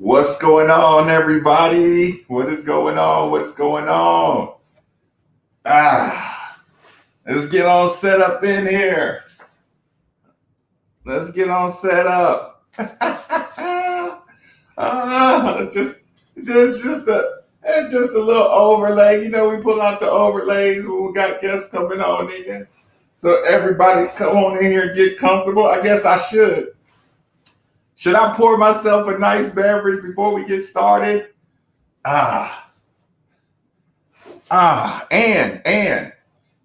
What's going on, everybody? What is going on? What's going on? Let's get on set up in here. Let's get on set up. Just a little overlay. You know, we pull out the overlays when we got guests coming on in. So everybody come on in here and get comfortable. I guess I should. Should I pour myself a nice beverage before we get started? And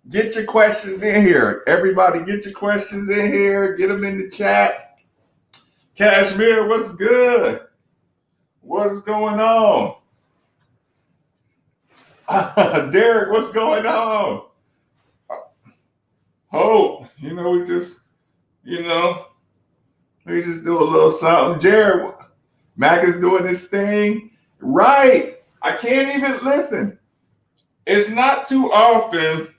get your questions in here. Everybody get your questions in here. Get them in the chat. Kashmir, what's good? What's going on? Derek, what's going on? Hope, we just do a little something. Jared, Mac is doing this thing. Right. I can't even listen. It's not too often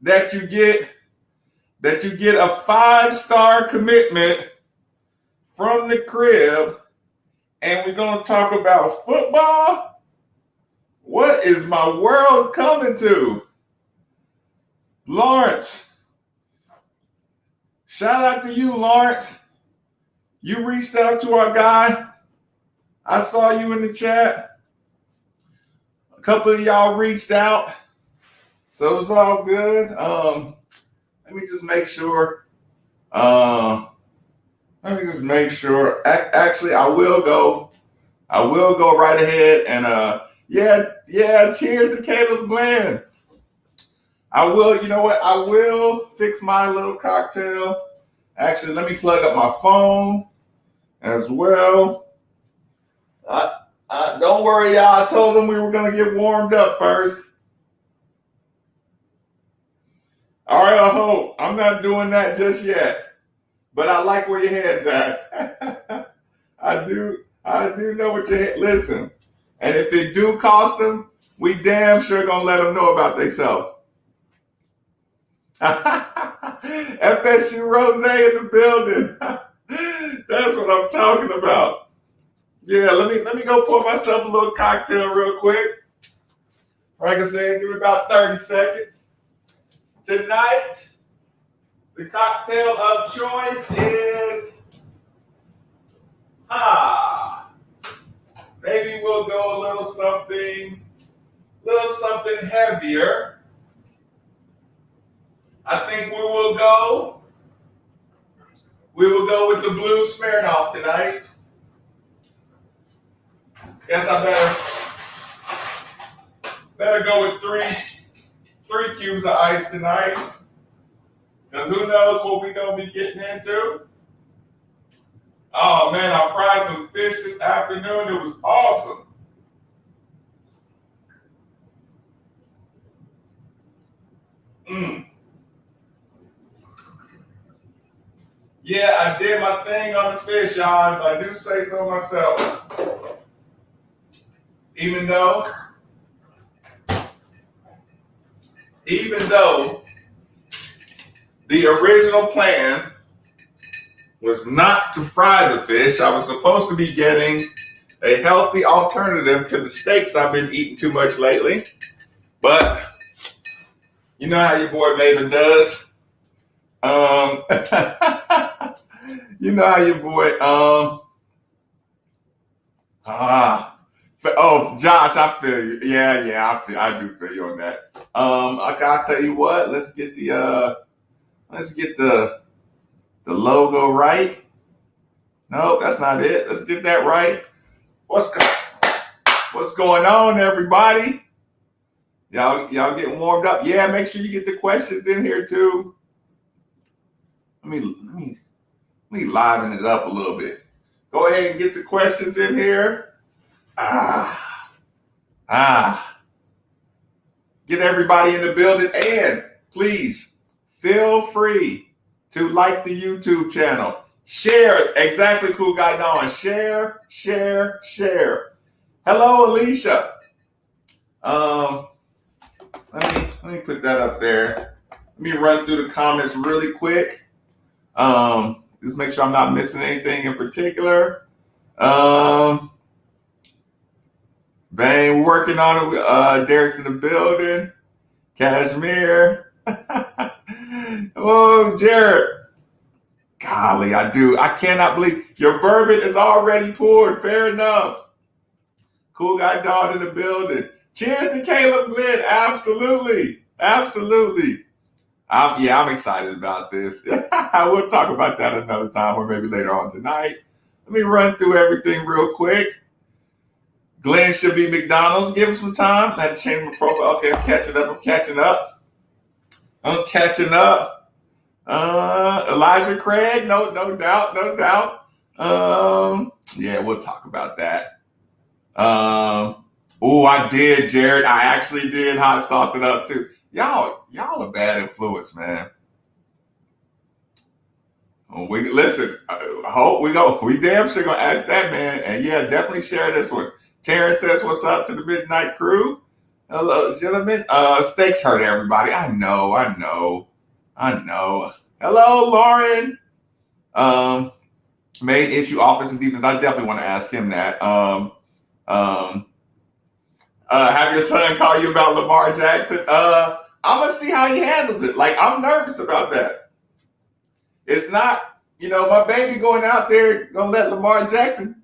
that you get a 5-star commitment from the crib, and we're going to talk about football. What is my world coming to? Lawrence. Shout out to you, Lawrence. You reached out to our guy. I saw you in the chat. A couple of y'all reached out. So it's all good. Let me just make sure. Actually, I will go right ahead and cheers to Caleb Glenn. I will, you know what? I will fix my little cocktail. Actually, let me plug up my phone as well. Don't worry, y'all. I told them we were going to get warmed up first. All right, I hope. I'm not doing that just yet. But I like where your head's at. I do know what your head... Listen, and if it do cost them, we damn sure going to let them know about themselves. FSU Rose in the building. That's what I'm talking about. Yeah, let me go pour myself a little cocktail real quick. Like I said, give me about 30 seconds. Tonight, the cocktail of choice is maybe we'll go a little something heavier. I think we will go with the blue Smirnoff tonight. Guess I better go with three cubes of ice tonight. Because who knows what we're going to be getting into. Oh man, I fried some fish this afternoon. It was awesome. Yeah, I did my thing on the fish, y'all. If I do say so myself. Even though the original plan was not to fry the fish, I was supposed to be getting a healthy alternative to the steaks I've been eating too much lately. But you know how your boy Maybin does. You know how your boy, Josh, I feel you. Yeah, I do feel you on that. I'll tell you what, let's get the logo right. No, that's not it. Let's get that right. What's going on, everybody? Y'all getting warmed up? Yeah, make sure you get the questions in here too. Let me liven it up a little bit. Go ahead and get the questions in here. Get everybody in the building, and please feel free to like the YouTube channel. Share exactly, cool guy Don. Share. Hello, Alicia. Let me put that up there. Let me run through the comments really quick. Just make sure I'm not missing anything in particular. Bang, working on it. Derek's in the building. Cashmere. Oh, Jared. Golly, I cannot believe your bourbon is already poured. Fair enough. Cool guy Dawn in the building. Cheers to Caleb Glenn. Absolutely. Absolutely. I'm excited about this. We'll talk about that another time or maybe later on tonight. Let me run through everything real quick. Glenn should be McDonald's. Give him some time. I had to change my profile. Okay, I'm catching up. Elijah Craig, no doubt. Yeah, we'll talk about that. I did, Jared. I actually did hot sauce it up too. Y'all a bad influence, man. We listen. Hope we damn sure gonna ask that, man. And yeah, definitely share this one. Terrence says, "What's up to the midnight crew?" Hello, gentlemen. Steaks hurt everybody. I know. Hello, Lauren. Main issue offense and defense. I definitely want to ask him that. Have your son call you about Lamar Jackson? I'm gonna see how he handles it. Like, I'm nervous about that. It's not, my baby going out there gonna let Lamar Jackson.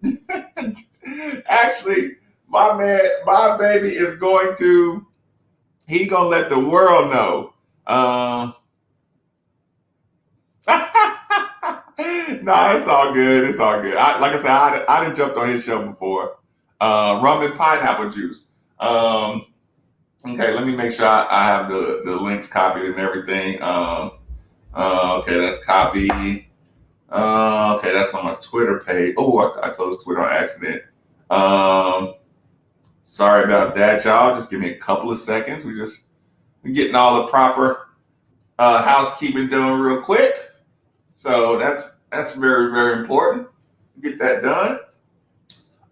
Actually, my baby is going to. He gonna let the world know. No, it's all good. It's all good. Like I said, I done jumped on his show before. Rum and pineapple juice. Okay, let me make sure I have the links copied and everything. Okay, that's copied. Okay, that's on my Twitter page. Oh, I closed Twitter on accident. Sorry about that, y'all. Just give me a couple of seconds. We're getting all the proper housekeeping done real quick. So that's very, very important. Get that done.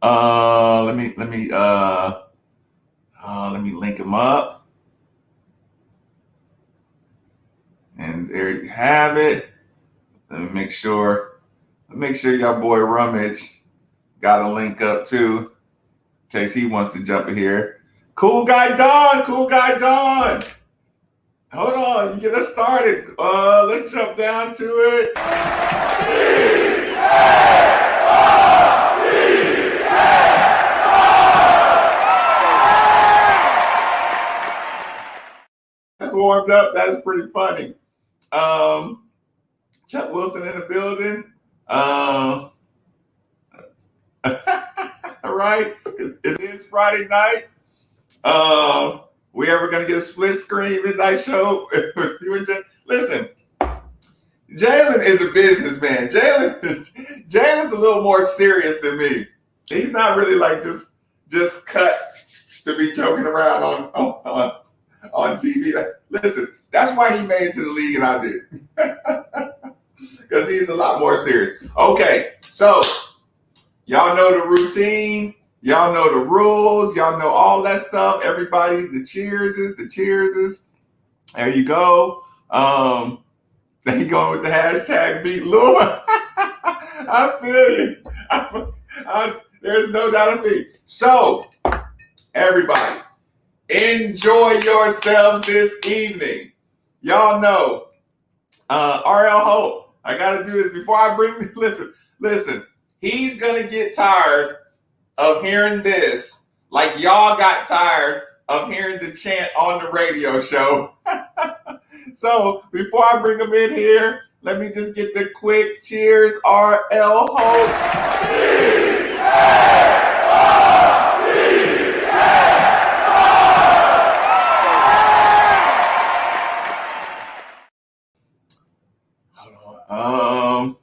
Let me link him up. And there you have it. Let me make sure y'all boy Rummage got a link up too, in case he wants to jump in here. Cool guy Don. Hold on, you get us started. Let's jump down to it. That's warmed up. That is pretty funny. Chuck Wilson in the building. Right? It is Friday night. We ever gonna get a split screen midnight show with you and Jay? Listen, Jalen is a businessman. Jalen's a little more serious than me. He's not really like just cut to be joking around on TV. Listen, that's why he made it to the league and I did. Because he's a lot more serious. Okay, so y'all know the routine. Y'all know the rules. Y'all know all that stuff. Everybody, the cheerses. There you go. They going with the hashtag beat Lure. I feel you. There's no doubt of me. So, everybody, enjoy yourselves this evening. Y'all know, RL Hope, I got to do this before I bring, listen, he's going to get tired of hearing this, like y'all got tired of hearing the chant on the radio show. So before I bring him in here, let me just get the quick cheers. RL Hope. Hold on.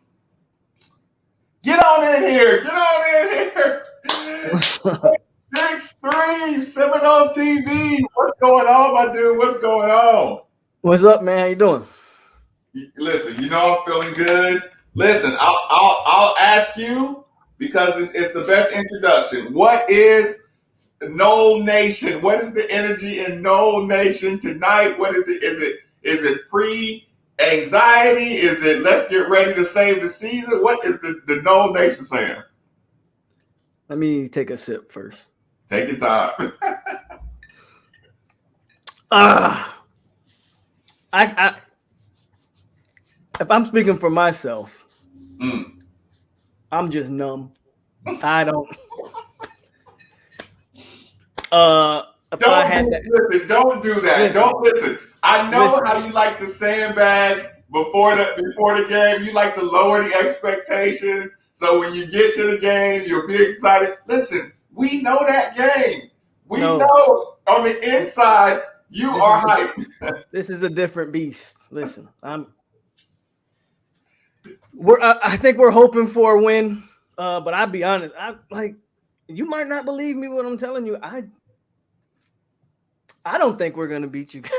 Get on in here. 6'3", Seminole TV. What's going on, my dude? What's going on? What's up, man? How you doing? Listen, I'm feeling good. Listen, I'll ask you because it's the best introduction. What is Knoll Nation? What is the energy in Knoll Nation tonight? What is it? Is it pre-anxiety? Is it let's get ready to save the season? What is the Knoll Nation saying? Let me take a sip first. Take your time. I if I'm speaking for myself, Mm. I'm just numb. I don't. Uh, if I had to Listen, don't do that. listen, Don't listen. I know listen, how you like to sandbag before the game. You like to lower the expectations. So when you get to the game, you'll be excited. Listen, we know that game. We no, know on the inside you this is are hyped. this is a different beast. Listen, I think we're hoping for a win. But I'll be honest, you might not believe me what I'm telling you. I don't think we're gonna beat you guys.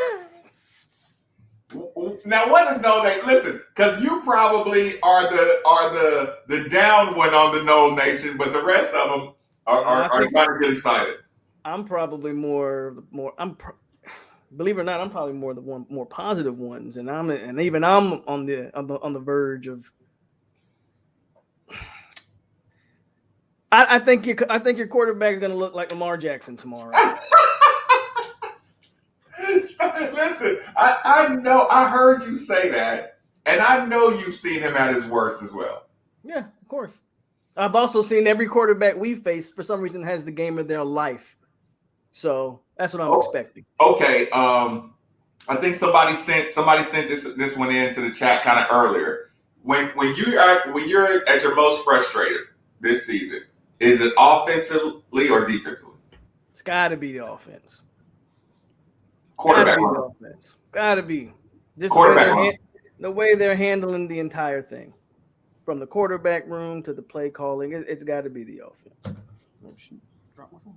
Now, what is No Nation? Listen, because you probably are the down one on the No Nation, but the rest of them are I think trying to get excited. I'm probably more. Believe it or not, I'm probably more positive ones, and even I'm on the verge of. I think your quarterback is going to look like Lamar Jackson tomorrow. Listen, I know I heard you say that, and I know you've seen him at his worst as well. Yeah, of course. I've also seen every quarterback we face for some reason has the game of their life. So that's what I'm expecting. Okay. I think somebody sent this one into the chat kind of earlier. When you're at your most frustrated this season, is it offensively or defensively? It's got to be the offense. Quarterback. Got to be just quarterback. The way they're handling the entire thing, from the quarterback room to the play calling. It's got to be the offense. Oh shoot! Drop my phone.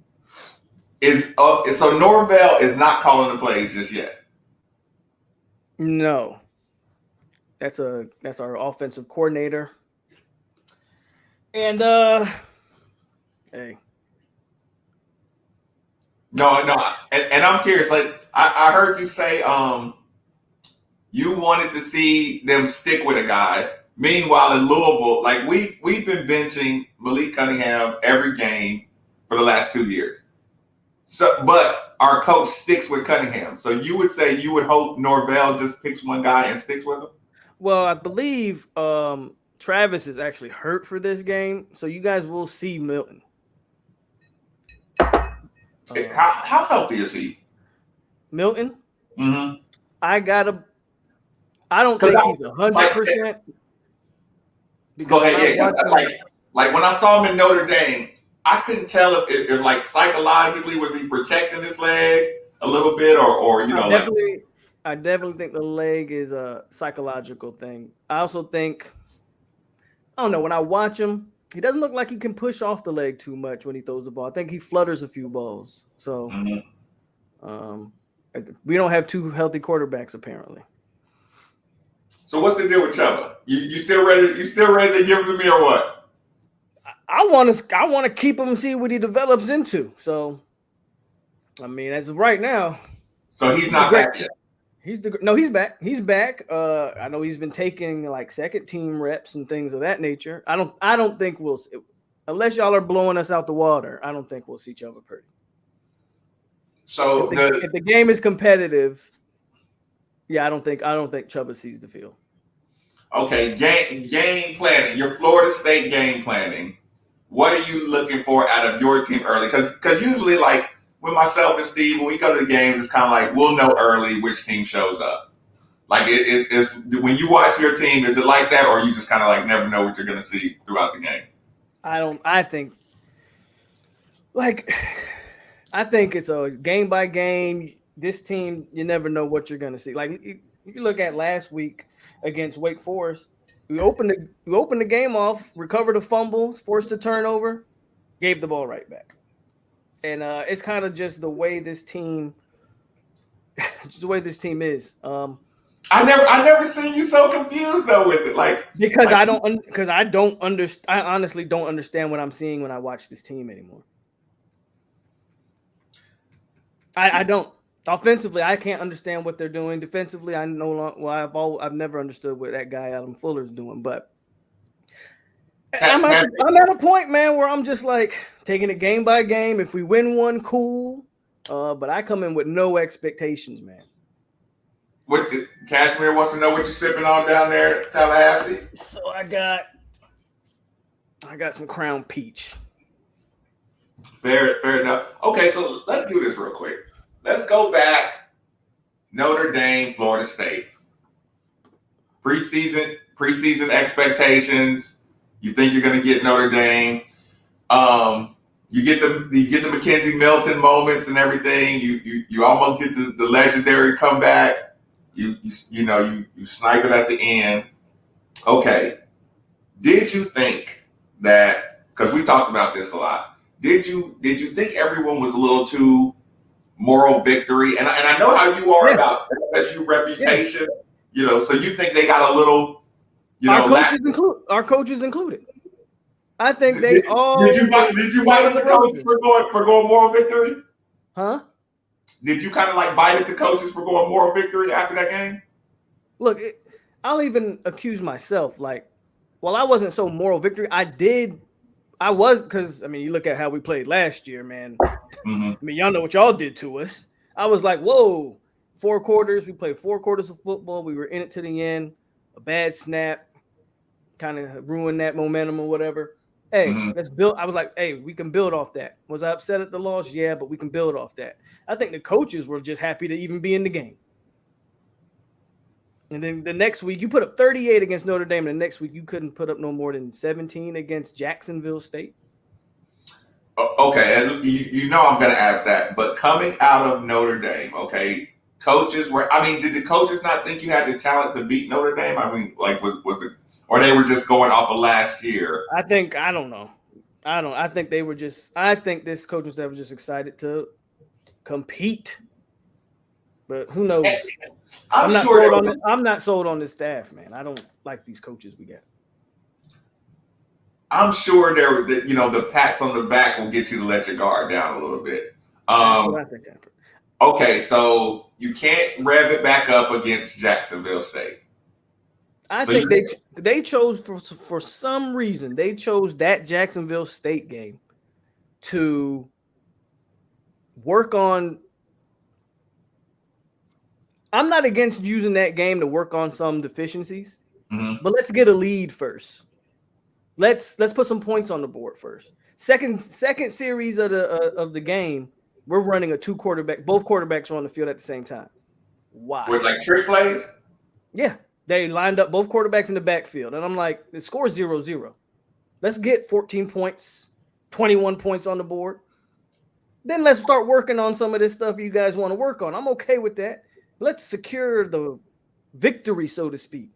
So Norvell is not calling the plays just yet. No, that's our offensive coordinator. And hey. No, and I'm curious. Like I heard you say, you wanted to see them stick with a guy. Meanwhile, in Louisville, like we've been benching Malik Cunningham every game for the last 2 years. So, but our coach sticks with Cunningham. So you would say you would hope Norvell just picks one guy and sticks with him? Well, I believe Travis is actually hurt for this game, so you guys will see Milton. How healthy is he? Milton? Mm-hmm. I don't think he's 100%. Go ahead, yeah. Like when I saw him in Notre Dame, I couldn't tell if like psychologically was he protecting his leg a little bit or you know I definitely think the leg is a psychological thing. I also think, I don't know, when I watch him, he doesn't look like he can push off the leg too much when he throws the ball. I think he flutters a few balls. So we don't have two healthy quarterbacks apparently. So what's the deal with Chuba? You still ready? You still ready to give him to me or what? I want to keep him and see what he develops into. So, I mean, as of right now, so he's not back yet. He's back. He's back. I know he's been taking like second team reps and things of that nature. I don't think unless y'all are blowing us out the water, I don't think we'll see Chuba Purdy. So if the game is competitive, yeah, I don't think Chuba sees the field. Okay, game planning. Your Florida State game planning. What are you looking for out of your team early? Because usually, like with myself and Steve, when we go to the games, it's kind of like we'll know early which team shows up. Like it's when you watch your team, is it like that, or you just kind of like never know what you're going to see throughout the game? I think it's a game by game. This team, you never know what you're going to see. Like you look at last week against Wake Forest, we opened the game off, recovered a fumble, forced a turnover, gave the ball right back. And it's kind of just the way this team is. I never seen you so confused though with it, because I don't understand. I honestly don't understand what I'm seeing when I watch this team anymore. I don't. Offensively, I can't understand what they're doing. Defensively, I know. Well, I've never understood what that guy Adam Fuller is doing. But I'm at a point, man, where I'm just like taking it game by game. If we win one, cool. But I come in with no expectations, man. What Cashmere wants to know what you're sipping on down there, Tallahassee. So I got some Crown Peach. Fair enough. Okay, so let's do this real quick. Let's go back. Notre Dame, Florida State. Preseason expectations. You think you're going to get Notre Dame. You get the Mackenzie Milton moments and everything. You almost get the legendary comeback. You snipe it at the end. Okay. Did you think that, because we talked about this a lot, did you think everyone was a little too moral victory? And I know how you are about LSU reputation, so you think they got a little, our coaches included. I think they all. Did you bite at the coaches for going moral victory? Huh? Did you kind of like bite at the coaches for going moral victory after that game? Look, I'll even accuse myself. Like, while I wasn't so moral victory, I was, because, I mean, you look at how we played last year, man. Mm-hmm. I mean, y'all know what y'all did to us. I was like, whoa, 4 quarters. We played 4 quarters of football. We were in it to the end. A bad snap kind of ruined that momentum or whatever. Hey, let's build. I was like, hey, we can build off that. Was I upset at the loss? Yeah, but we can build off that. I think the coaches were just happy to even be in the game. And then the next week, you put up 38 against Notre Dame. And the next week, you couldn't put up no more than 17 against Jacksonville State. Okay, and I'm going to ask that. But coming out of Notre Dame, okay, did the coaches not think you had the talent to beat Notre Dame? I mean, like, was it, or they were just going off of last year? I don't know. I think this coaching staff was just excited to compete. But who knows? I'm not sold on this staff, man. I don't like these coaches we got. I'm sure the pats on the back will get you to let your guard down a little bit. That's what I think happened. Okay, so you can't rev it back up against Jacksonville State. I think they chose for some reason they chose that Jacksonville State game to work on. I'm not against using that game to work on some deficiencies, but let's get a lead first. Let's put some points on the board first. Second series of the game, we're running a 2 quarterback. Both quarterbacks are on the field at the same time. Why? With like trick plays? Yeah. They lined up both quarterbacks in the backfield. And I'm like, the score is 0-0. Let's get 14 points, 21 points on the board. Then let's start working on some of this stuff you guys want to work on. I'm okay with that. Let's secure the victory, so to speak.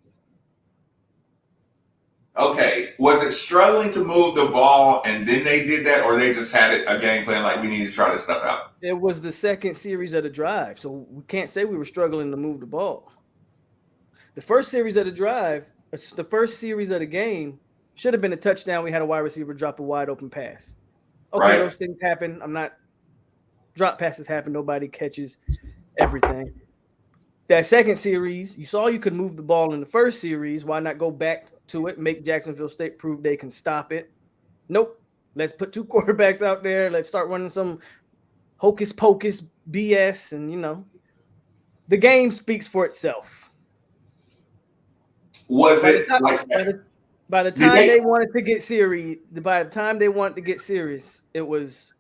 Okay. Was it struggling to move the ball and then they did that, or they just had a game plan like we need to try this stuff out? It was the second series of the drive. So we can't say we were struggling to move the ball. The first series of the drive, the first series of the game should have been a touchdown. We had a wide receiver drop a wide open pass. Okay, right. Those things happen. Drop passes happen. Nobody catches everything. That second series, you saw you could move the ball in the first series. Why not go back to it, make Jacksonville State prove they can stop it? Nope. Let's put 2 quarterbacks out there. Let's start running some hocus pocus BS. And, the game speaks for itself. Was it by the time they wanted to get serious? By the time they wanted to get serious, it was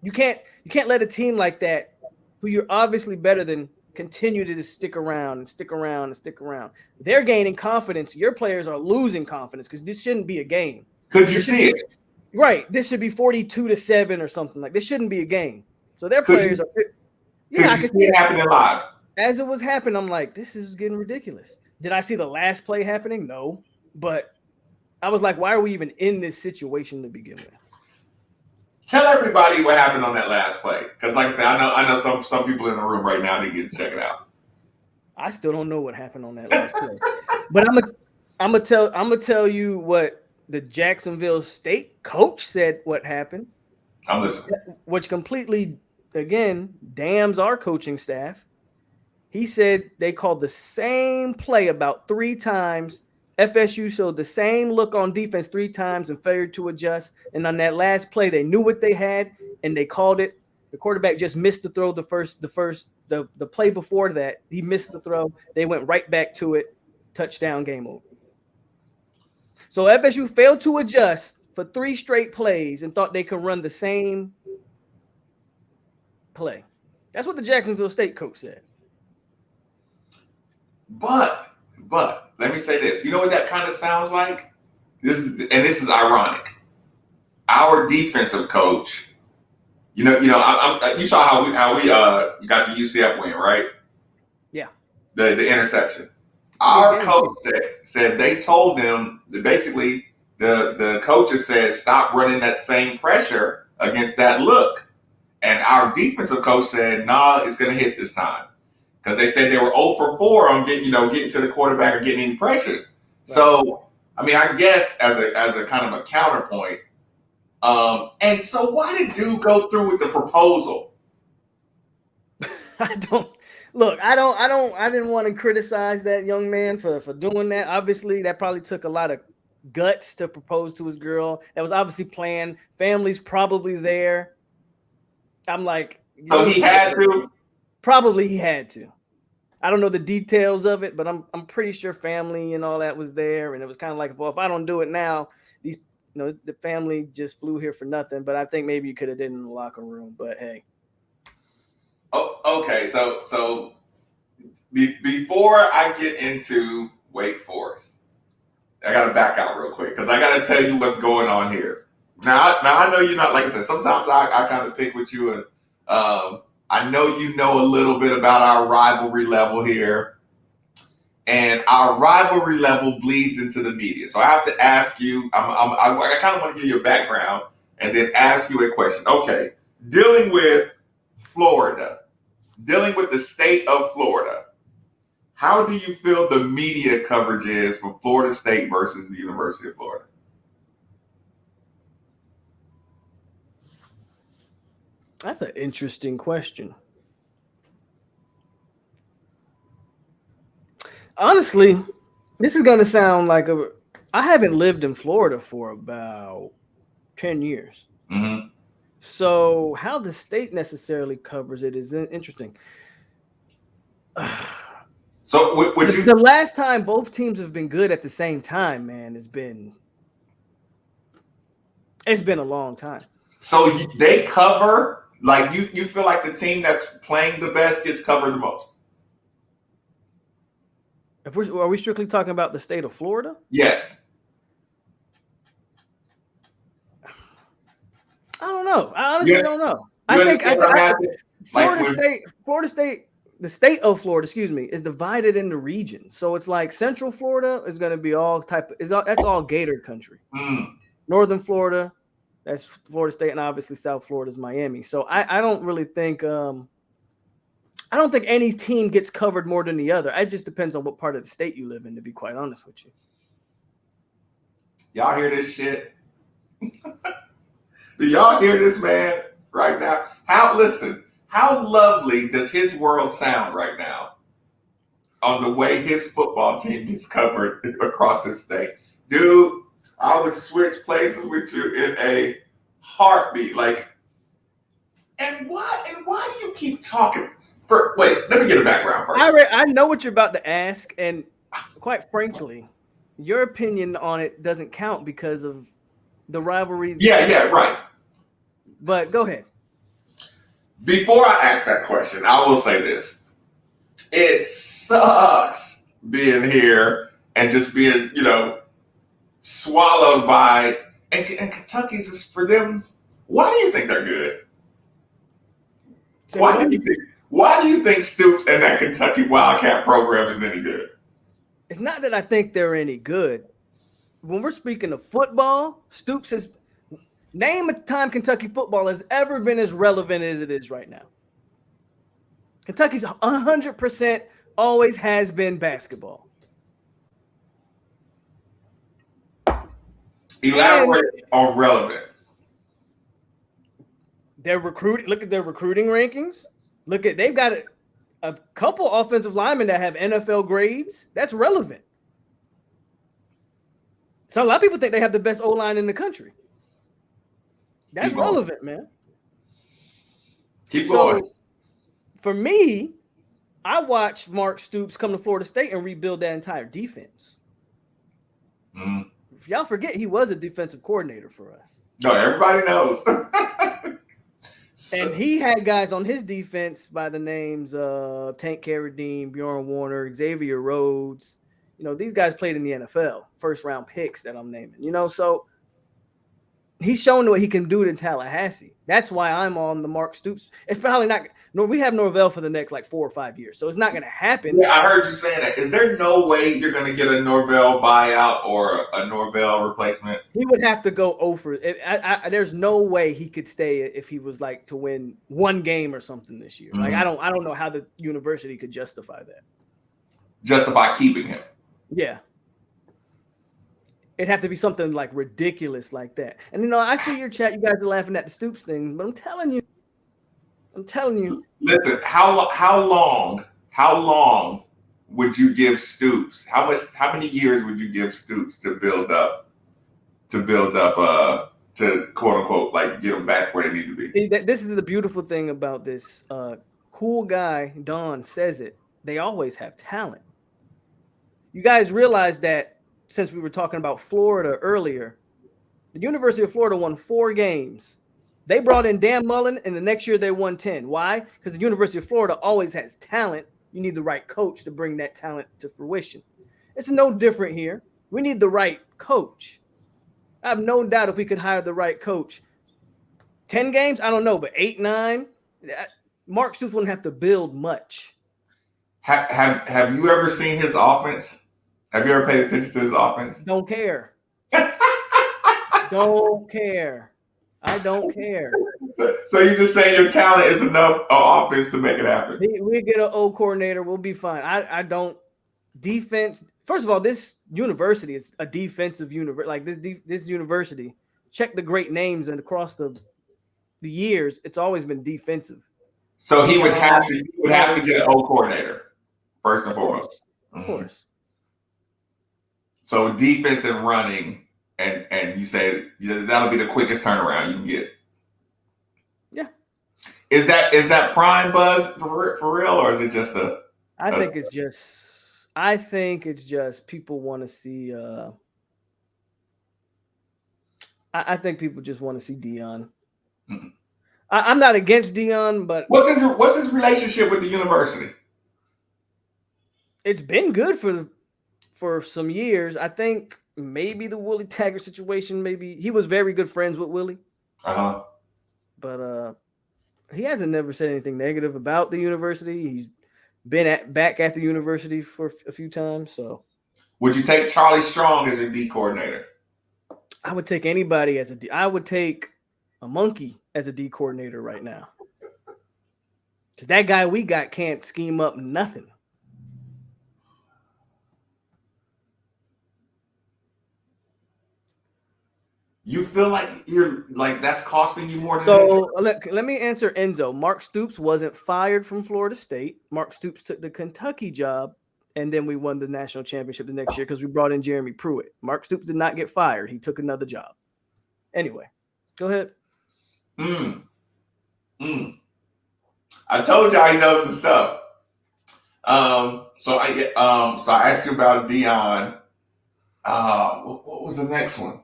you can't let a team like that, who you're obviously better than, continue to just stick around and stick around and stick around. They're gaining confidence. Your players are losing confidence because this shouldn't be a game. Could you see it? Right. This should be 42-7 or something like. This shouldn't be a game. So their players are. Yeah, I could see it happening live. As it was happening, I'm like, this is getting ridiculous. Did I see the last play happening? No. But I was like, why are we even in this situation to begin with? Tell everybody what happened on that last play. Because like I said, I know some people in the room right now, they get to check it out. I still don't know what happened on that last play. But I'm gonna tell you what the Jacksonville State coach said what happened. I'm listening. Which completely, again, damns our coaching staff. He said they called the same play about 3 times FSU showed the same look on defense 3 times and failed to adjust. And on that last play, they knew what they had and they called it. The quarterback just missed the throw. The play before that, he missed the throw. They went right back to it. Touchdown, game over. So FSU failed to adjust for 3 straight plays and thought they could run the same play. That's what the Jacksonville State coach said. But let me say this. You know what that kind of sounds like? This is ironic. Our defensive coach, you saw how we got the UCF win, right? Yeah. The interception. Our coach said they told them that basically the coaches said stop running that same pressure against that look. And our defensive coach said, nah, it's going to hit this time. Because they said they were 0 for 4 on getting to the quarterback or getting any pressures. Right. So, I mean, I guess as a kind of a counterpoint. And so why did Duke go through with the proposal? I didn't want to criticize that young man for doing that. Obviously, that probably took a lot of guts to propose to his girl. That was obviously planned. Family's probably there. I'm like, so he had to? Probably he had to. I don't know the details of it, but I'm pretty sure family and all that was there. And it was kind of like, well, if I don't do it now, the family just flew here for nothing. But I think maybe you could have did it in the locker room. But hey. Oh, okay. So before I get into Wake Forest, I got to back out real quick because I got to tell you what's going on here. Now I know you're not, like I said, sometimes I kind of pick with you, and I know you know a little bit about our rivalry level here, and our rivalry level bleeds into the media. So I have to ask you, I kind of want to hear your background and then ask you a question. Okay, dealing with Florida, dealing with the state of Florida, how do you feel the media coverage is for Florida State versus the University of Florida? That's an interesting question. Honestly, this is going to sound like I haven't lived in Florida for about 10 years. Mm-hmm. So how the state necessarily covers it is interesting. So the last time both teams have been good at the same time, man, it's been a long time. So they cover, like you feel like the team that's playing the best gets covered the most? Are we strictly talking about the state of Florida? Yes. I don't know. I honestly don't know. I think Florida State, the state of Florida, is divided into regions. So it's like Central Florida is going to be that's all Gator country. Northern Florida, that's Florida State, and obviously South Florida is Miami. So I don't really think I don't think any team gets covered more than the other. It just depends on what part of the state you live in, to be quite honest with you. Y'all hear this shit? Do y'all hear this man right now? How lovely does his world sound right now on the way his football team gets covered across his state? Dude, I would switch places with you in a heartbeat. And why do you keep talking? Wait, let me get a background first. I know what you're about to ask, and quite frankly, your opinion on it doesn't count because of the rivalry. Yeah, right. But go ahead. Before I ask that question, I will say this. It sucks being here and just being, swallowed by, and Kentucky's just, for them, why do you think they're good? Why do you think Stoops and that Kentucky Wildcat program is any good? It's not that I think they're any good. When we're speaking of football, Stoops has name a time Kentucky football has ever been as relevant as it is right now. Kentucky's 100% always has been basketball. Elaborate on relevant. Look at their recruiting rankings. They've got a couple offensive linemen that have NFL grades. That's relevant. So a lot of people think they have the best O-line in the country. That's relevant, man. Keep going. So for me, I watched Mark Stoops come to Florida State and rebuild that entire defense. Mm-hmm. If y'all forget, he was a defensive coordinator for us. No, everybody knows. And he had guys on his defense by the names of Tank Carradine, Bjorn Warner, Xavier Rhodes. You know, these guys played in the NFL, first-round picks that I'm naming. You know, so he's shown what he can do in Tallahassee. That's why I'm on the Mark Stoops. It's probably not. No, we have Norvell for the next like 4 or 5 years, so it's not going to happen. Yeah, I heard you saying that. Is there no way you're going to get a Norvell buyout or a Norvell replacement? He would have to go over. There's no way he could stay if he was like to win one game or something this year. Mm-hmm. Like I don't know how the university could justify that. Justify keeping him. Yeah. It'd have to be something like ridiculous like that. And you know, I see your chat. You guys are laughing at the Stoops thing, but I'm telling you. Listen, how long would you give Stoops? How many years would you give Stoops to build up, to quote unquote like get them back where they need to be? See, this is the beautiful thing about this. Cool guy Don says it. They always have talent. You guys realize that since we were talking about Florida earlier, the University of Florida won 4 games. They brought in Dan Mullen, and the next year they won 10. Why? Because the University of Florida always has talent. You need the right coach to bring that talent to fruition. It's no different here. We need the right coach. I have no doubt if we could hire the right coach. 10 games? I don't know, but 8, 9? Mark Stoops wouldn't have to build much. Have you ever seen his offense? Have you ever paid attention to his offense? Don't care. Don't care. I don't care. So you just saying your talent is enough offense to make it happen? We get an O coordinator, we'll be fine. I don't defense. First of all, this university is a defensive university. Like this university, check the great names and across the years, it's always been defensive. So he would have to get an O coordinator first and foremost. Of course. So defense and running. And you say that'll be the quickest turnaround you can get. Yeah. Is that prime buzz for real, or is it just a? I think it's just people want to see. I think people just want to see Dion. Mm-hmm. I'm not against Dion, but what's his relationship with the university? It's been good for some years. I think. Maybe the Willie Taggart situation. Maybe he was very good friends with Willie. But he hasn't never said anything negative about the university. He's been back at the university for a few times. So, would you take Charlie Strong as your D coordinator? I would take anybody as a D. I would take a monkey as a D coordinator right now. Because that guy we got can't scheme up nothing. You feel like you're like that's costing you more than so let me answer Enzo. Mark Stoops wasn't fired from Florida State. Mark Stoops took the Kentucky job, and then we won the national championship the next year because we brought in Jeremy Pruitt. Mark Stoops did not get fired. He took another job. Anyway, go ahead. I told y'all he knows his stuff. So I asked you about Dion. What was the next one?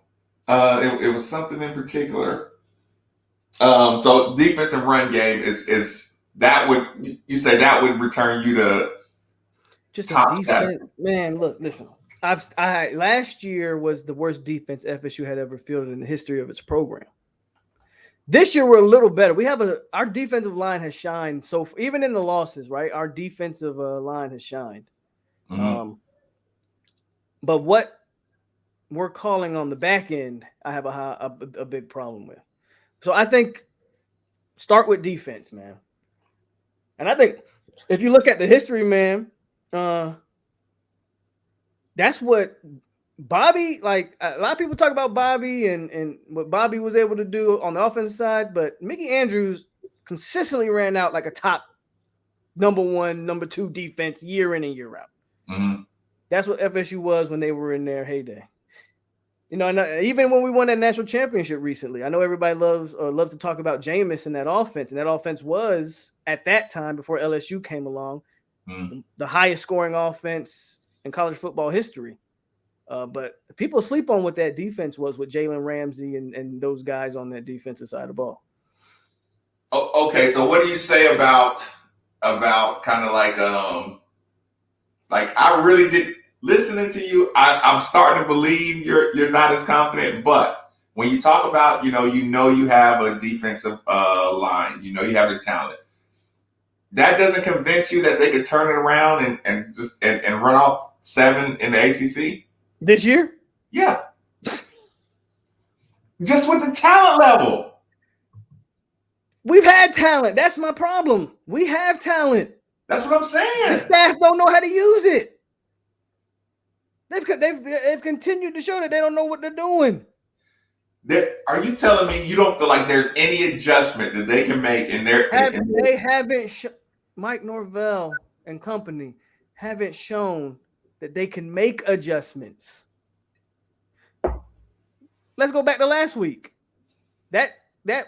It was something in particular. So defense and run game is that would you say that would return you to just top defense? Man, look, listen. I last year was the worst defense FSU had ever fielded in the history of its program. This year we're a little better. We have our defensive line has shined. So even in the losses, right? Our defensive line has shined. Mm-hmm. But what we're calling on the back end, I have a big problem with. So I think start with defense, man. And I think if you look at the history, man, that's what Bobby, like a lot of people talk about Bobby and what Bobby was able to do on the offensive side, but Mickey Andrews consistently ran out like a top number 1, number 2 defense year in and year out. Mm-hmm. That's what FSU was when they were in their heyday. You know, and even when we won that national championship recently, I know everybody loves to talk about Jameis and that offense. And that offense was, at that time, before LSU came along, the highest scoring offense in college football history. But people sleep on what that defense was with Jalen Ramsey and those guys on that defensive side of the ball. Oh, okay, so what do you say about kind of like I really did listening to you? I'm starting to believe you're not as confident, but when you talk about you have a defensive line, you have the talent. That doesn't convince you that they could turn it around and just run off 7 in the ACC this year? Yeah, just with the talent level. We've had talent. That's my problem. We have talent. That's what I'm saying. The staff don't know how to use it. They've continued to show that they don't know what they're doing. Are you telling me you don't feel like there's any adjustment that they can make in their? They haven't. Mike Norvell and company haven't shown that they can make adjustments. Let's go back to last week. That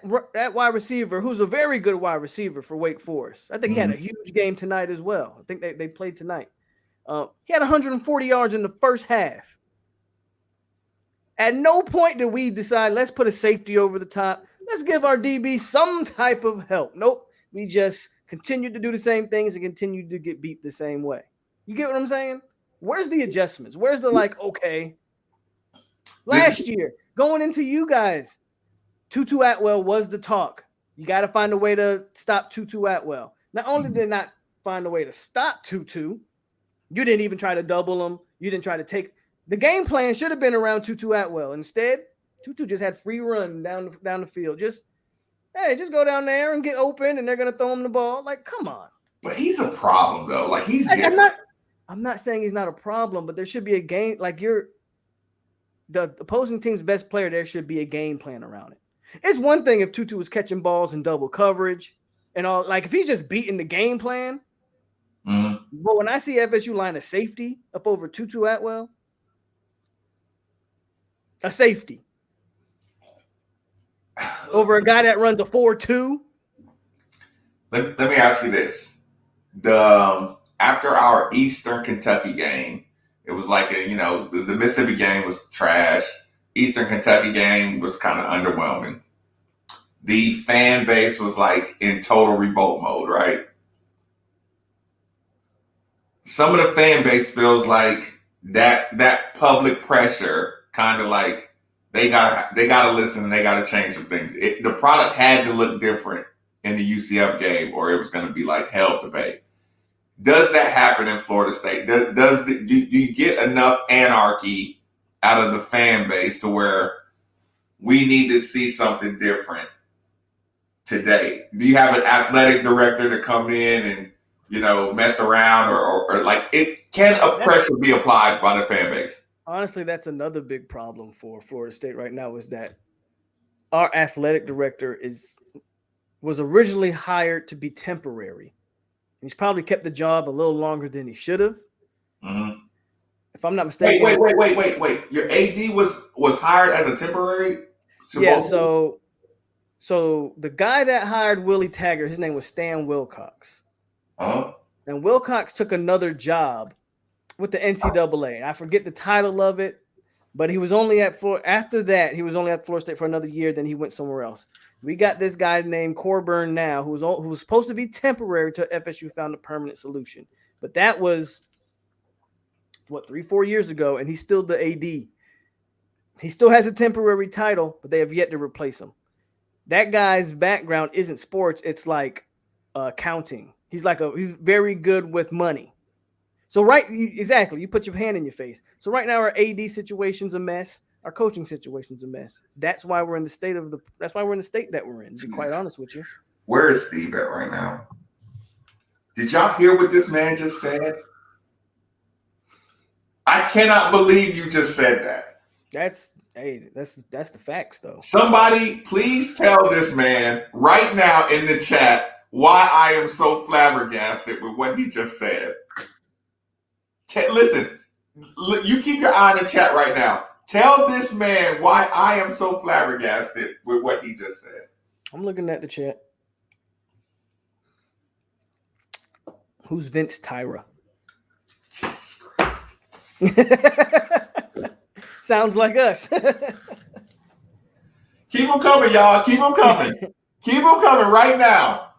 wide receiver, who's a very good wide receiver for Wake Forest. I think he had a huge game tonight as well. I think they played tonight. He had 140 yards in the first half. At no point did we decide, let's put a safety over the top. Let's give our DB some type of help. Nope. We just continued to do the same things and continued to get beat the same way. You get what I'm saying? Where's the adjustments? Where's the okay? Last year, going into you guys, Tutu Atwell was the talk. You got to find a way to stop Tutu Atwell. Not only did not find a way to stop Tutu, you didn't even try to double him. You didn't try to take – the game plan should have been around Tutu Atwell. Instead, Tutu just had free run down the field. Just go down there and get open, and they're going to throw him the ball. Like, come on. But he's a problem, though. Like, he's I'm not saying he's not a problem, but there should be a game – like the opposing team's best player, there should be a game plan around it. It's one thing if Tutu was catching balls in double coverage and all. Like, if he's just beating the game plan. But when I see FSU line a safety up over Tutu Atwell, a safety over a guy that runs a 4.2. Let me ask you this. After our Eastern Kentucky game, it was like the Mississippi game was trash. Eastern Kentucky game was kind of underwhelming. The fan base was like in total revolt mode, right? Some of the fan base feels like that public pressure kind of like they gotta listen and they gotta change some things. The product had to look different in the UCF game, or it was going to be like hell to pay. Does that happen in Florida State? Do you get enough anarchy out of the fan base to where we need to see something different today? Do you have an athletic director to come in and mess around, or like can a pressure be applied by the fan base? Honestly, that's another big problem for Florida State right now, is that our athletic director was originally hired to be temporary. He's probably kept the job a little longer than he should have. Mm-hmm. If I'm not mistaken. Wait. Your AD was hired as a temporary? Yeah, so the guy that hired Willie Taggart, his name was Stan Wilcox. Uh-huh. And Wilcox took another job with the NCAA. I forget the title of it, but he was only at after that, he was only at Florida State for another year, then he went somewhere else. We got this guy named Coburn now, who was supposed to be temporary till FSU found a permanent solution. But that was 3-4 years ago, and he's still the AD. He still has a temporary title, but they have yet to replace him. That guy's background isn't sports, it's like accounting. He's very good with money. So exactly, you put your hand in your face. So right now our AD situation's a mess. Our coaching situation's a mess. That's why we're in the state that we're in, to be quite honest with you. Where is Steve at right now? Did y'all hear what this man just said? I cannot believe you just said that. That's the facts, though. Somebody please tell this man right now in the chat why I am so flabbergasted with what he just said. Listen, you keep your eye on the chat right now. Tell this man why I am so flabbergasted with what he just said. I'm looking at the chat. Who's Vince Tyra? Jesus Christ. Sounds like us. Keep them coming, y'all. Keep them coming. Keep them coming right now.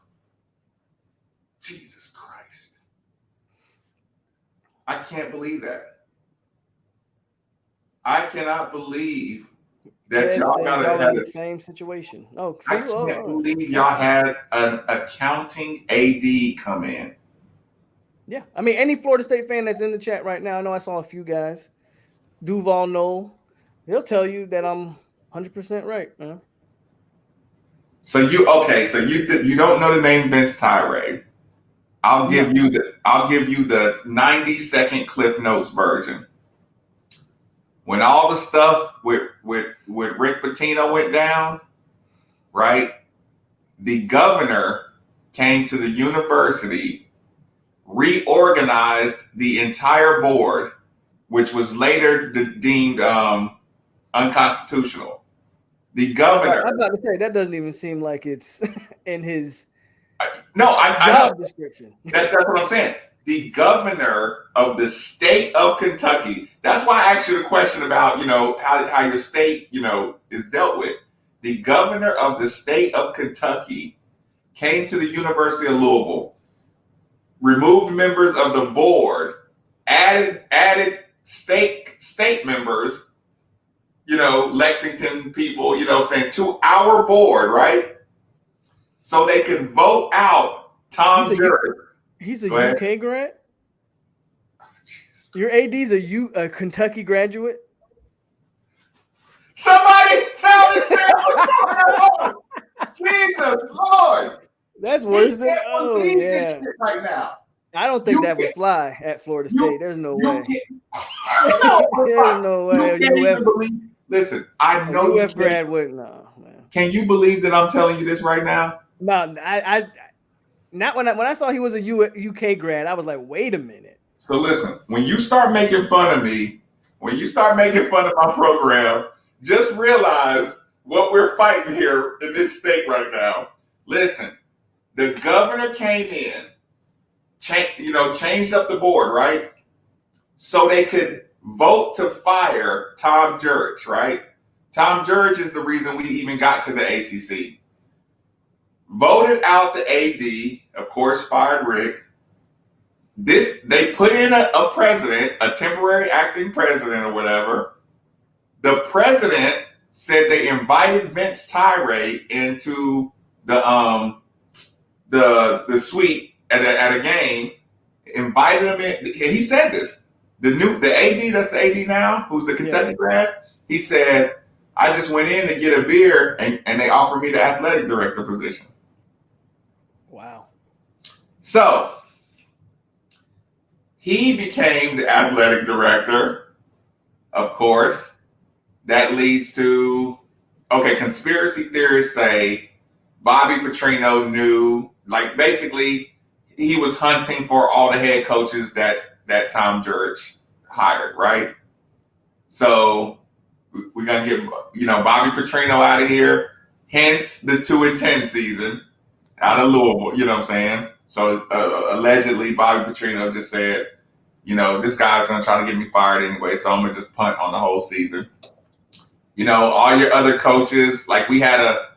Jesus Christ. I can't believe that. I cannot believe that y'all got in the same situation. Oh, see, I can't believe y'all had an accounting AD come in. Yeah, I mean, any Florida State fan that's in the chat right now, I know I saw a few guys. Duval Knoll, he'll tell you that I'm 100% right, man. So you don't know the name Vince Tyra. I'll give you the 90-second Cliff Notes version. When all the stuff with Rick Pitino went down, right? The governor came to the university, reorganized the entire board, which was later deemed unconstitutional. The governor. I'm about to say that doesn't even seem like it's in his job description. That's what I'm saying. The governor of the state of Kentucky. That's why I asked you the question about, how your state, is dealt with. The governor of the state of Kentucky came to the University of Louisville, removed members of the board, added state members, Lexington people, saying to our board, right? So they could vote out Tom Jurek. He's a UK grad? Your AD's a Kentucky graduate? Somebody tell this man what's going on. Jesus Lord. That's worse than this shit right now. I don't think that would fly at Florida State. There's no way. There's no way. Listen, I know UF grad would no, man. Can you believe that I'm telling you this right now? No, I not when I saw he was a UK grad, I was like, wait a minute. So listen, when you start making fun of me, when you start making fun of my program, just realize what we're fighting here in this state right now. Listen, the governor came in, changed up the board, right? So they could vote to fire Tom Jurek, right? Tom Jurek is the reason we even got to the ACC. Voted out the AD, of course, fired Rick. They put in a president, a temporary acting president or whatever. The president said they invited Vince Tyra into the suite at a game, invited him in. He said this. The AD, that's the AD now, who's the Kentucky grad, he said, I just went in to get a beer and they offered me the athletic director position. Wow. So he became the athletic director, of course. That leads to, conspiracy theorists say Bobby Petrino knew, basically he was hunting for all the head coaches that Tom Jurek hired, right? So we're going to get, Bobby Petrino out of here, hence the 2-10 season out of Louisville, you know what I'm saying? So allegedly Bobby Petrino just said, this guy's going to try to get me fired anyway, so I'm going to just punt on the whole season. All your other coaches, like we had a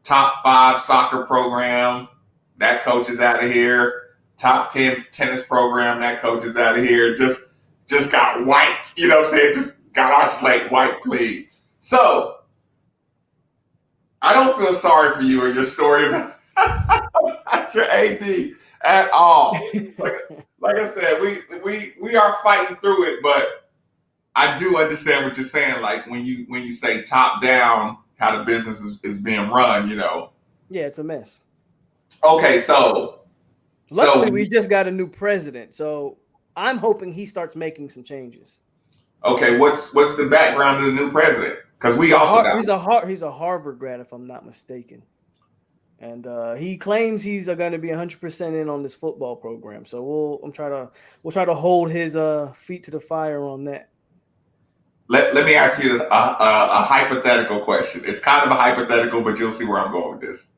top 5 soccer program, that coach is out of here. Top 10 tennis program, that coach is out of here. Just got wiped, you know what I'm saying? Just got our slate wiped clean. So I don't feel sorry for you or your story about your AD at all. Like I said, we are fighting through it, but I do understand what you're saying. Like when you say top down, how the business is being run, Yeah, it's a mess. Okay, so luckily we just got a new president, so I'm hoping he starts making some changes. Okay, what's the background of the new president? Because he's a Harvard grad, if I'm not mistaken, and he claims he's going to be 100% in on this football program. So we'll try to hold his feet to the fire on that. let me ask you a hypothetical question. It's kind of a hypothetical, but you'll see where I'm going with this.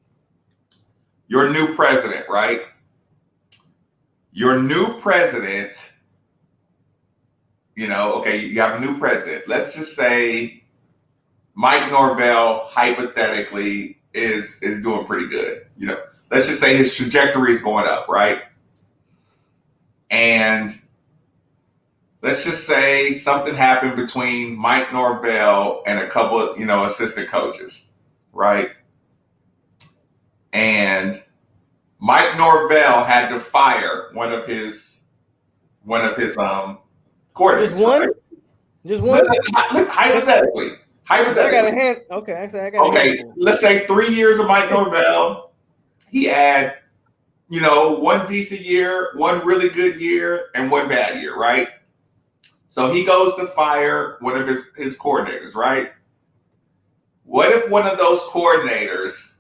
Your new president, right? Your new president, you have a new president. Let's just say Mike Norvell, hypothetically, is doing pretty good. Let's just say his trajectory is going up, right? And let's just say something happened between Mike Norvell and a couple of, assistant coaches, right? And Mike Norvell had to fire one of his coordinators. Just one? Right? Just one? Hypothetically. I got a hand. Okay, actually, I got a handful. Let's say 3 years of Mike Norvell. He had, one decent year, one really good year, and one bad year, right? So he goes to fire one of his coordinators, right? What if one of those coordinators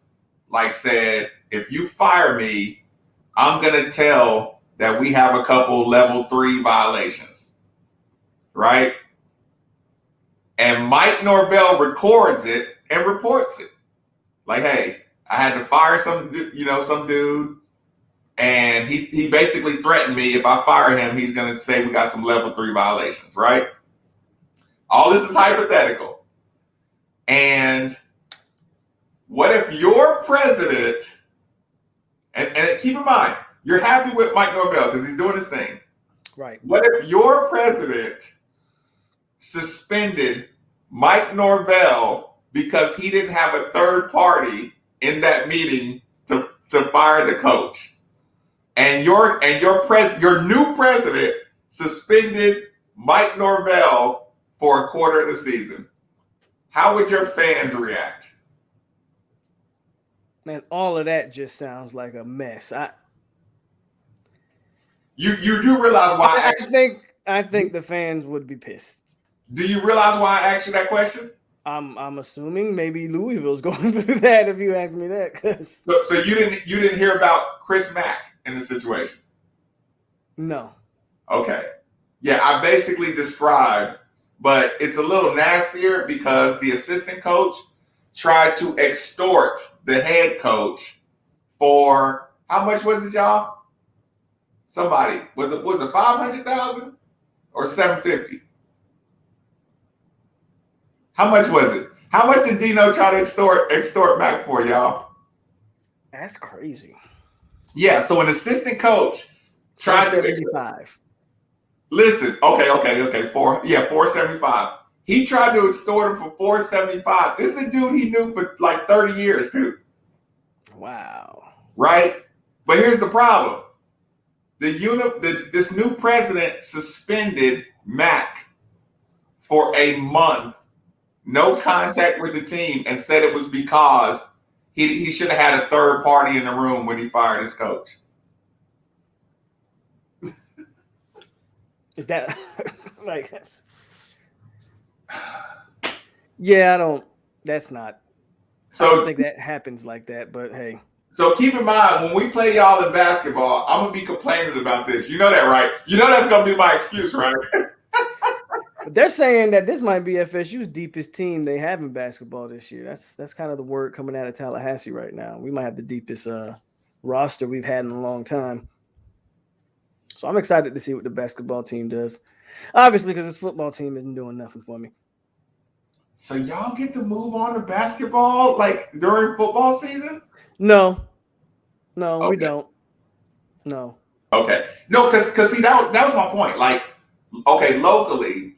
said, if you fire me, I'm going to tell that we have a couple level 3 violations, right? And Mike Norvell records it and reports it. Hey, I had to fire some dude, and he basically threatened me. If I fire him, he's going to say we got some level 3 violations, right? All this is hypothetical. And what if your president, and keep in mind, you're happy with Mike Norvell because he's doing his thing. Right. What if your president suspended Mike Norvell because he didn't have a third party in that meeting to fire the coach? And your new president suspended Mike Norvell for a quarter of the season. How would your fans react? Man, all of that just sounds like a mess. You do realize why I think the fans would be pissed. Do you realize why I asked you that question? I'm assuming maybe Louisville's going through that if you ask me that. So you didn't hear about Chris Mack in the situation? No. Okay. Yeah, I basically described, but it's a little nastier because the assistant coach tried to extort the head coach for how much was it, y'all? Somebody was it $500,000 or $750,000? How much was it? How much did Dino try to extort Mac for, y'all? That's crazy. Yeah, so an assistant coach tried to extort. Listen, okay. $475. He tried to extort him for $475. This is a dude he knew for 30 years too. Wow. Right? But here's the problem. This new president suspended Mac for a month, no contact with the team, and said it was because he should have had a third party in the room when he fired his coach. Is that yeah, I don't think that happens like that, but hey. So keep in mind, when we play y'all in basketball, I'm going to be complaining about this. You know that, right? You know that's going to be my excuse, right? They're saying that this might be FSU's deepest team they have in basketball this year. That's kind of the word coming out of Tallahassee right now. We might have the deepest roster we've had in a long time. So I'm excited to see what the basketball team does. Obviously, because this football team isn't doing nothing for me. So y'all get to move on to basketball during football season? No, okay. We don't. No. Okay. No, because see, that was my point. Locally,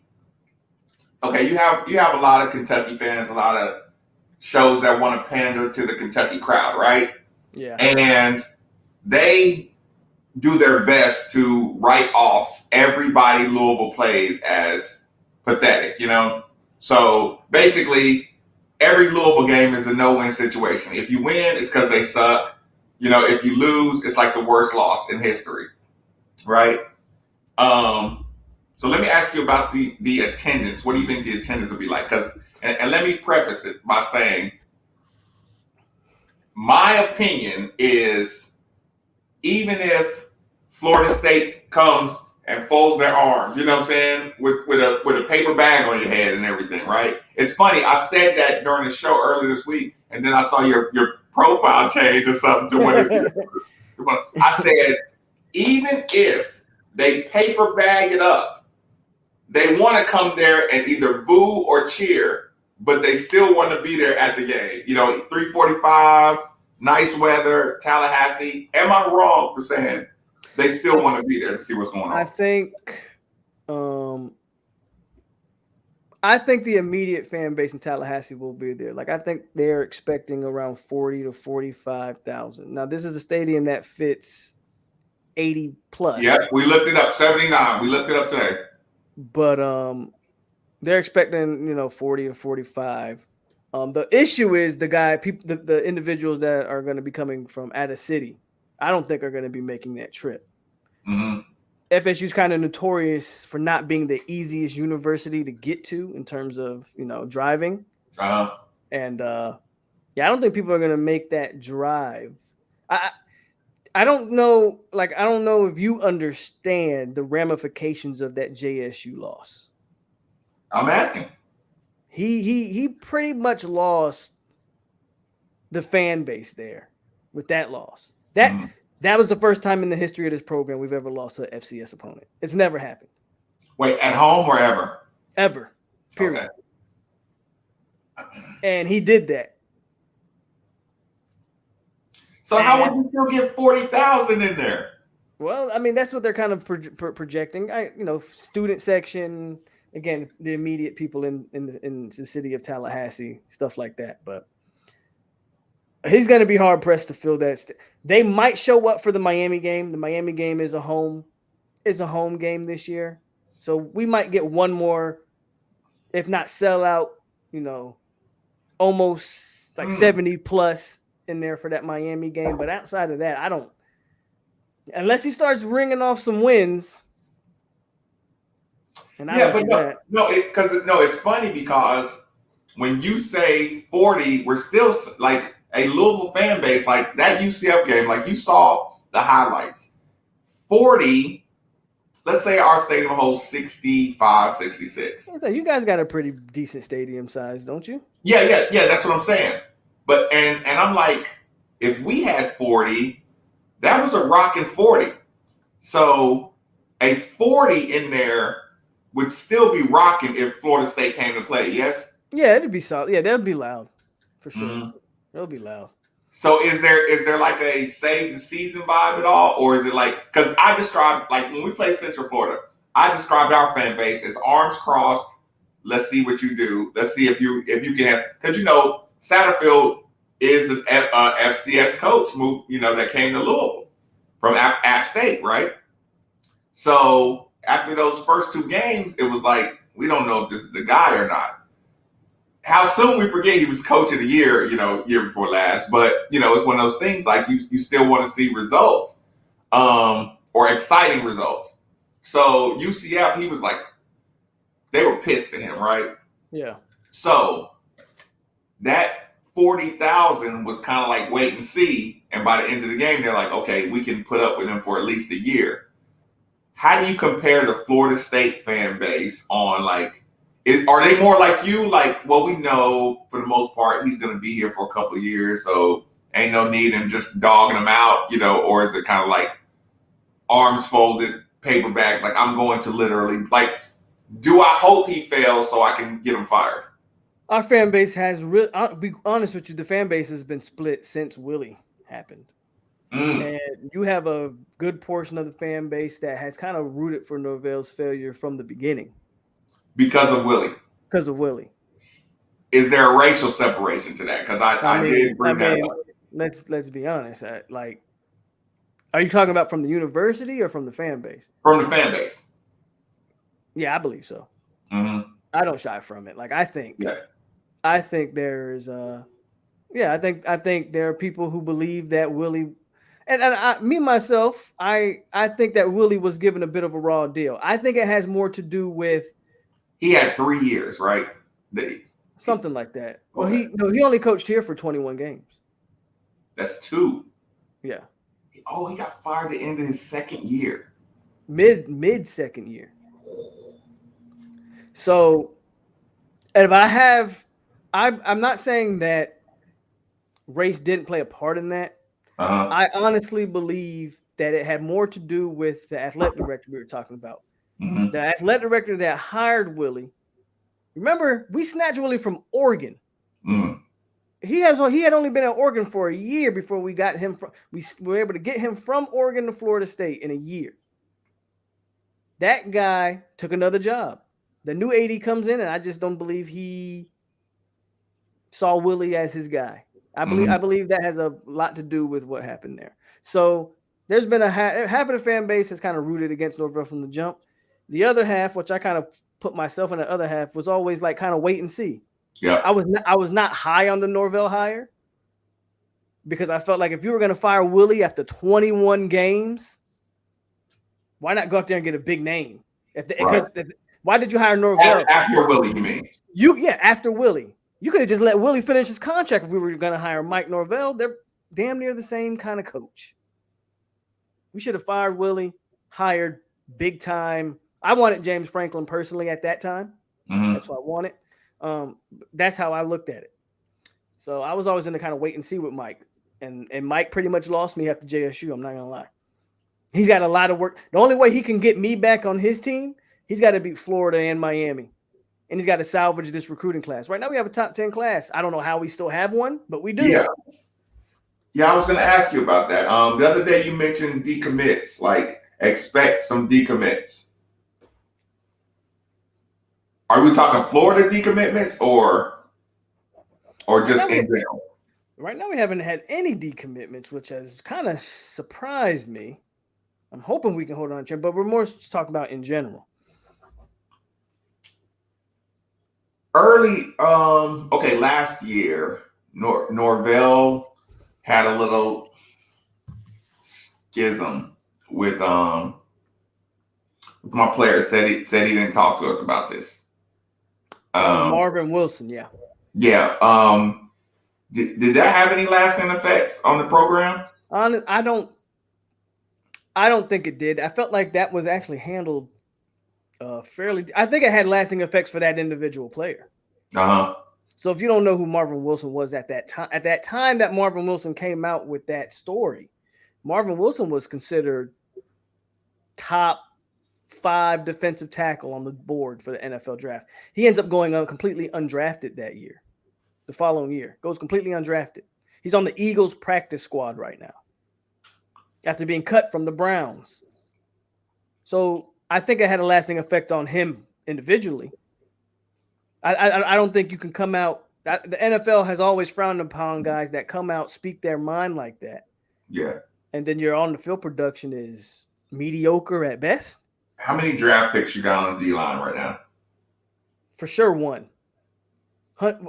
you have a lot of Kentucky fans, a lot of shows that want to pander to the Kentucky crowd, right? Yeah. And they do their best to write off everybody Louisville plays as pathetic, So basically, every Louisville game is a no-win situation. If you win, it's because they suck. If you lose, it's like the worst loss in history, right? So let me ask you about the attendance. What do you think the attendance will be like? And let me preface it by saying, my opinion is, even if Florida State comes and folds their arms, you know what I'm saying? With a paper bag on your head and everything, right? It's funny, I said that during the show earlier this week, and then I saw your profile change or something to when I said, even if they paper bag it up, they want to come there and either boo or cheer, but they still want to be there at the game. 3:45, nice weather, Tallahassee. Am I wrong for saying they still want to be there to see what's going on? I think the immediate fan base in Tallahassee will be there. Like, I think they're expecting around 40 to 45,000. Now, this is a stadium that fits 80 plus. Yeah, we looked it up. 79. We looked it up today. But they're expecting 40 to 45. The issue is the individuals that are going to be coming from out of city. I don't think are going to be making that trip. Mm-hmm. FSU's kind of notorious for not being the easiest university to get to in terms of driving. Uh-huh. And I don't think people are going to make that drive. I don't know. Like, I don't know if you understand the ramifications of that JSU loss. I'm asking. He pretty much lost the fan base there with that loss. That was the first time in the history of this program we've ever lost an FCS opponent. It's never happened. Wait, at home or ever? Ever. Period. Okay. And he did that. So how would you still get 40,000 in there? Well, I mean, that's what they're kind of projecting. Student section, again, the immediate people in the city of Tallahassee, stuff like that. But he's going to be hard pressed to fill that. They might show up for the Miami game. The Miami game is a home game this year, so we might get one more, if not sellout, almost like 70 plus in there for that Miami game. But outside of that, I don't. Unless he starts ringing off some wins. And it's funny because when you say 40, we're still like a Louisville fan base, like that UCF game, like you saw the highlights. 40, let's say our stadium holds 65, 66. You guys got a pretty decent stadium size, don't you? Yeah, that's what I'm saying. But and I'm like, if we had 40, that was a rocking 40. So a 40 in there would still be rocking if Florida State came to play, yes? Yeah, it'd be solid. Yeah, that'd be loud. For sure. Mm-hmm. It'll be loud. So is there like a save the season vibe at all? Or is it like, because I described, like when we play Central Florida, I described our fan base as arms crossed. Let's see what you do. Let's see if you can have, because Satterfield is an FCS coach that came to Louisville from App State, right? So after those first two games, it was like, we don't know if this is the guy or not. How soon we forget he was coach of the year, year before last. But, it's one of those things like you still want to see results or exciting results. So UCF, he was like, they were pissed at him, right? Yeah. So that 40,000 was kind of like wait and see. And by the end of the game, they're like, okay, we can put up with him for at least a year. How do you compare the Florida State fan base on are they more like you? Like, well, we know for the most part he's going to be here for a couple of years, so ain't no need in just dogging him out, or is it kind of like arms folded, paper bags? Like, I'm going to literally, do I hope he fails so I can get him fired? Our fan base has I'll be honest with you, the fan base has been split since Willie happened. And you have a good portion of the fan base that has kind of rooted for Norvell's failure from the beginning. Because of Willie. Is there a racial separation to that? Because I did bring that up. Let's be honest. Are you talking about from the university or from the fan base? From the fan base. Yeah, I believe so. Mm-hmm. I don't shy from it. I think there's I think there are people who believe that Willie, and I think that Willie was given a bit of a raw deal. I think it has more to do with he had 3 years, right? Something like that. Well, he only coached here for 21 games. That's 2. Yeah. Oh, he got fired at the end of his second year. mid second year. So, and if I'm not saying that race didn't play a part in that. Uh-huh. I honestly believe that it had more to do with the athletic director we were talking about. Mm-hmm. The athletic director that hired Willie. Remember, we snatched Willie from Oregon. Mm-hmm. He had only been at Oregon for a year before we got him from. We were able to get him from Oregon to Florida State in a year. That guy took another job. The new AD comes in, and I just don't believe he saw Willie as his guy. I Mm-hmm. believe that has a lot to do with what happened there. So there's been half of the fan base has kind of rooted against Norvell from the jump. The other half, which I kind of put myself in the other half, was always like kind of wait and see. Yeah. I was not high on the Norvell hire because I felt like if you were going to fire Willie after 21 games, why not go out there and get a big name? Why did you hire Norvell? After Willie, you mean? After Willie. You could have just let Willie finish his contract if we were going to hire Mike Norvell. They're damn near the same kind of coach. We should have fired Willie, hired big time. I wanted James Franklin personally at that time. Mm-hmm. That's what I wanted. That's how I looked at it. So I was always in the kind of wait and see with Mike. And Mike pretty much lost me after JSU. I'm not going to lie. He's got a lot of work. The only way he can get me back on his team, he's got to beat Florida and Miami. And he's got to salvage this recruiting class. Right now we have a top 10 class. I don't know how we still have one, but we do. Yeah, I was going to ask you about that. The other day you mentioned decommits, like expect some decommits. Are we talking Florida decommitments or just in general? Right now we haven't had any decommitments, which has kind of surprised me. I'm hoping we can hold on to it, but we're more talking about in general. Early, last year, Norvell had a little schism with my player. Said he didn't talk to us about this. Marvin Wilson, yeah. Did that have any lasting effects on the program? I don't think it did. I felt like that was actually handled fairly. I think it had lasting effects for that individual player. So if you don't know who Marvin Wilson was at that time that Marvin Wilson came out with that story, Marvin Wilson was considered top 5 defensive tackle on the board for the NFL draft. He ends up going completely undrafted that year. The following year, goes completely undrafted. He's on the Eagles practice squad right now after being cut from the Browns. So I think it had a lasting effect on him individually. I don't think you can come out. The NFL has always frowned upon guys that come out, speak their mind like that. Yeah. And then your on the field production is mediocre at best. How many draft picks you got on the D-line right now? For sure, 1.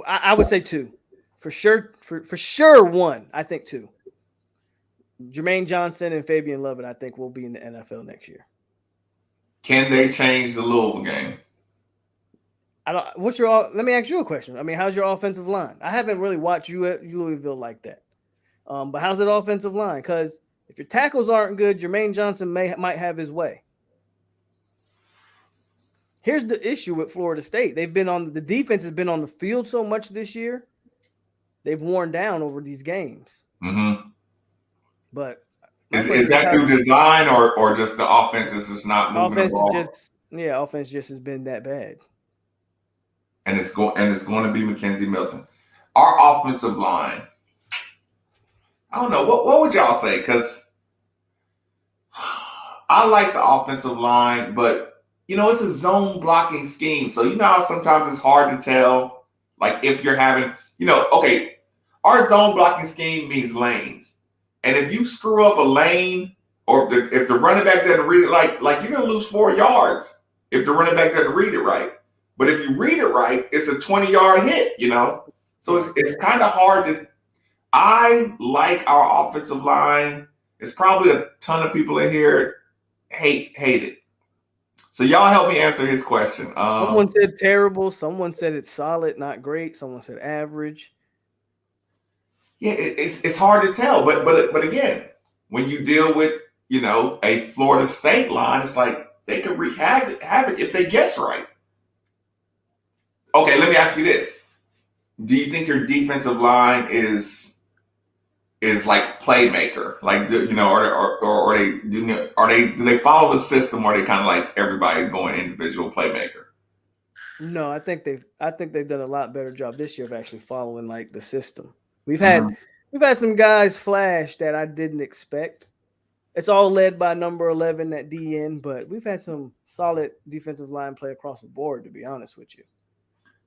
I would say 2. For sure, 1. I think 2. Jermaine Johnson and Fabian Lovett, I think, will be in the NFL next year. Can they change the Louisville game? Let me ask you a question. I mean, how's your offensive line? I haven't really watched you at Louisville like that. But how's that offensive line? Because if your tackles aren't good, Jermaine Johnson might have his way. Here's the issue with Florida State. The defense has been on the field so much this year. They've worn down over these games. Mm-hmm. But is that through design or just the offense is just not moving the ball? Offense just has been that bad. And it's going to be Mackenzie Milton. Our offensive line. I don't know. What would y'all say? Because I like the offensive line, but it's a zone blocking scheme. So how sometimes it's hard to tell, like if you're having, our zone blocking scheme means lanes. And if you screw up a lane, or if the running back doesn't read it, like you're gonna lose 4 yards if the running back doesn't read it right. But if you read it right, it's a 20-yard hit, So it's kind of hard to. I like our offensive line. It's probably a ton of people in here hate it. So y'all help me answer his question. Someone said terrible. Someone said it's solid, not great. Someone said average. Yeah, it's hard to tell. But again, when you deal with a Florida State line, it's like they could wreak havoc if they guess right. Okay, let me ask you this: do you think your defensive line is like playmaker? Like, or they do they follow the system, or are they kind of like everybody going individual playmaker? No, I think they've done a lot better job this year of actually following like the system. We've had some guys flash that I didn't expect. It's all led by number 11 at DN, but we've had some solid defensive line play across the board, to be honest with you.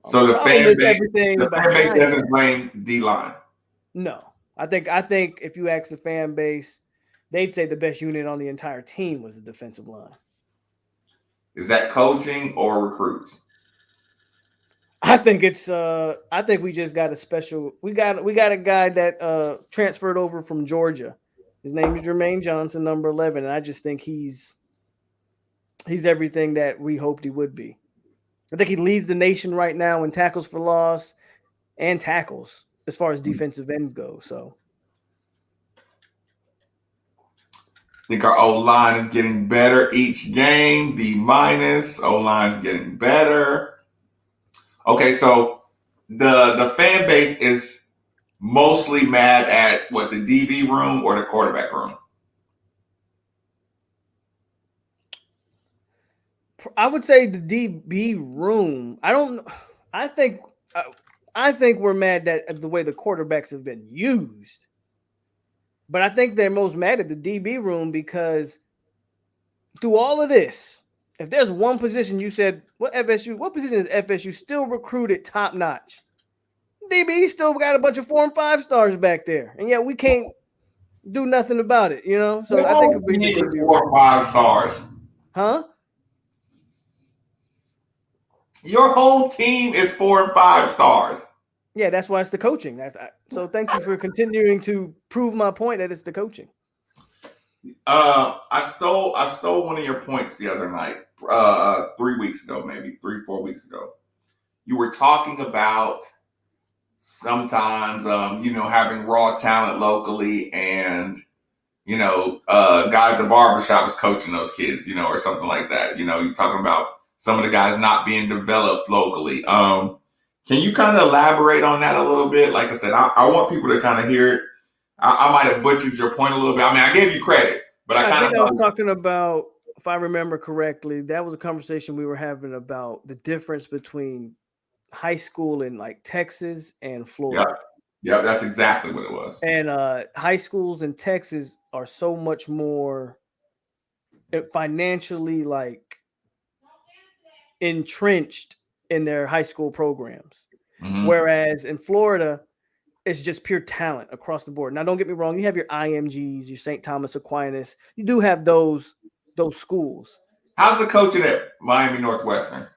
So The the problem fan is base, everything the fan base behind doesn't that. blame D line. No, I think if you ask the fan base, they'd say the best unit on the entire team was the defensive line. Is that coaching or recruits? I think we just got a special we got a guy that transferred over from Georgia. His name is Jermaine Johnson, number 11, and I just think he's everything that we hoped he would be. I think he leads the nation right now in tackles for loss and tackles as far as defensive ends go. So I think our O line is getting better each game. B minus. O line is getting better. Okay, so the fan base is mostly mad at what, the DB room or the quarterback room? I would say the DB room. I think I think we're mad at the way the quarterbacks have been used. But I think they're most mad at the DB room because through all of this, if there's one position you said, what position is FSU still recruited top notch? DB still got a bunch of 4 and 5 stars back there. And yet we can't do nothing about it, So Your I think whole it'd be the team is DB four room. or five stars. Huh? Your whole team is 4 and 5 stars. Yeah, that's why it's the coaching. So thank you for continuing to prove my point that it's the coaching. I stole one of your points the other night, 3 weeks ago, maybe 3-4 weeks ago. You were talking about sometimes, having raw talent locally, and guy at the barbershop is coaching those kids, or something like that. You're talking about some of the guys not being developed locally. Can you kind of elaborate on that a little bit? Like I said, I want people to kind of hear it. I might have butchered your point a little bit. I mean, I gave you credit, but I think I was talking about, if I remember correctly, that was a conversation we were having about the difference between high school in like Texas and Florida. Yep, that's exactly what it was. And high schools in Texas are so much more financially like entrenched in their high school programs. Mm-hmm. Whereas in Florida, it's just pure talent across the board. Now, don't get me wrong. You have your IMGs, your St. Thomas Aquinas. You do have those schools. How's the coaching at Miami Northwestern?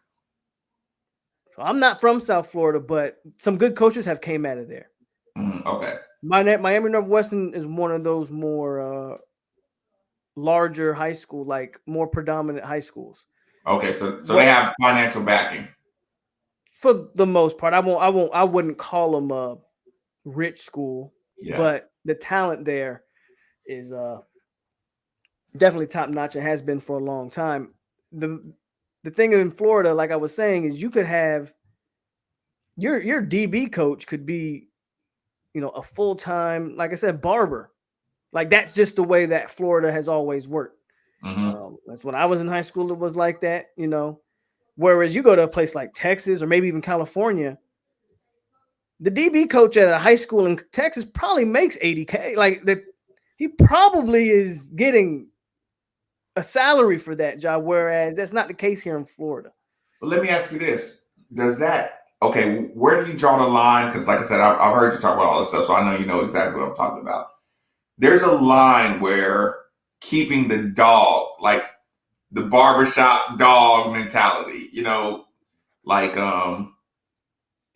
I'm not from South Florida, but some good coaches have came out of there. Okay. Miami Northwestern is one of those more larger high school, like more predominant high schools. Okay, so they have financial backing. For the most part, I wouldn't call them a rich school, but the talent there is definitely top notch and has been for a long time. The thing in Florida, like I was saying, is you could have your DB coach could be, a full-time, like I said, barber. Like that's just the way that Florida has always worked. Mm-hmm. That's when I was in high school, it was like that, Whereas you go to a place like Texas or maybe even California, the DB coach at a high school in Texas probably makes $80K. Like that, he probably is getting a salary for that job, whereas that's not the case here in Florida. But let me ask you this: where do you draw the line? Because, like I said, I've heard you talk about all this stuff, so I know you know exactly what I'm talking about. There's a line where keeping the dog, like the barbershop dog mentality,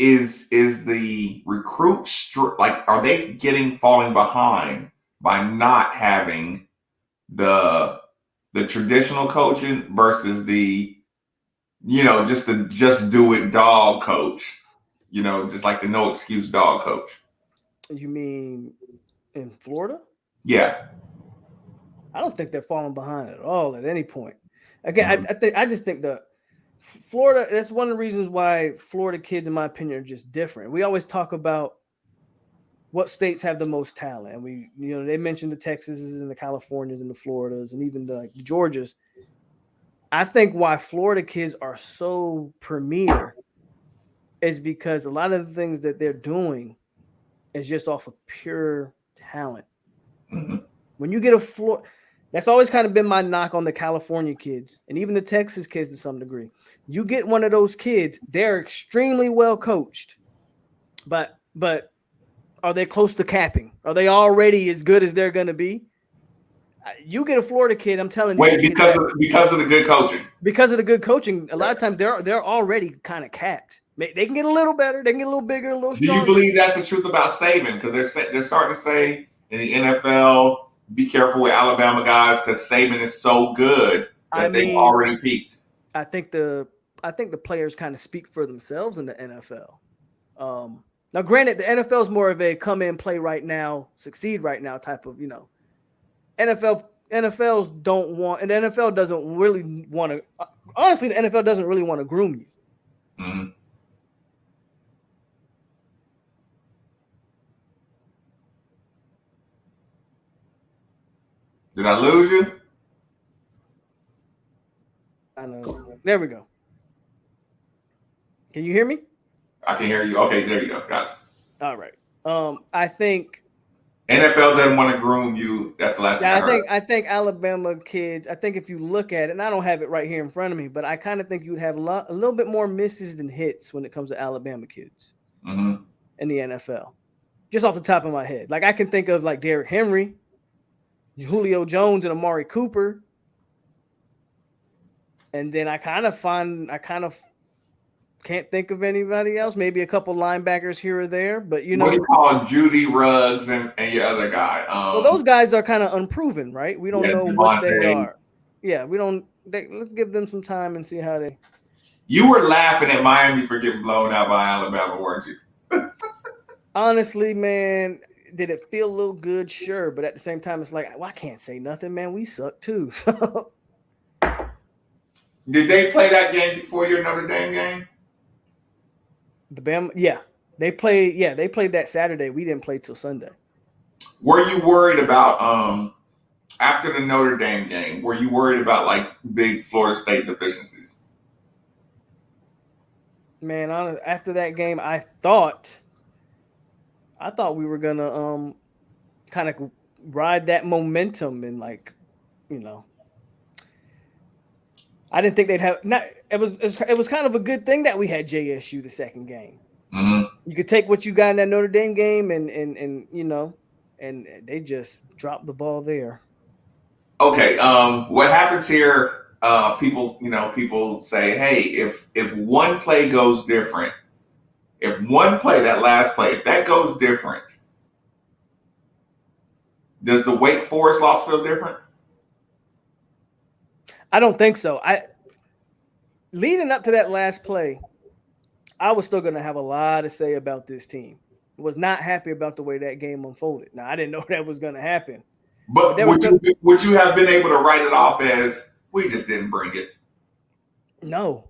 is the recruit are they falling behind by not having the traditional coaching versus the just do it dog coach, just like the no excuse dog coach? You mean in Florida? Yeah. I don't think they're falling behind at all at any point. Again, I just think the Florida. That's one of the reasons why Florida kids, in my opinion, are just different. We always talk about what states have the most talent, and they mentioned the Texases and the Californias and the Floridas and even the Georgias. I think why Florida kids are so premier is because a lot of the things that they're doing is just off of pure talent. Mm-hmm. When you get a Florida, that's always kind of been my knock on the California kids and even the Texas kids to some degree. You get one of those kids, they're extremely well coached, but are they close to capping? Are they already as good as they're going to be? You get a Florida kid, I'm telling you. Wait, because of the good coaching. Because of the good coaching, a lot of times they're already kind of capped. They can get a little better, they can get a little bigger, a little stronger. Do you believe that's the truth about Saban? Because they're starting to say in the NFL, be careful with Alabama guys because Saban is so good that they've already peaked. I think the players kind of speak for themselves in the NFL. Now, granted, the NFL is more of a come in, play right now, succeed right now type of, NFLs don't want, and the NFL doesn't really want to. Honestly, the NFL doesn't really want to groom you. Mm-hmm. Did I lose you? I know. There we go. Can you hear me? I can hear you. Okay, there you go. Got it. All right. I think NFL doesn't want to groom you. That's the last thing I heard. I think Alabama kids, I think if you look at it, and I don't have it right here in front of me, but I kind of think you would have a little bit more misses than hits when it comes to Alabama kids in the NFL. Just off the top of my head. Like I can think of like Derrick Henry, Julio Jones, and Amari Cooper. And then I kind of can't think of anybody else. Maybe a couple linebackers here or there, but what do you call Judy Ruggs and your other guy? Well, those guys are kind of unproven, right? We don't know what they are. Yeah, we don't. Let's give them some time and see how they. You were laughing at Miami for getting blown out by Alabama, weren't you? Honestly, man, did it feel a little good? Sure, but at the same time, it's like, well, I can't say nothing, man. We suck too. So. Did they play that game before your Notre Dame game? The Bama, yeah, they played. Yeah, they played that Saturday. We didn't play till Sunday. Were you worried about after the Notre Dame game? Were you worried about like big Florida State deficiencies? Man, after that game, I thought we were gonna kind of ride that momentum and like, I didn't think they'd have. It was kind of a good thing that we had JSU the second game. Mm-hmm. You could take what you got in that Notre Dame game, and they just dropped the ball there. Okay. What happens here? People say, hey, if one play goes different, that last play, if that goes different, does the Wake Forest loss feel different? I don't think so. Leading up to that last play, I was still going to have a lot to say about this team. Was not happy about the way that game unfolded. Now, I didn't know that was going to happen. But would you have been able to write it off as we just didn't bring it? No,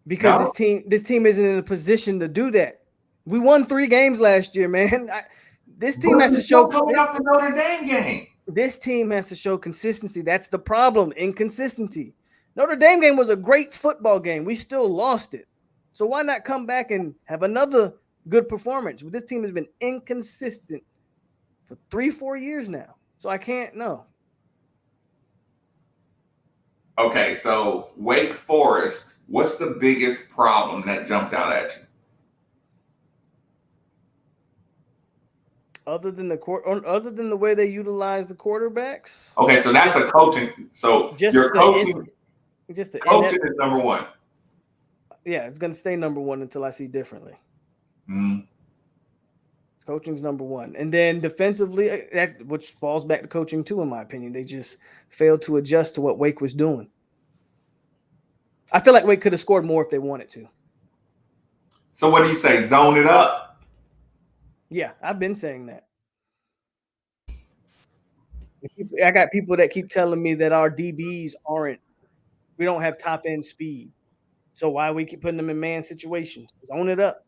because this team isn't in a position to do that. We won 3 games last year, man. This team has to show coming off the Notre Dame game. This team has to show consistency. That's the problem, inconsistency. Notre Dame game was a great football game. We still lost it. So why not come back and have another good performance? This team has been inconsistent for 3-4 years now. So I can't know. Okay, so Wake Forest, what's the biggest problem that jumped out at you? Other than the way they utilize the quarterbacks. Okay, so that's a coaching. So your coaching, coaching is number one. Yeah, it's going to stay number one until I see differently. Mm-hmm. Coaching's number one, and then defensively, which falls back to coaching too, in my opinion. They just failed to adjust to what Wake was doing. I feel like Wake could have scored more if they wanted to. So what do you say? Zone it up. Yeah, I've been saying that. I got people that keep telling me that our DBs we don't have top end speed. So why we keep putting them in man situations? Just own it up.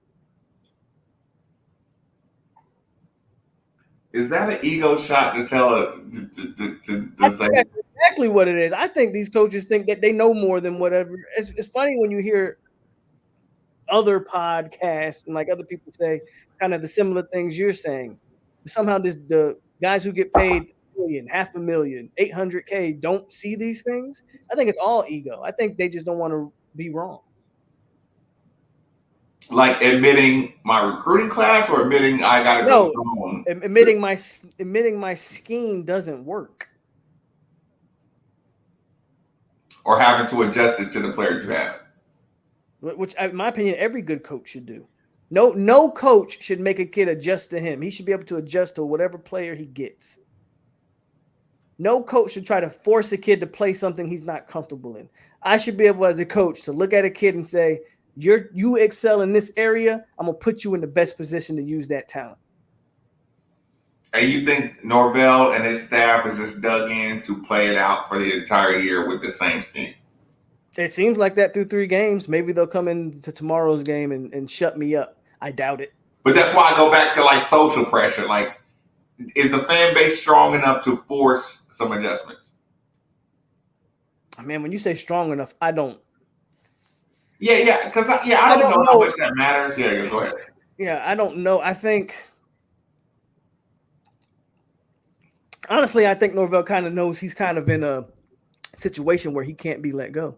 Is that an ego shot to tell it I to say? think that's exactly what it is. I think these coaches think that they know more than whatever. It's funny when you hear other podcasts and like other people say kind of the similar things you're saying. Somehow the guys who get paid a million, half a million, 800K don't see these things. I think it's all ego. I think they just don't want to be wrong. Like admitting my recruiting class or admitting I got to go No, strong admitting my scheme doesn't work. or having to adjust it to the players you have. Which, in my opinion, every good coach should do. No coach should make a kid adjust to him. He should be able to adjust to whatever player he gets. No coach should try to force a kid to play something he's not comfortable in. I should be able, as a coach, to look at a kid and say, you excel in this area. I'm gonna put you in the best position to use that talent. And you think Norvell and his staff is just dug in to play it out for the entire year with the same scheme? It seems like that through 3 games. Maybe they'll come into tomorrow's game and shut me up. I doubt it. But that's why I go back to like social pressure. Like, is the fan base strong enough to force some adjustments? Man, when you say strong enough, I don't. Yeah, because I don't know how much that matters. Yeah, go ahead. Yeah, I don't know. I think honestly, I think Norvell kind of knows he's kind of in a situation where he can't be let go.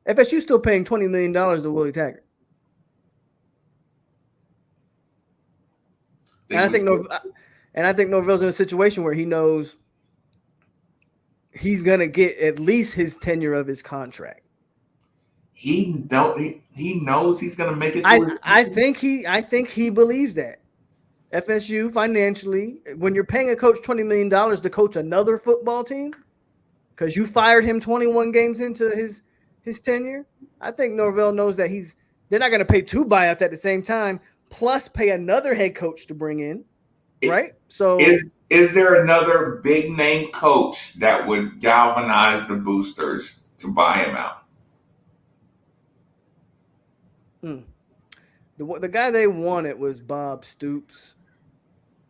FSU's still paying $20 million to Willie Taggart. And I think Norvell's in a situation where he knows he's gonna get at least his tenure of his contract. He knows he's gonna make it. I think he believes that. FSU financially, when you're paying a coach $20 million to coach another football team, because you fired him 21 games into his tenure, I think Norvell knows that they're not going to pay 2 buyouts at the same time, plus pay another head coach to bring in, right? So is there another big name coach that would galvanize the boosters to buy him out? The guy they wanted was Bob Stoops.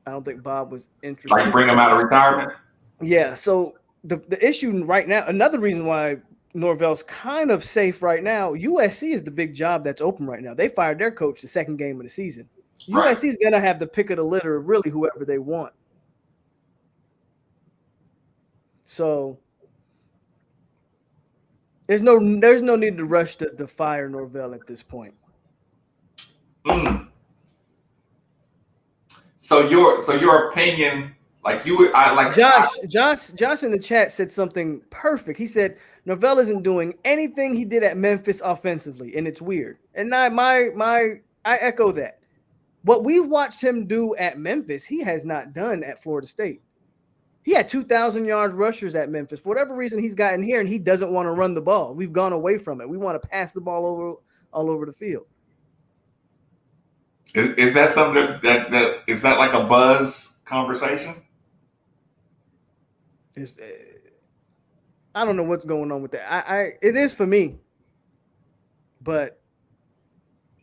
I don't think Bob was interested. Like bring him out of retirement? Yeah. So the issue right now, another reason why Norvell's kind of safe right now, USC is the big job that's open right now. They fired their coach the second game of the season. Right. USC is going to have the pick of the litter of really whoever they want. So there's no need to rush to fire Norvell at this point. So your opinion, like Josh in the chat said something perfect. He said Norvell isn't doing anything he did at Memphis offensively, and it's weird. And I echo that. What we watched him do at Memphis, he has not done at Florida State. He had 2,000 yards rushers at Memphis. For whatever reason, he's gotten here, and he doesn't want to run the ball. We've gone away from it. We want to pass the ball all over the field. Is that something that is that like a buzz conversation? I don't know what's going on with that. It is for me, but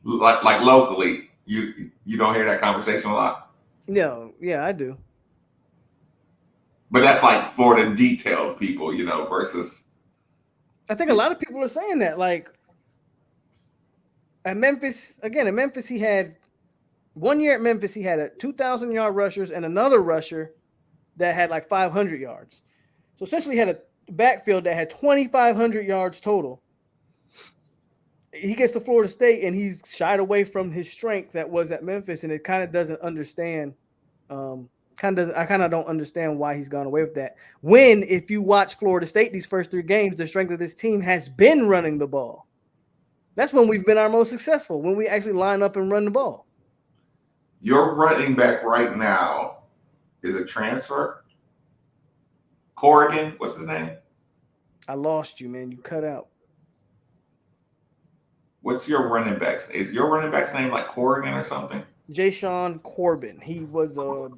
like locally, you don't hear that conversation a lot. No, yeah, I do. But that's like for the detailed people, versus. I think a lot of people are saying that. Like at Memphis, he had 1 year at Memphis, he had a 2,000-yard rushers and another rusher that had like 500 yards. So essentially he had a backfield that had 2,500 yards total. He gets to Florida State and he's shied away from his strength that was at Memphis, and it kind of doesn't understand. I kind of don't understand why he's gone away with that. When, if you watch Florida State these first 3 games, the strength of this team has been running the ball. That's when we've been our most successful, when we actually line up and run the ball. Your running back right now is a transfer. Corrigan, what's his name? I lost you, man. You cut out. What's your running back's? Is your running back's name like Corrigan or something? Jayshon Corbin. He was a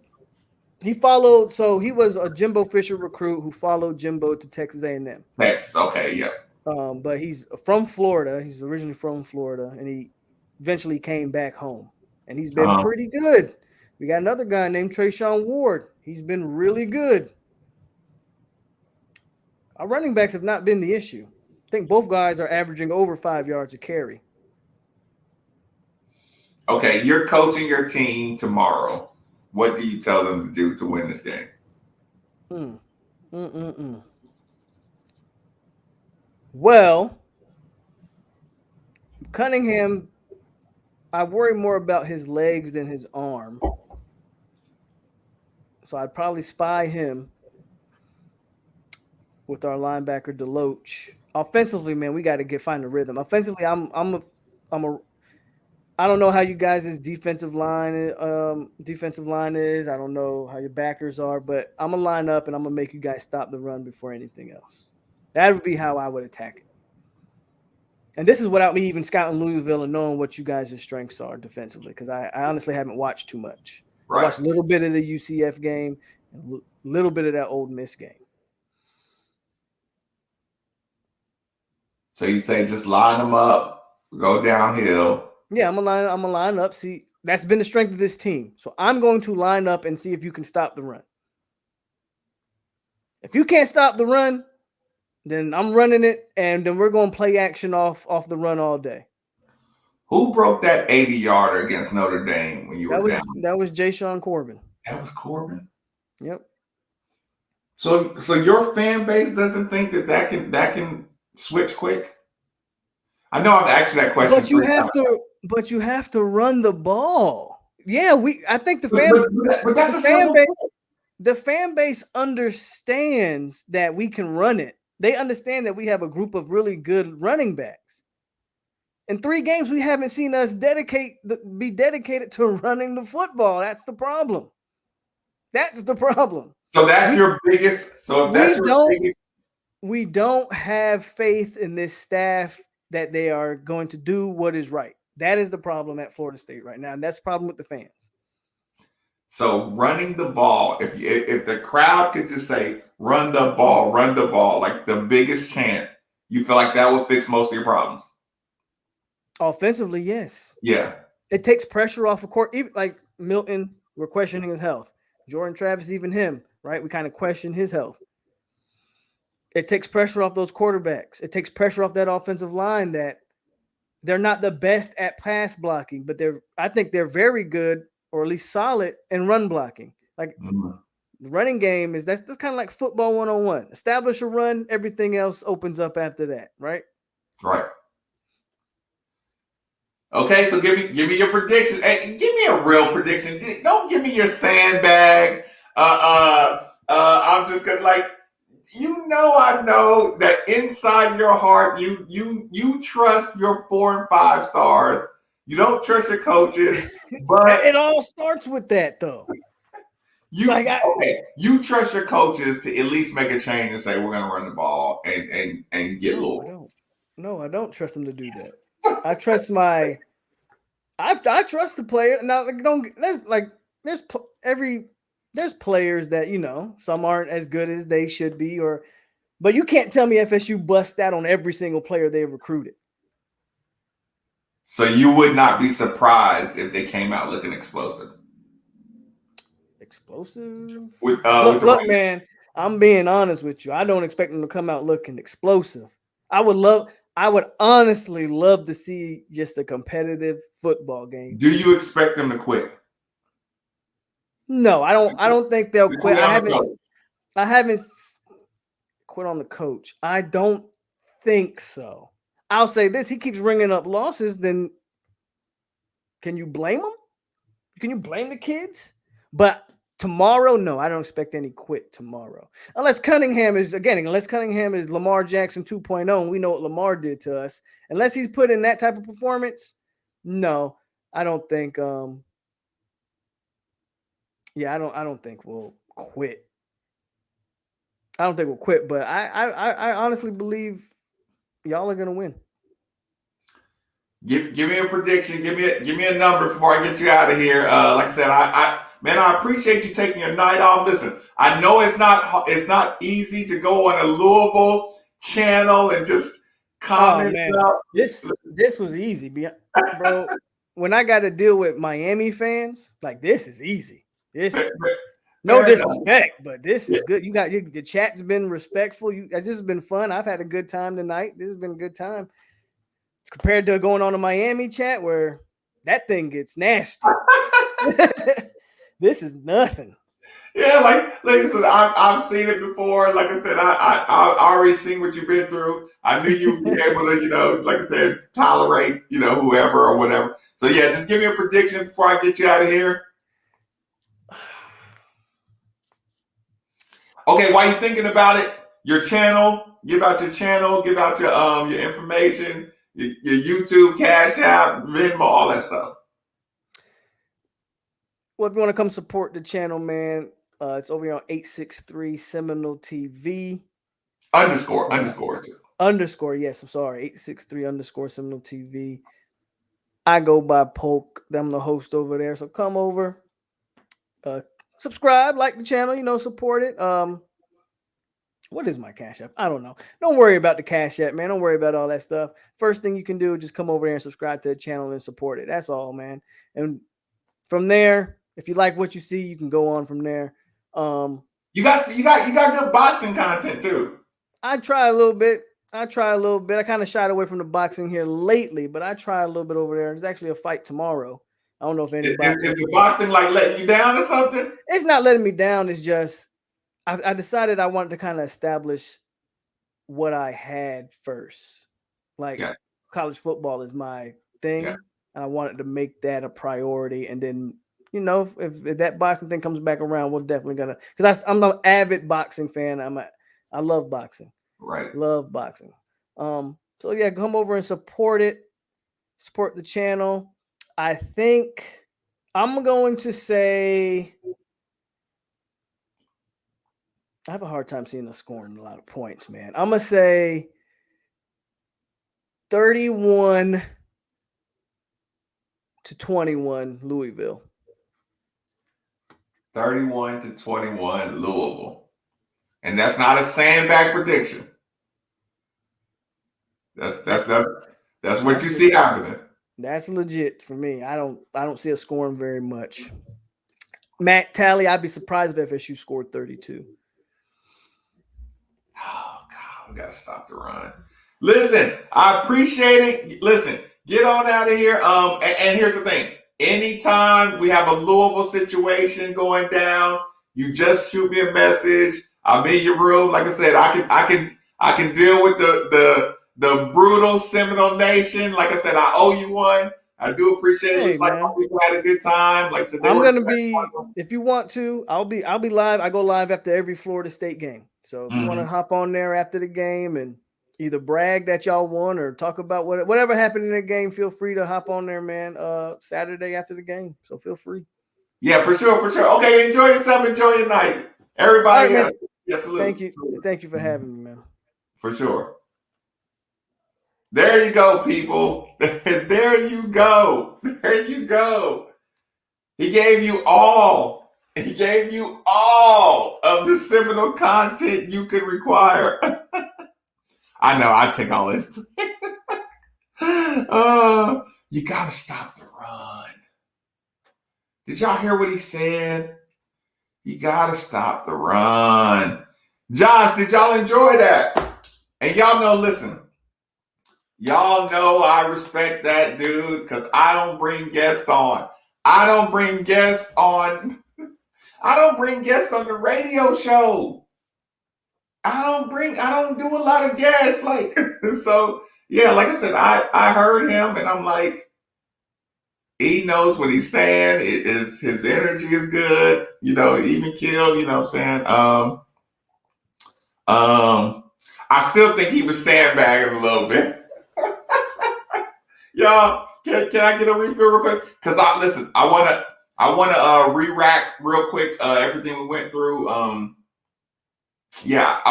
He followed. So he was a Jimbo Fisher recruit who followed Jimbo to Texas A&M. Texas. Okay, yeah. But he's from Florida. He's originally from Florida, and he eventually came back home, and he's been Uh-huh. pretty good. We got another guy named Trayshawn Ward. He's been really good. Our running backs have not been the issue. I think both guys are averaging over 5 yards a carry. Okay, you're coaching your team tomorrow. What do you tell them to do to win this game? Mm. Mm-mm-mm. Well, Cunningham, I worry more about his legs than his arm. So I'd probably spy him with our linebacker Deloach. Offensively, man, we got to find a rhythm. Offensively, I'm a I don't know how you guys' defensive line is. I don't know how your backers are, but I'm gonna line up and I'm gonna make you guys stop the run before anything else. That would be how I would attack it. And this is without me even scouting Louisville and knowing what you guys' strengths are defensively, because I honestly haven't watched too much. I Right. watched a little bit of the UCF game and a little bit of that Ole Miss game. So you say just line them up, go downhill. Yeah, I'm gonna line up. See, that's been the strength of this team. So I'm going to line up and see if you can stop the run. If you can't stop the run, then I'm running it, and then we're going to play action off the run all day. Who broke that 80-yarder against Notre Dame when you were down? That was Jayshon Corbin. That was Corbin. Yep. So your fan base doesn't think that can switch quick. I know I've asked you that question. But you have to run the ball. Yeah, I think the fan base understands that we can run it. They understand that we have a group of really good running backs. In 3 games, we haven't seen us be dedicated to running the football. That's the problem. So that's your biggest. So if that's your biggest, we don't have faith in this staff that they are going to do what is right. That is the problem at Florida State right now, and that's the problem with the fans. So running the ball, if the crowd could just say run the ball, like the biggest chant, you feel like that would fix most of your problems? Offensively, yes. Yeah. It takes pressure off the court. Even like Milton, we're questioning his health. Jordan Travis, even him, right? We kind of question his health. It takes pressure off those quarterbacks. It takes pressure off that offensive line that they're not the best at pass blocking, but I think they're very good, or at least solid, in run blocking. Like the running game that's kind of like football 101. Establish a run, everything else opens up after that, right? Right. Okay, so give me your prediction. Hey, give me a real prediction. Don't give me your sandbag. I'm just gonna I know that inside your heart you trust your 4 and 5 stars. You don't trust your coaches, but it all starts with that though. You trust your coaches to at least make a change and say we're gonna run the ball and get low. No, I don't trust them to do that. I trust I trust the player. Now, there's players that some aren't as good as they should be, but you can't tell me FSU busts that on every single player they recruited. So you would not be surprised if they came out looking explosive. Explosive? Look, man, I'm being honest with you. I don't expect them to come out looking explosive. I would honestly love to see just a competitive football game. Do you expect them to quit? No, I don't think they'll quit. I haven't quit on the coach. I don't think so. I'll say this: he keeps ringing up losses. Then can you blame him? Can you blame the kids? But tomorrow, no, I don't expect any quit tomorrow. Unless Cunningham is Lamar Jackson 2.0, and we know what Lamar did to us. Unless he's put in that type of performance, no, I don't think. I don't think we'll quit. I don't think we'll quit, but I honestly believe y'all are gonna win. Give me a prediction. Give me a number before I get you out of here. Like I said, Man, I appreciate you taking your night off. Listen, I know it's not easy to go on a Louisville channel and just Oh comment man, about. this was easy, bro. When I got to deal with Miami fans, like this is easy. This no disrespect, but this is good. You got the chat's been respectful. This has been fun. I've had a good time tonight. This has been a good time compared to going on a Miami chat where that thing gets nasty. This is nothing. Yeah, like listen, I've seen it before. Like I said, I already seen what you've been through. I knew you'd be able to, like I said, tolerate, whoever or whatever. So yeah, just give me a prediction before I get you out of here. Okay, while you're thinking about it, your channel, give out your channel, give out your information, your YouTube, Cash App, Venmo, all that stuff. Well, if you want to come support the channel, man, it's over here on 863 Seminole TV. Underscore. Yes, I'm sorry. 863 Seminole TV. I go by Polk. I'm the host over there. So come over, subscribe, like the channel, support it. What is my Cash App? I don't know. Don't worry about the Cash App, man. Don't worry about all that stuff. First thing you can do is just come over there and subscribe to the channel and support it. That's all, man. And from there, if you like what you see, you can go on from there. You got good boxing content too. I try a little bit. I kind of shied away from the boxing here lately, but I try a little bit over there. There's actually a fight tomorrow. I don't know if anybody is the boxing like letting you down or something? It's not letting me down. It's just I decided I wanted to kind of establish what I had first. Like college football is my thing. Yeah. And I wanted to make that a priority. And then, if that boxing thing comes back around, we're definitely gonna, because I'm an avid boxing fan. I love boxing. Right. Love boxing. So yeah, come over and support it. Support the channel. I think I'm going to say I have a hard time seeing us scoring a lot of points, man. I'm going to say 31-21 Louisville. 31-21 Louisville. And that's not a sandbag prediction. That's what you see happening. That's legit for me. I don't see us scoring very much. Matt Tally, I'd be surprised if FSU scored 32. Oh God, we gotta stop the run. Listen, I appreciate it. Listen, get on out of here. And here's the thing. Anytime we have a Louisville situation going down, you just shoot me a message. I'm in your room. Like I said, I can deal with the brutal Seminole Nation. Like I said, I owe you one. I do appreciate it. Looks like people had a good time. Like I said, I'm gonna be. If you want to, I'll be live. I go live after every Florida State game. So if you want to hop on there after the game and either brag that y'all won or talk about whatever happened in the game, feel free to hop on there, man. Saturday after the game. So feel free. Yeah, for sure. Okay, enjoy yourself. Enjoy your night, everybody. Right, yes, salute. Thank you. Thank you for having me, man. For sure. There you go, people. There you go. He gave you all. He gave you all of the Seminole content you could require. I know. I take all this. You got to stop the run. Did y'all hear what he said? You got to stop the run. Josh, did y'all enjoy that? And y'all know, listen. Y'all know I respect that dude because I don't bring guests on. I don't bring guests on the radio show. I don't do a lot of guests. So yeah, like I said, I heard him and I'm like, he knows what he's saying. His energy is good, even killed, you know what I'm saying? I still think he was sandbagging a little bit. Y'all, can I get a refill real quick? Because I want to re-rack real quick everything we went through. I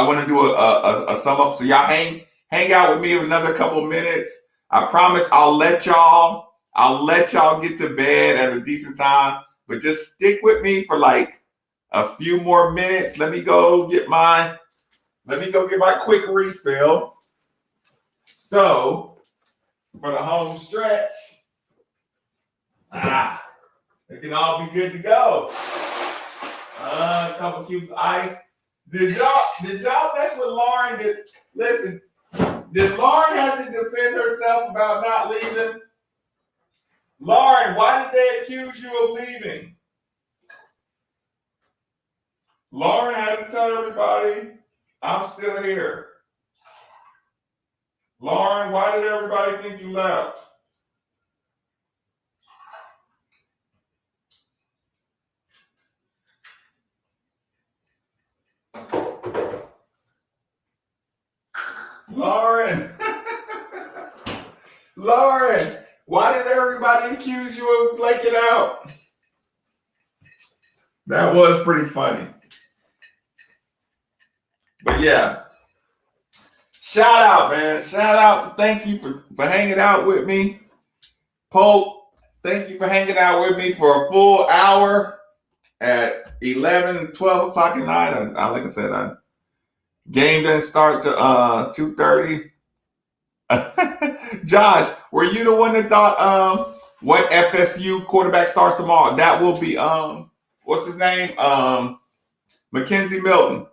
want to do a sum up. So y'all hang out with me for another couple of minutes. I promise I'll let y'all get to bed at a decent time. but just stick with me for like a few more minutes. Let me go get my quick refill. So for the home stretch, it can all be good to go. A couple cubes of ice. Did y'all mess with Lauren? Did Lauren have to defend herself about not leaving? Lauren, why did they accuse you of leaving? Lauren had to tell everybody, I'm still here. Lauren, why did everybody think you left? Lauren, Lauren, why did everybody accuse you of flaking out? That was pretty funny. But yeah, shout out, man. Shout out. Thank you for hanging out with me. Pope, thank you for hanging out with me for a full hour at 11, 12 o'clock at night. Like I said, game didn't start to 2:30. Josh, were you the one that thought what FSU quarterback starts tomorrow? That will be what's his name? Mackenzie Milton.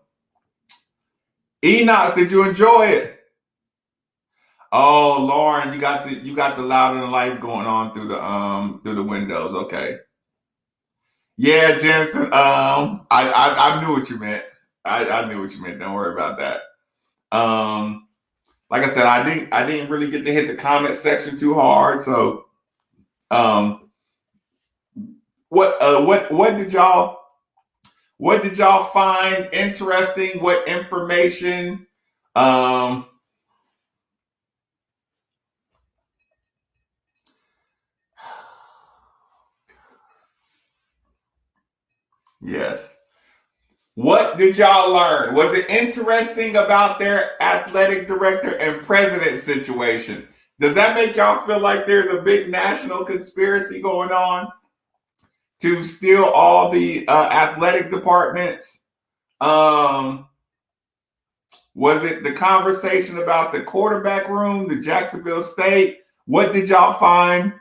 Enoch, did you enjoy it? Oh, Lauren, you got the louder than life going on through the windows. Okay. Yeah, Jensen. I knew what you meant. I knew what you meant. Don't worry about that. Like I said, I didn't really get to hit the comment section too hard. So, what did y'all find interesting? What information? Yes. What did y'all learn? Was it interesting about their athletic director and president situation? Does that make y'all feel like there's a big national conspiracy going on to steal all the athletic departments? Was it the conversation about the quarterback room, the Jacksonville State? What did y'all find?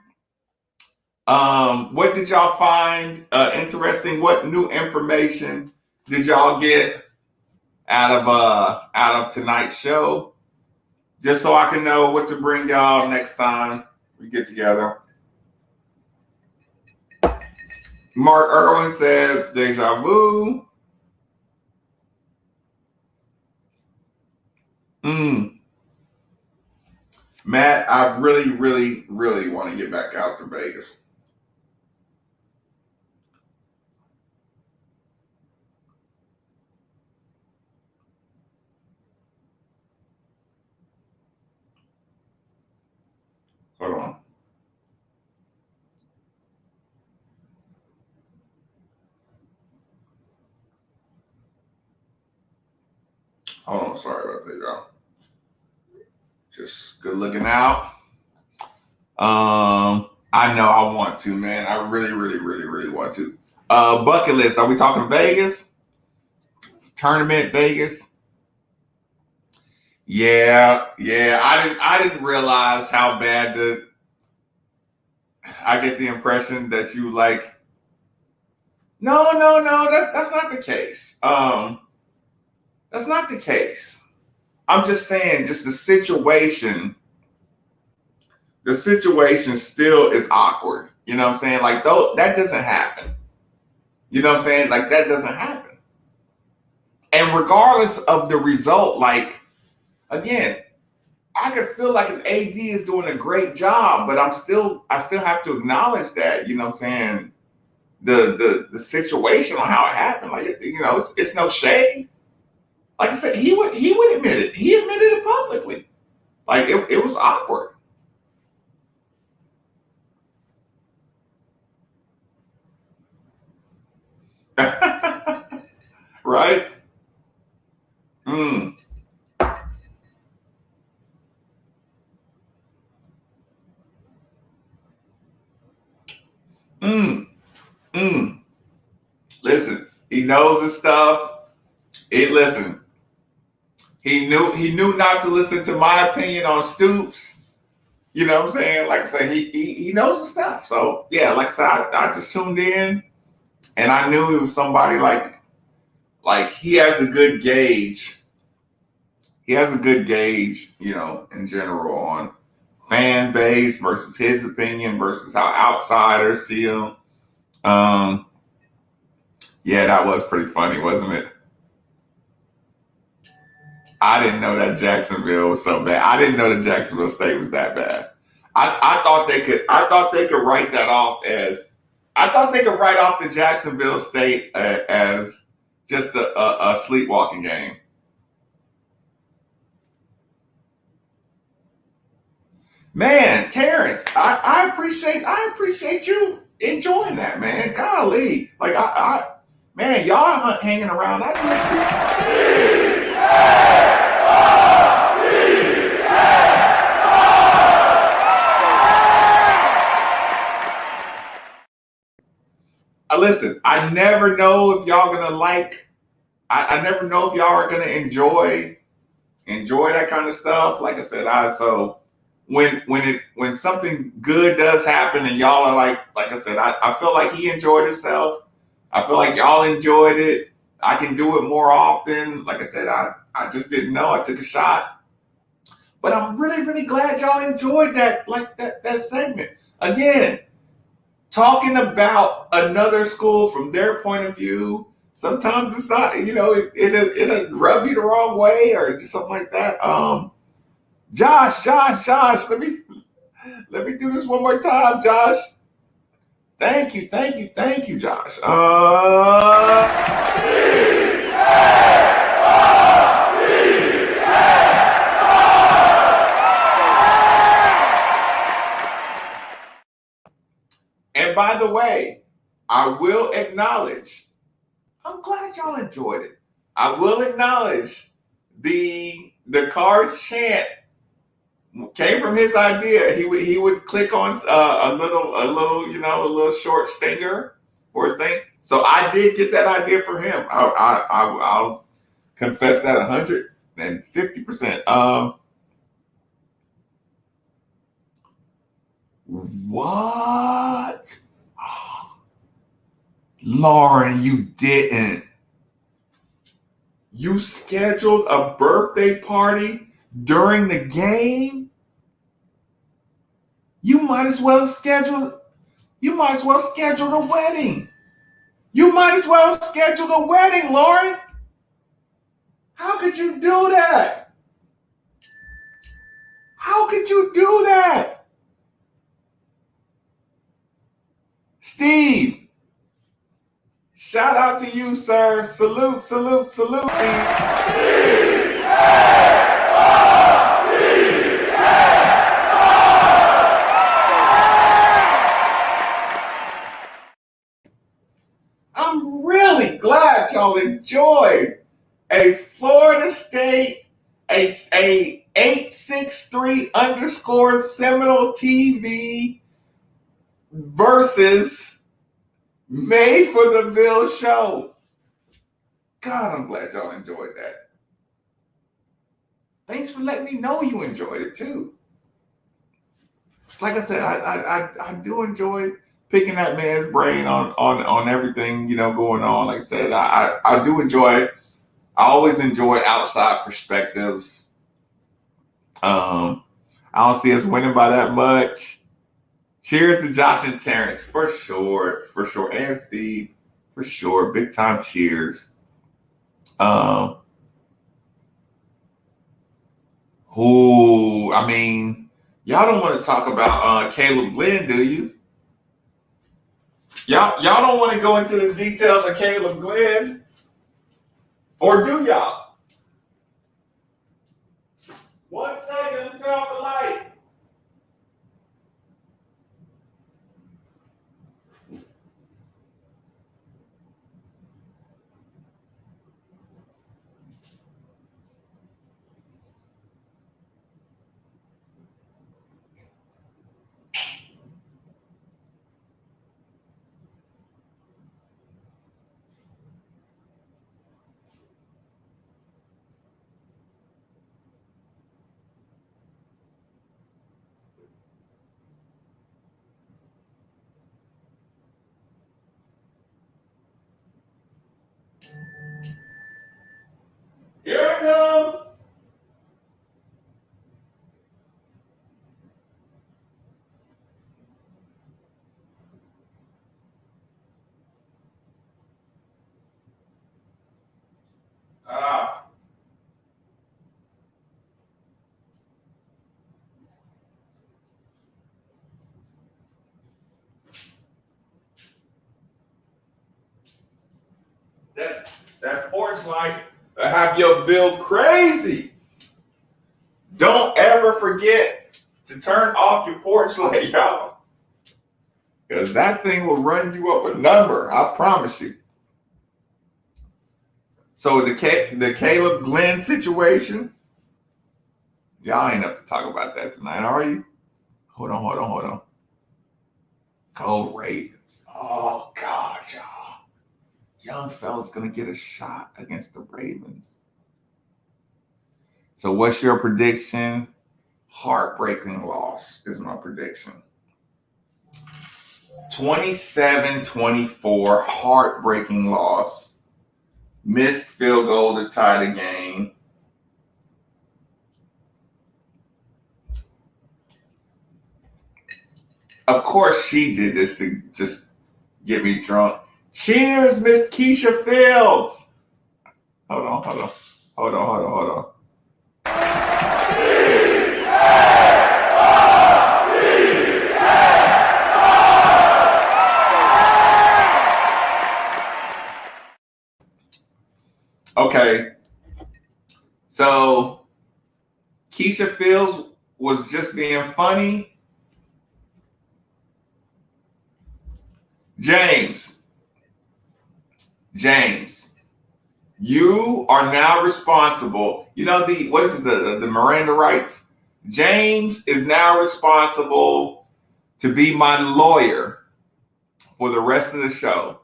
What did y'all find interesting? What new information did y'all get out of tonight's show? Just so I can know what to bring y'all next time we get together. Mark Irwin said deja vu. Matt, I really, really, really want to get back out to Vegas. Hold on. Hold on. Sorry about that, y'all. Just good looking out. I know I want to, man. I really, really, really, really want to. Bucket list. Are we talking Vegas? Tournament Vegas? Yeah. I didn't realize how bad I get the impression that you like. No. That's not the case. That's not the case. I'm just saying, just the situation. The situation still is awkward. You know what I'm saying? Like, though, that doesn't happen. You know what I'm saying? Like, that doesn't happen. And regardless of the result, like, again, I could feel like an AD is doing a great job, but I still have to acknowledge that, you know what I'm saying, the situation on how it happened. Like, you know, it's no shade. Like I said, he would admit it. He admitted it publicly. Like, it was awkward. Right? Mm. Mm. Mm. Listen, he knows his stuff. Listen, he knew not to listen to my opinion on Stoops. You know what I'm saying? Like I said, he knows the stuff. So yeah, like I said, I just tuned in and I knew it was somebody like he has a good gauge. He has a good gauge, in general on fan base versus his opinion versus how outsiders see him. Um, yeah, that was pretty funny, wasn't it? I didn't know that Jacksonville was so bad. I didn't know that Jacksonville State was that bad. I thought they could write that off as I thought they could write off the Jacksonville State as just a sleepwalking game. Man, Terrence, I appreciate you enjoying that, man. Golly, like man, y'all hanging around. I listen. I never know if y'all gonna like. I never know if y'all are gonna enjoy that kind of stuff. Like I said, so when something good does happen and y'all are like I said, I feel like he enjoyed himself. I feel like y'all enjoyed it. I can do it more often. Like I said, I just didn't know. I took a shot. But I'm really, really glad y'all enjoyed that segment. Again, talking about another school from their point of view. Sometimes it's not, it'll rub you the wrong way or just something like that. Josh, let me do this one more time, Josh. Thank you, Josh. And by the way, I will acknowledge, I'm glad y'all enjoyed it. I will acknowledge the Cards chant came from his idea. He would click on a little short stinger or his thing. So I did get that idea from him. I'll confess that 150%. What? Lauren, you didn't. You scheduled a birthday party during the game? You might as well schedule the wedding. You might as well schedule the wedding, Lauren. How could you do that? How could you do that? Steve, shout out to you, sir. Salute, Steve. I'm really glad y'all enjoyed a Florida State, a 863 _ Seminole TV versus Made for the Ville show. God, I'm glad y'all enjoyed that. Thanks for letting me know you enjoyed it too. Like I said, I do enjoy picking that man's brain on everything, going on. Like I said, I do enjoy it. I always enjoy outside perspectives. I don't see us winning by that much. Cheers to Josh and Terrence, for sure, and Steve, for sure. Big time cheers. Y'all don't want to talk about Caleb Glenn, do you? Y'all don't want to go into the details of Caleb Glenn, or do y'all? 1 second, let me turn off the light. That porch light will have your bill crazy. Don't ever forget to turn off your porch light, y'all. Because that thing will run you up a number, I promise you. So the Caleb Glenn situation, y'all ain't up to talk about that tonight, are you? Hold on. Go Ravens. Oh, God, y'all. Young fella's going to get a shot against the Ravens. So what's your prediction? Heartbreaking loss is my prediction. 27-24, heartbreaking loss. Missed field goal to tie the game. Of course, she did this to just get me drunk. Cheers, Miss Keisha Fields. Hold on. Okay. So Keisha Fields was just being funny. James, you are now responsible. You know the Miranda rights? James is now responsible to be my lawyer for the rest of the show.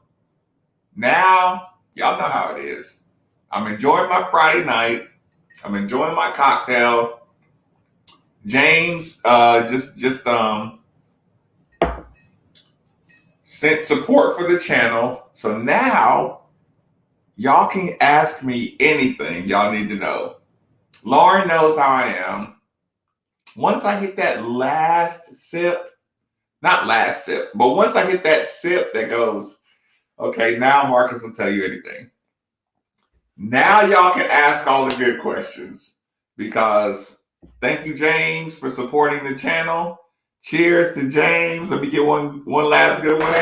Now, y'all know how it is. I'm enjoying my Friday night. I'm enjoying my cocktail. James just sent support for the channel. So now y'all can ask me anything y'all need to know. Lauren knows how I am. Once I hit that last sip, not last sip, but once I hit that sip that goes, okay, now Marcus will tell you anything. Now y'all can ask all the good questions because thank you, James, for supporting the channel. Cheers to James. Let me get one last good one in.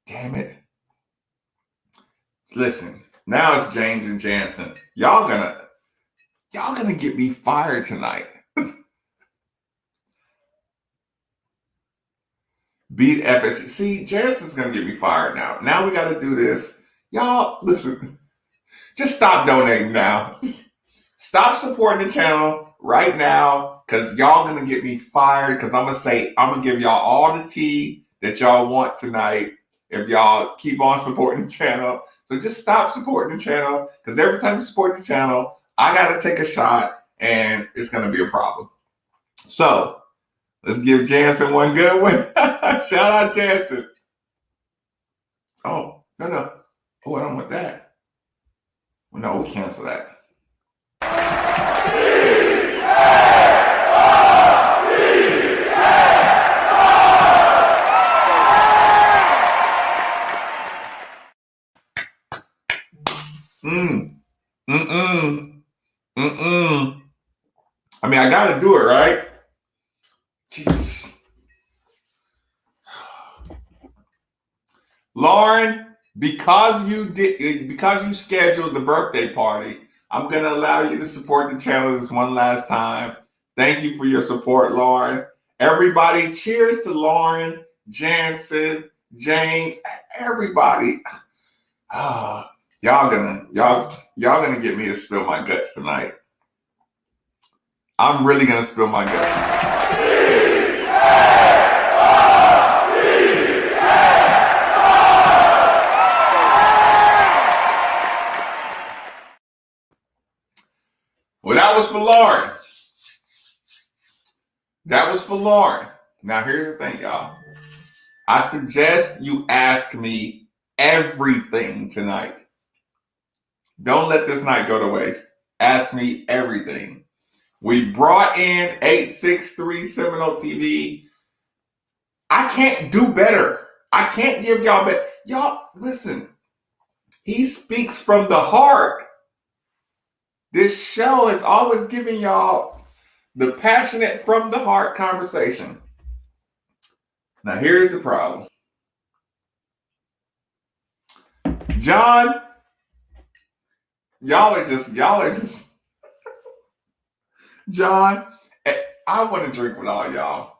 Damn it. Listen, now it's James and Jansen. Y'all gonna get me fired tonight. Beat FSU. See, Jansen's gonna get me fired now. Now we gotta do this. Y'all, listen, just stop donating now. Stop supporting the channel right now, because y'all gonna get me fired, because I'm gonna give y'all all the tea that y'all want tonight if y'all keep on supporting the channel. So just stop supporting the channel, because every time you support the channel, I gotta take a shot and it's gonna be a problem. So let's give Jansen one good one. Shout out Jansen. Oh, no. Oh, I don't want that. No, we cancel that. I mean, I gotta do it, right? Jesus. Lauren, because you scheduled the birthday party, I'm gonna allow you to support the channel this one last time. Thank you for your support, Lauren. Everybody, cheers to Lauren, Jansen, James, everybody. Y'all gonna get me to spill my guts tonight. I'm really gonna spill my guts. Well, that was for Lauren. That was for Lauren. Now, here's the thing, y'all. I suggest you ask me everything tonight. Don't let this night go to waste. Ask me everything. We brought in 863 Seminole TV. I can't do better. I can't give y'all better. Y'all, listen. He speaks from the heart. This show is always giving y'all the passionate from the heart conversation. Now, here's the problem. John, y'all are just, John, I want to drink with all y'all.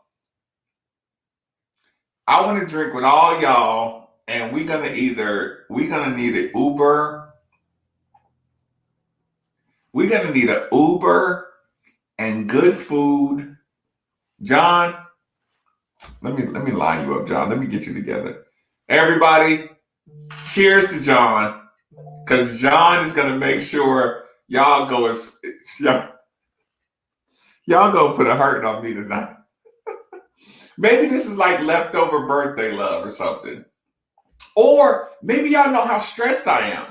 I want to drink with all y'all, and we're gonna need an Uber. We're gonna need an Uber and good food. John, let me line you up, John. Let me get you together. Everybody, cheers to John, because John is gonna make sure y'all go y'all gonna put a hurting on me tonight. Maybe this is like leftover birthday love or something. Or maybe y'all know how stressed I am.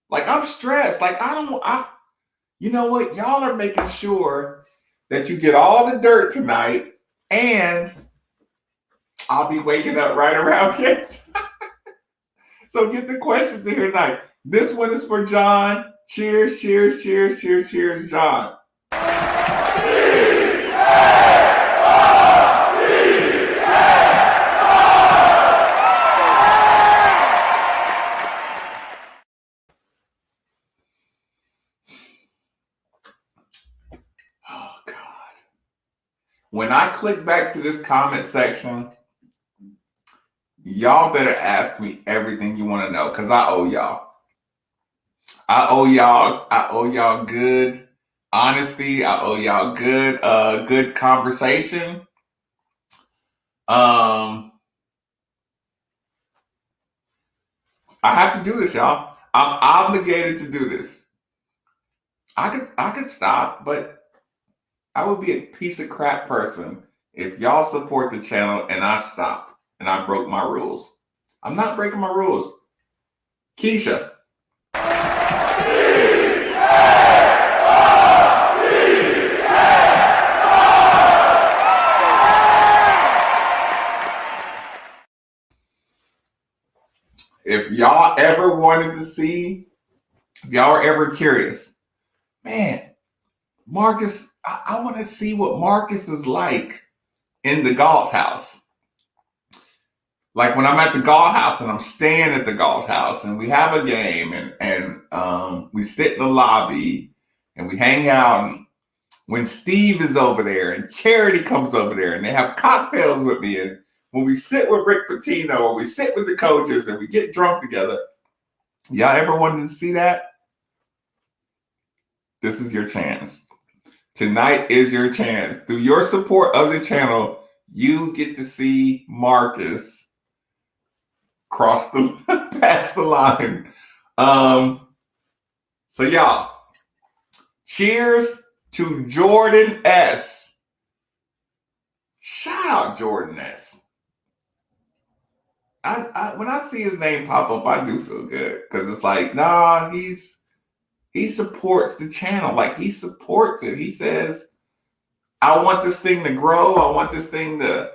Like, I'm stressed. Like, you know what? Y'all are making sure that you get all the dirt tonight, and I'll be waking up right around game time. So get the questions in here tonight. This one is for John. Cheers, cheers, cheers, cheers, cheers, John. Oh, God. When I click back to this comment section, y'all better ask me everything you want to know, because I owe y'all. I owe y'all good honesty. I owe y'all good conversation. I have to do this, y'all. I'm obligated to do this. I could stop, but I would be a piece of crap person if y'all support the channel and I stopped and I broke my rules. I'm not breaking my rules. Keisha. If y'all ever wanted to see, if y'all were ever curious, man, Marques, I want to see what Marques is like in the golf house. Like when I'm at the golf house and I'm staying at the golf house and we have a game and we sit in the lobby and we hang out, and when Steve is over there and Charity comes over there and they have cocktails with me, and when we sit with Rick Pitino or we sit with the coaches and we get drunk together, y'all ever wanted to see that? This is your chance. Tonight is your chance. Through your support of the channel, you get to see Marques cross past the line. So y'all, cheers to Jordan S. Shout out Jordan S. When I see his name pop up, I do feel good, because it's like, nah, he supports the channel. Like, he supports it. He says, I want this thing to grow. I want this thing to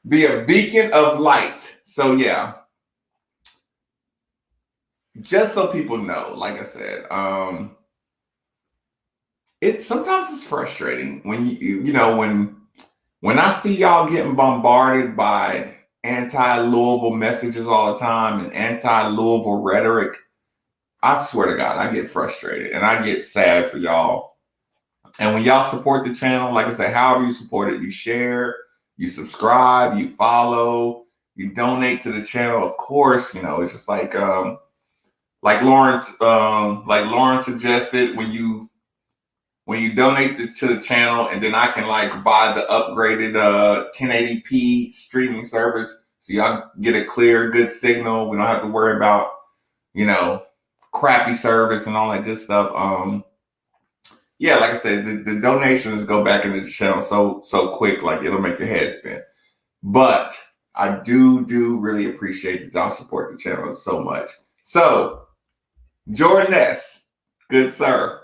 be a beacon of light. So yeah, just so people know, like I said, sometimes it's frustrating when you know when I see y'all getting bombarded by anti-Louisville messages all the time and anti-Louisville rhetoric. I swear to God, I get frustrated and I get sad for y'all. And when y'all support the channel, like I say, however you support it, you share, you subscribe, you follow, you donate to the channel. Of course, you know, it's just like Lauren suggested, when you donate to the channel, and then I can like buy the upgraded 1080p streaming service, so y'all get a clear, good signal. We don't have to worry about, you know, crappy service and all that good stuff. Yeah, like I said, the donations go back into the channel so quick, like it'll make your head spin. But I do really appreciate that y'all support the channel so much. So, Jordan S., good sir,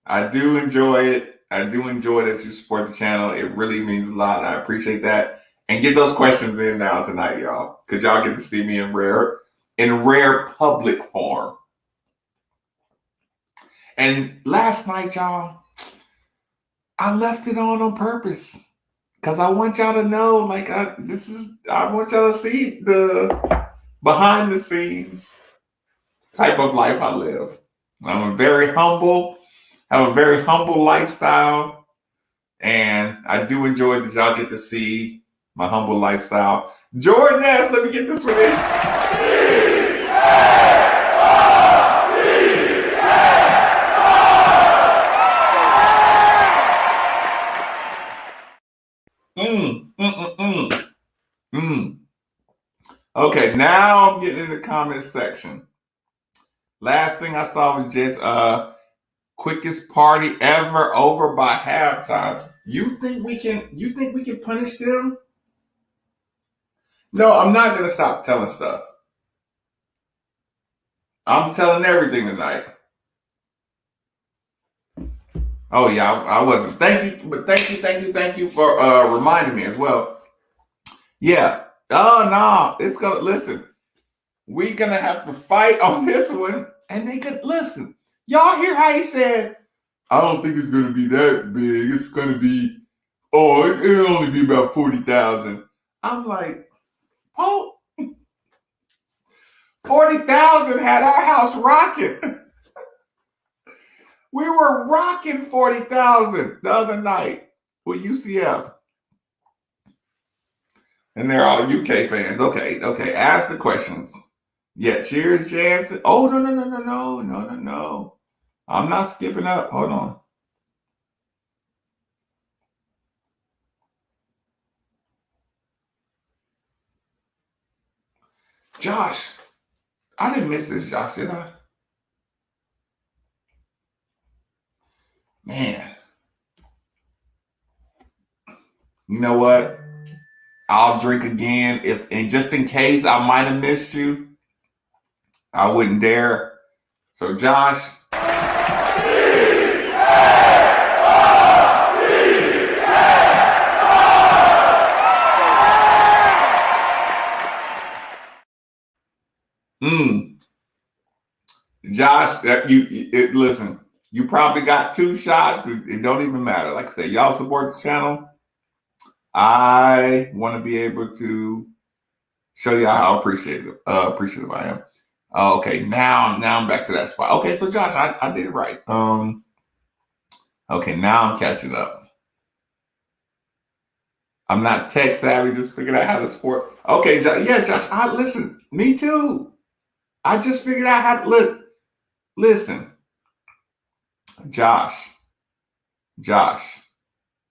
I do enjoy it. I do enjoy that you support the channel. It really means a lot. I appreciate that. And get those questions in now tonight, y'all, because y'all get to see me in rare public form. And last night, y'all, I left it on purpose because I want y'all to know, like, I want y'all to see the behind the scenes type of life I live. I'm have a very humble lifestyle, and I do enjoy that y'all get to see my humble lifestyle. Jordan S., let me get this one in. Okay, now I'm getting in the comment section. Last thing I saw was just quickest party ever over by halftime. You think we can punish them? No, I'm not gonna stop telling stuff. I'm telling everything tonight. Oh yeah, I wasn't. Thank you for reminding me as well. Yeah. Oh no, it's gonna listen. We're gonna have to fight on this one, and they could listen. Y'all hear how he said, I don't think it's gonna be that big. It's gonna be, it'll only be about 40,000. I'm like, oh, 40,000 had our house rocking. We were rocking 40,000 the other night with UCF. And they're all UK fans. Okay. Ask the questions. Yeah, cheers, Jansen. Oh, no. I'm not skipping up. Hold on. Josh. I didn't miss this, Josh, did I? Man. You know what? I'll drink again and just in case I might have missed you, I wouldn't dare. So, Josh. Josh, listen, you probably got 2 shots. It don't even matter. Like I said, y'all support the channel. I want to be able to show y'all how appreciative I am. Okay, now I'm back to that spot. Okay, so Josh, I did it right. Okay, now I'm catching up. I'm not tech savvy, just figured out how to support. Okay, Josh, listen, me too. I just figured out how to look. Listen, Josh, I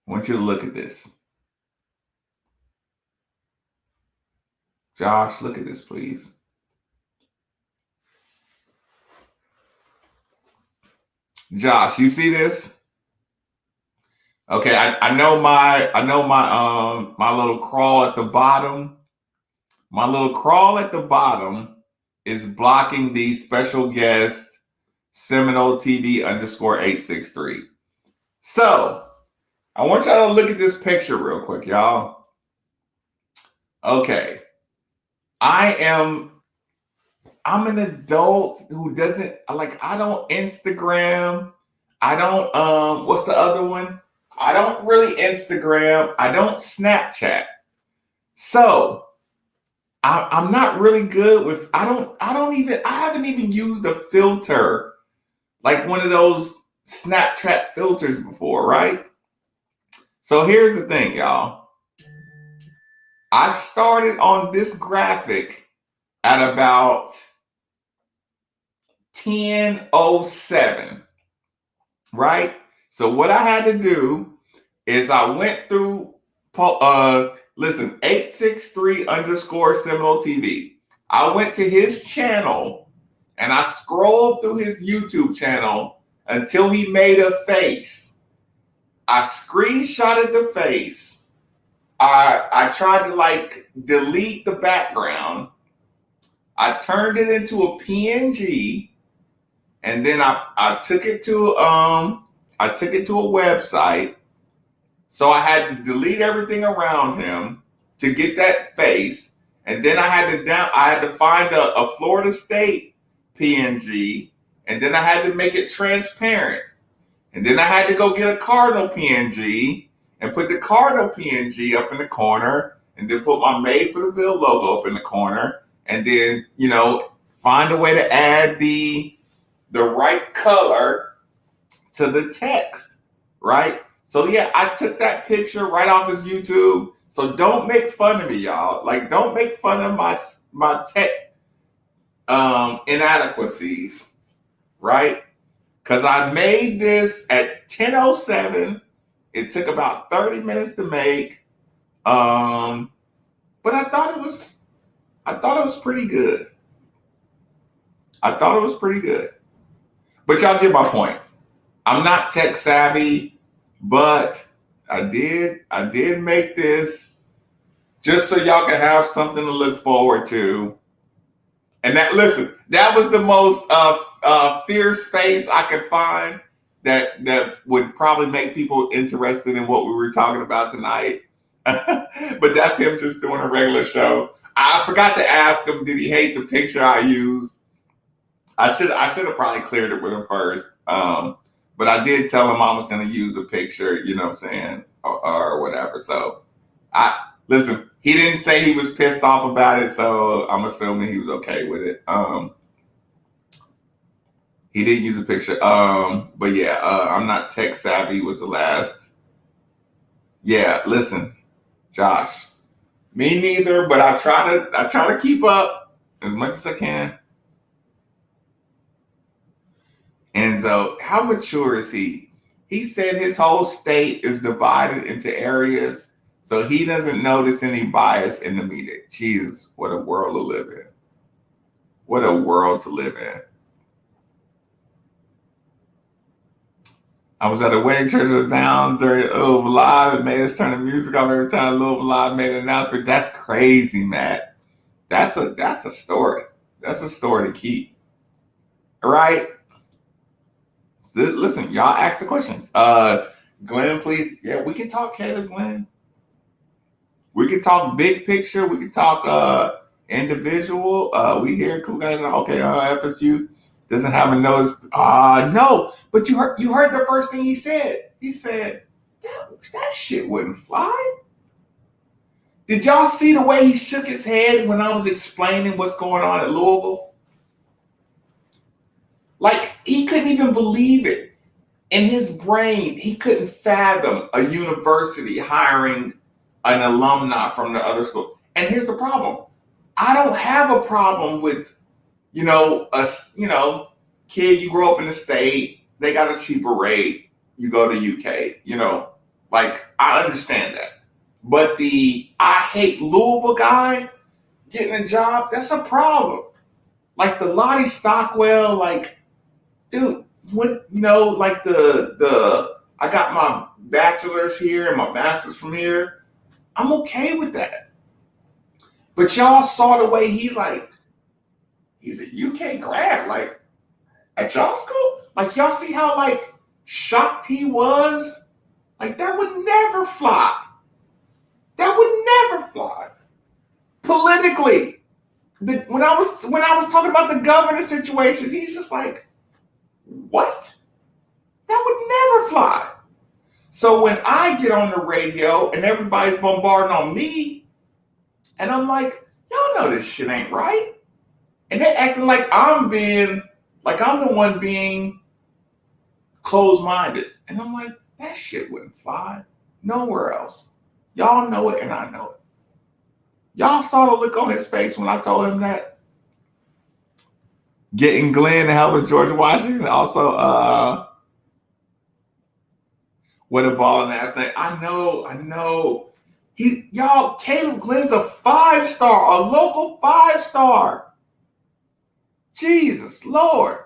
want you to look at this. Josh, look at this, please. Josh, you see this? Okay, I know my my little crawl at the bottom. My little crawl at the bottom is blocking the special guest Seminole TV _863. So I want y'all to look at this picture real quick, y'all. Okay. I'm an adult who doesn't I don't Instagram. I don't what's the other one? I don't really Instagram. I don't Snapchat. So I'm not really good with I haven't even used a filter like one of those Snapchat filters before, right? So here's the thing, y'all. I started on this graphic at about 10:07, right? So what I had to do is I went through 863 _ Seminole TV. I went to his channel and I scrolled through his YouTube channel until he made a face. I screenshotted the face. I tried to delete the background. I turned it into a PNG, and then I took it to a website. So I had to delete everything around him to get that face, and then I had to find a Florida State PNG and then I had to make it transparent. And then I had to go get a Cardinal PNG and put the Cardinal PNG up in the corner, and then put my Made for the Ville logo up in the corner, and then, find a way to add the right color to the text, right? So yeah, I took that picture right off his YouTube. So don't make fun of me, y'all. Like, don't make fun of my tech inadequacies, right? Because I made this at 10:07. It took about 30 minutes to make. But I thought it was pretty good. I thought it was pretty good. But y'all get my point. I'm not tech savvy, but I did make this just so y'all can have something to look forward to. And that was the most fierce face I could find that would probably make people interested in what we were talking about tonight. But that's him just doing a regular show. I forgot to ask him, did he hate the picture I used? I should have probably cleared it with him first. But I did tell him I was going to use a picture, you know what I'm saying, or whatever. So listen, he didn't say he was pissed off about it, so I'm assuming he was okay with it. He did use a picture. But yeah, I'm not tech savvy was the last. Yeah, listen, Josh, me neither, but I try to keep up as much as I can. And so, how mature is he? He said his whole state is divided into areas, so he doesn't notice any bias in the media. Jesus, what a world to live in. What a world to live in. I was at a wedding, church was down during Louisville Live. It made us turn the music off every time Louisville Live made an announcement. That's crazy, Matt. That's a story. That's a story to keep. All right. Listen, y'all ask the questions. Glenn, please. Yeah, we can talk Caleb, Glenn. We can talk big picture. We can talk individual. We hear okay, FSU doesn't have a nose. No, but you heard the first thing he said. He said that shit wouldn't fly. Did y'all see the way he shook his head when I was explaining what's going on at Louisville? Like, he couldn't even believe it. In his brain, he couldn't fathom a university hiring an alumni from the other school. And here's the problem. I don't have a problem with, kid, you grow up in the state, they got a cheaper rate, you go to UK, like, I understand that. But the I hate Louisville guy getting a job, that's a problem. Like the Lottie Stockwell, like, dude, what, like the I got my bachelor's here and my master's from here. I'm okay with that. But y'all saw the way he's a UK grad, like, at y'all school? Like, y'all see how, like, shocked he was? Like, that would never fly. That would never fly. Politically. When I was talking about the governor situation, he's just like, what? That would never fly. So when I get on the radio and everybody's bombarding on me, and I'm like, y'all know this shit ain't right. And they're acting like I'm the one being closed-minded. And I'm like, that shit wouldn't fly nowhere else. Y'all know it and I know it. Y'all saw the look on his face when I told him that. Getting Glenn to help us George Washington. Also, what a ball in last night. I know. Caleb Glenn's a 5-star, a local 5-star. Jesus Lord.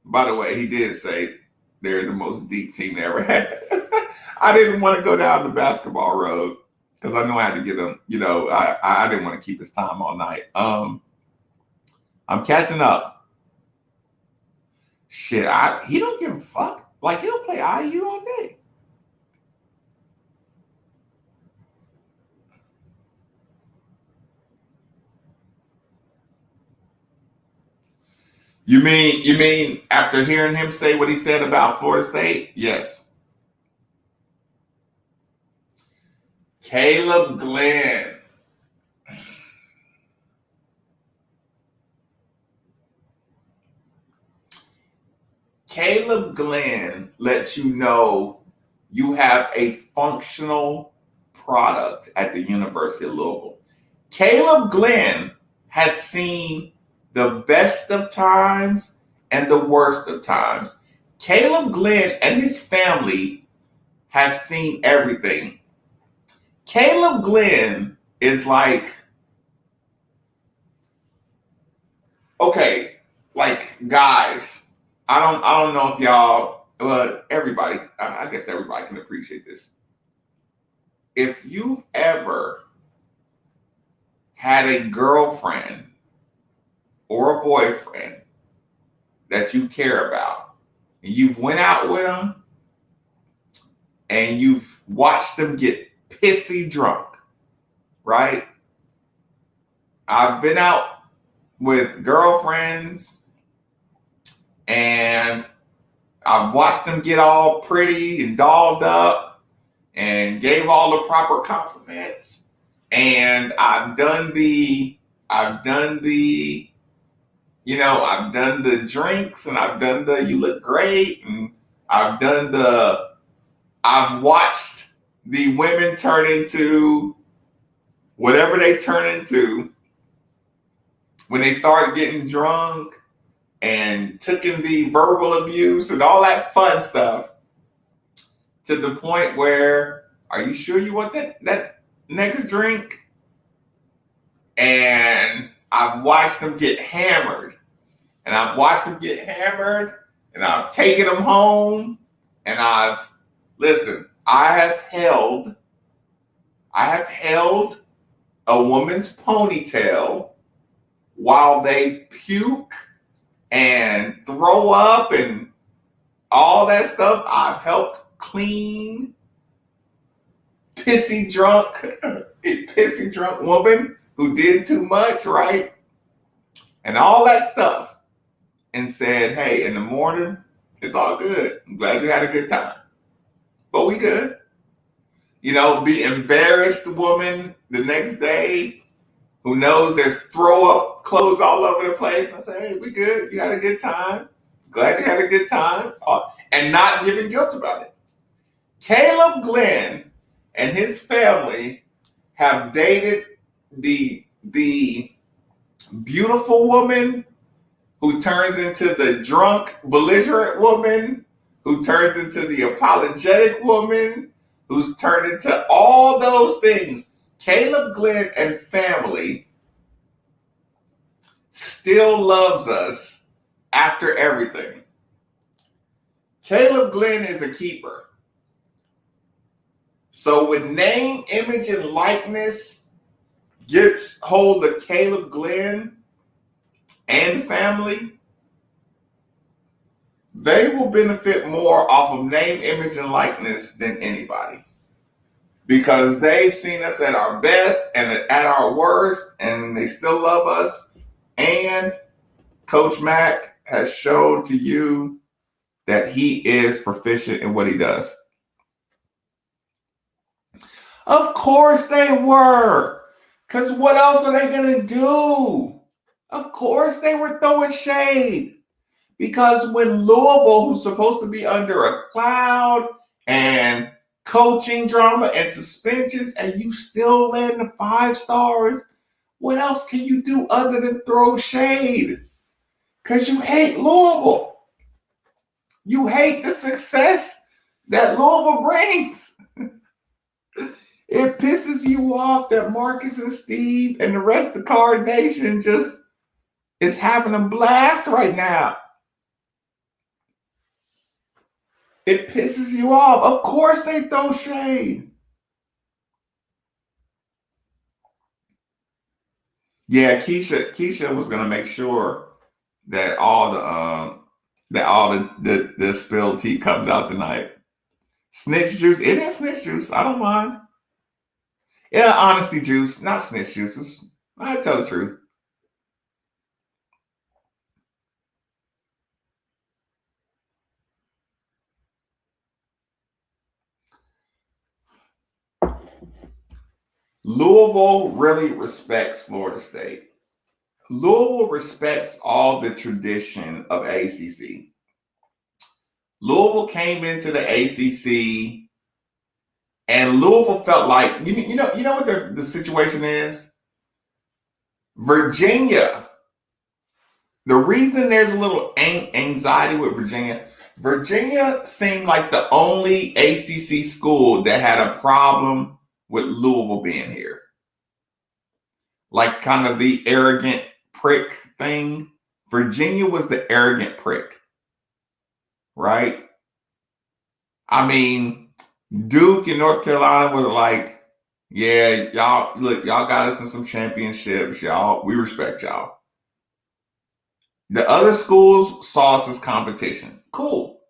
By the way, he did say they're the most deep team they ever had. I didn't want to go down the basketball road because I know I had to get him, I didn't want to keep his time all night. I'm catching up. Shit, he don't give a fuck. Like, he'll play IU all day. You mean after hearing him say what he said about Florida State? Yes. Caleb Glenn. Caleb Glenn lets you know you have a functional product at the University of Louisville. Caleb Glenn has seen the best of times and the worst of times. Caleb Glenn and his family has seen everything. Caleb Glenn is like, okay, like guys, I don't know if y'all, well, everybody, I guess everybody can appreciate this. If you've ever had a girlfriend or a boyfriend that you care about, and you've went out with them and you've watched them get pissy drunk, right? I've been out with girlfriends and I've watched them get all pretty and dolled up and gave all the proper compliments. And I've done the drinks, and I've done the you look great, and I've watched the women turn into whatever they turn into when they start getting drunk and took in the verbal abuse and all that fun stuff, to the point where, are you sure you want that next drink? And I've watched them get hammered. And I've watched them get hammered, and I've taken them home, and I have held a woman's ponytail while they puke and throw up and all that stuff. I've helped clean pissy drunk woman who did too much, right? And all that stuff. And said, hey, in the morning, it's all good. I'm glad you had a good time. But we good. You know, the embarrassed woman the next day who knows there's throw up clothes all over the place. I say, hey, we good. You had a good time. Glad you had a good time. And not giving guilt about it. Caleb Glenn and his family have dated the beautiful woman who turns into the drunk, belligerent woman, who turns into the apologetic woman, who's turned into all those things. Caleb Glenn and family still loves us after everything. Caleb Glenn is a keeper. So when name, image, and likeness gets hold of Caleb Glenn and family, they will benefit more off of name, image, and likeness than anybody, because they've seen us at our best and at our worst, and they still love us. And Coach Mack has shown to you that he is proficient in what he does. Of course they were, because what else are they going to do? Of course they were throwing shade. Because when Louisville, who's supposed to be under a cloud and coaching drama and suspensions, and you still land the 5 stars, what else can you do other than throw shade? Because you hate Louisville. You hate the success that Louisville brings. It pisses you off that Marques and Steve and the rest of Card Nation just is having a blast right now. It pisses you off. Of course they throw shade. Yeah, Keisha was gonna make sure that all the spilled tea comes out tonight. Snitch juice. It is snitch juice. I don't mind. Yeah, honesty juice, not snitch juices. I tell the truth. Louisville really respects Florida State. Louisville respects all the tradition of ACC. Louisville came into the ACC, and Louisville felt like you know what the situation is. Virginia. The reason there's a little anxiety with Virginia seemed like the only ACC school that had a problem with Louisville being here. Like kind of the arrogant prick thing. Virginia was the arrogant prick, right? I mean, Duke and North Carolina was like, yeah, y'all got us in some championships, y'all. We respect y'all. The other schools saw us as competition. Cool.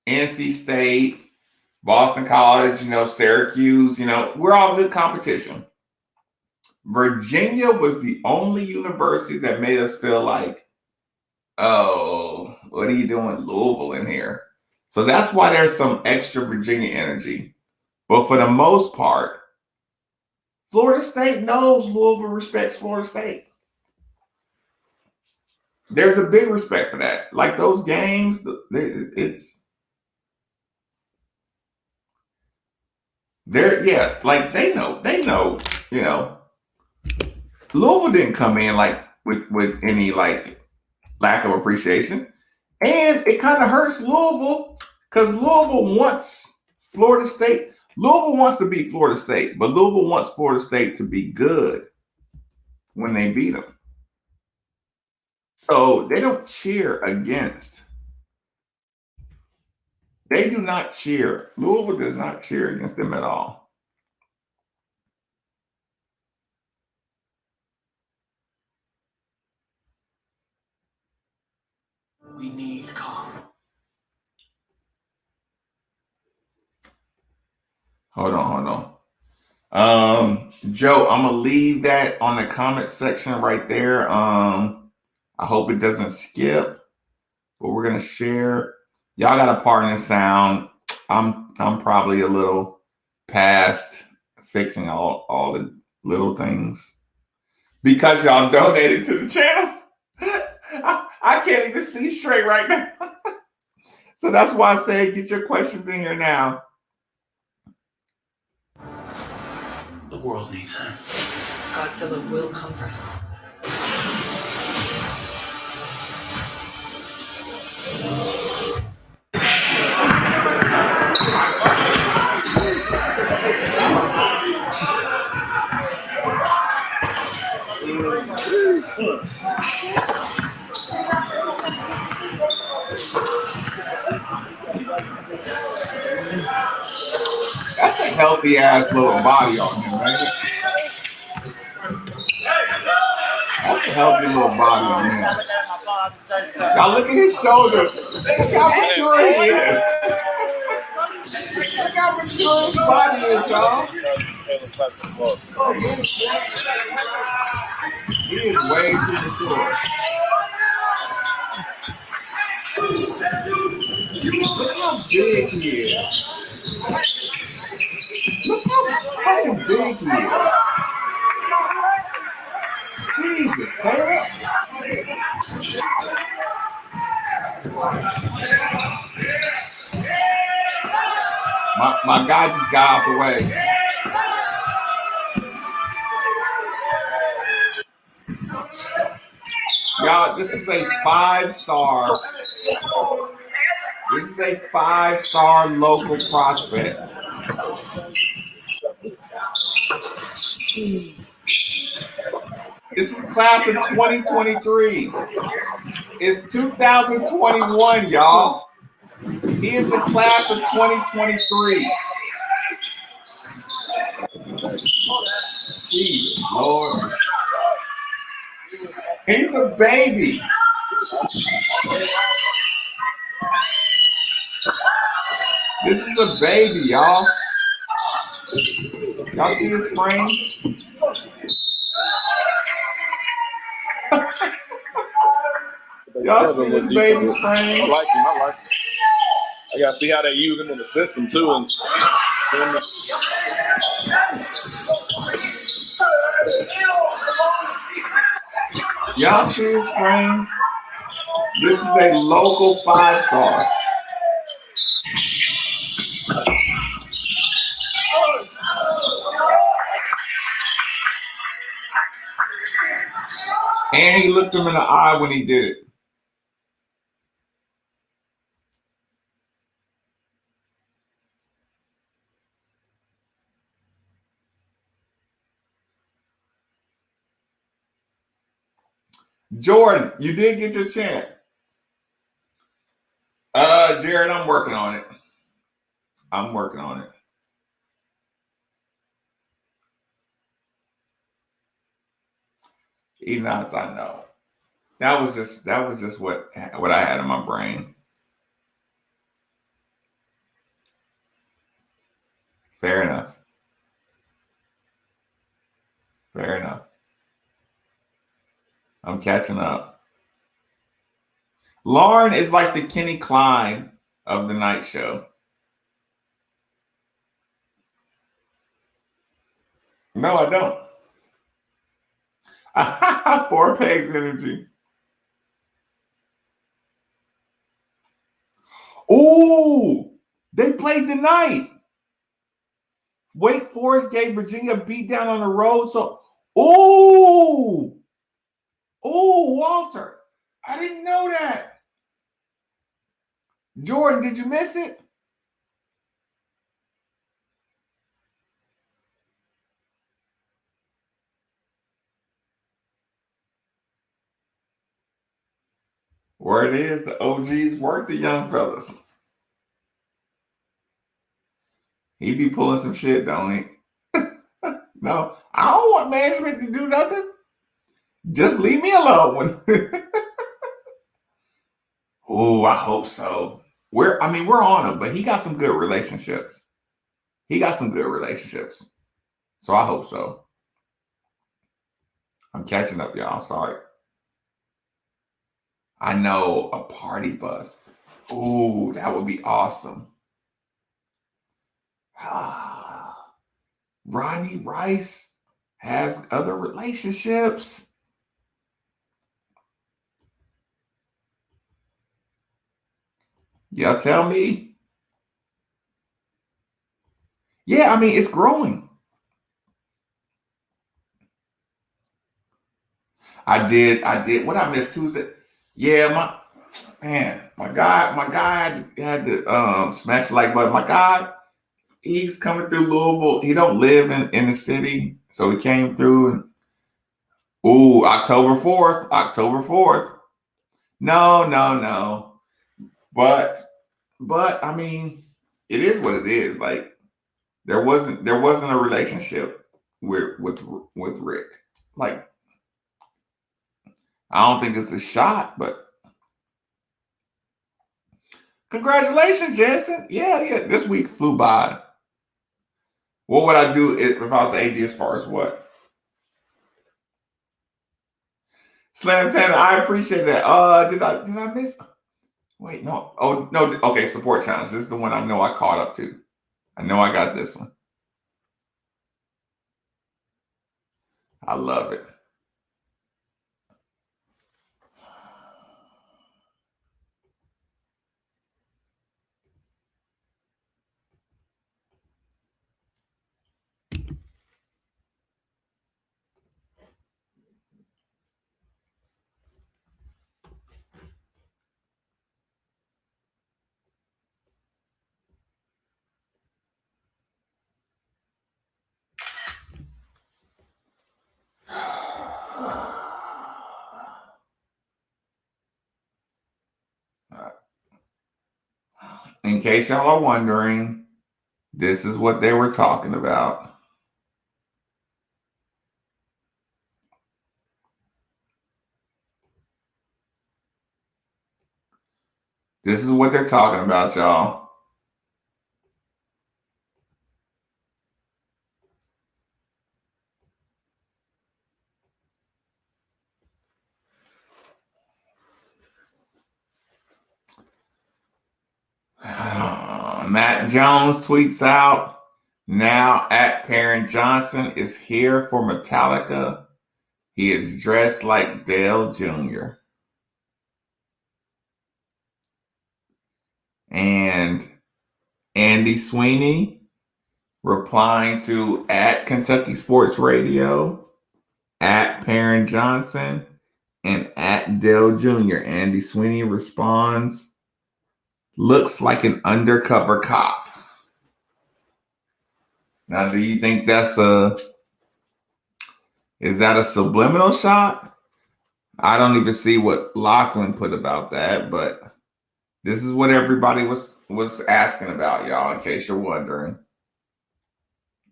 NC State, Boston College, Syracuse, we're all good competition. Virginia was the only university that made us feel like, oh, what are you doing, Louisville, in here? So that's why there's some extra Virginia energy. But for the most part, Florida State knows Louisville respects Florida State. There's a big respect for that. Like those games, they know, Louisville didn't come in like with any like lack of appreciation. And it kind of hurts Louisville because Louisville wants Florida State. Louisville wants to beat Florida State, but Louisville wants Florida State to be good when they beat them. So they don't cheer against. They do not cheer. Louisville does not cheer against them at all. We need calm. Hold on. Joe, I'm gonna leave that on the comment section right there. I hope it doesn't skip, but we're gonna share. Y'all got a part in the sound. I'm probably a little past fixing all the little things because y'all donated to the channel. I can't even see straight right now. So that's why I say get your questions in here now. The world needs him. Godzilla will come for him. That's a healthy ass little body on him, right? That's a healthy little body on him. Y'all look at his shoulders. Look how mature he is. Look how mature his body is, y'all. He is way too mature. Look how big he is. Look how fucking big he is. Jesus, Caleb. My guy just got out the way. Y'all, this is a 5-star. This is a 5-star local prospect. This is class of 2023. It's 2021, y'all. He is the class of 2023. Jesus, Lord. He's a baby. This is a baby, y'all. Y'all see this frame? Y'all see this baby's frame? I like him. I gotta see how they use him in the system too. And Y'all see his frame? This is a local 5-star. And he looked him in the eye when he did it. Jordan, you did get your chant. Jared, I'm working on it. I'm working on it. He nods, I know. That was just what I had in my brain. Fair enough. Fair enough. I'm catching up. Lauren is like the Kenny Klein of the night show. No, I don't. 4 pegs energy. Ooh, they played tonight. Wake Forest gave Virginia a beat down on the road. So, ooh, Walter, I didn't know that. Jordan, did you miss it? Word is the OGs work the young fellas. He be pulling some shit, don't he? No, I don't want management to do nothing. Just leave me alone. Oh, I hope so. We're on him, but he got some good relationships. So I hope so. I'm catching up, y'all. Sorry. I know, a party bus. Ooh, that would be awesome. Rodney Rice has other relationships. Y'all tell me. Yeah, it's growing. I did. What I missed Tuesday? Yeah, my guy had to smash the like button. My guy, he's coming through Louisville. He don't live in the city, so he came through. And October 4th. No. But it is what it is. Like there wasn't a relationship with Rick. Like I don't think it's a shot, but congratulations, Jensen. Yeah. This week flew by. What would I do if I was AD as far as what? Slam 10, I appreciate that. Did I miss? Wait, no. Oh, no. Okay, support challenge. This is the one I know I caught up to. I know I got this one. I love it. In case y'all are wondering, this is what they were talking about. This is what they're talking about, y'all. Matt Jones tweets out, now at Parent Johnson is here for Metallica He is dressed like Dale Jr. And Andy Sweeney replying to at Kentucky Sports Radio, at Perrin Johnson, and at Dale Jr. Andy Sweeney responds, looks like an undercover cop. Now, do you think is that a subliminal shot? I don't even see what Lachlan put about that, but this is what everybody was asking about, y'all, in case you're wondering.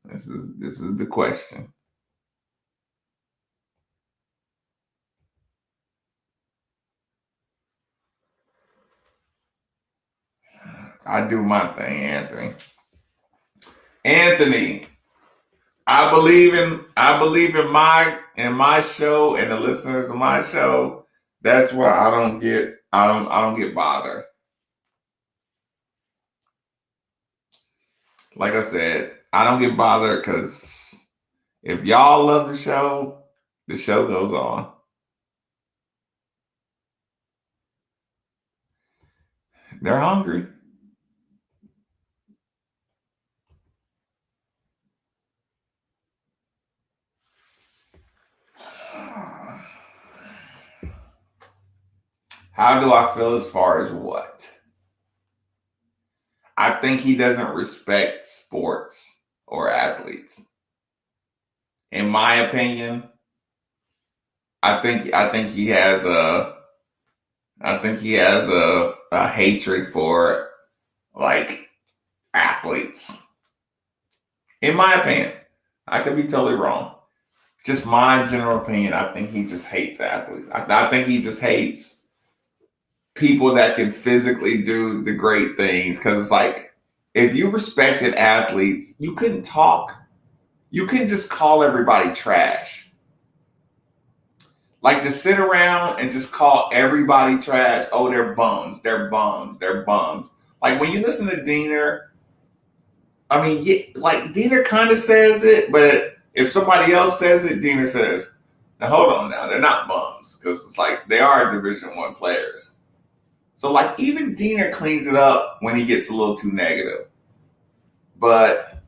This is the question. I do my thing, Anthony. Anthony, I believe in my show and the listeners of my show. That's why I don't get bothered. Like I said, I don't get bothered because if y'all love the show goes on. They're hungry. How do I feel as far as what? I think he doesn't respect sports or athletes. In my opinion, I think he has a hatred for like athletes. In my opinion, I could be totally wrong. Just my general opinion. I think he just hates athletes. I think he just hates people that can physically do the great things. Because it's like, if you respected athletes, you couldn't talk. You couldn't just call everybody trash. Like to sit around and just call everybody trash. Oh, they're bums. They're bums. They're bums. Like when you listen to Diener, I mean, yeah, like Diener kind of says it, but if somebody else says it, Diener says, now hold on now, they're not bums. Because it's like they are Division I players. So like even Diener cleans it up when he gets a little too negative. But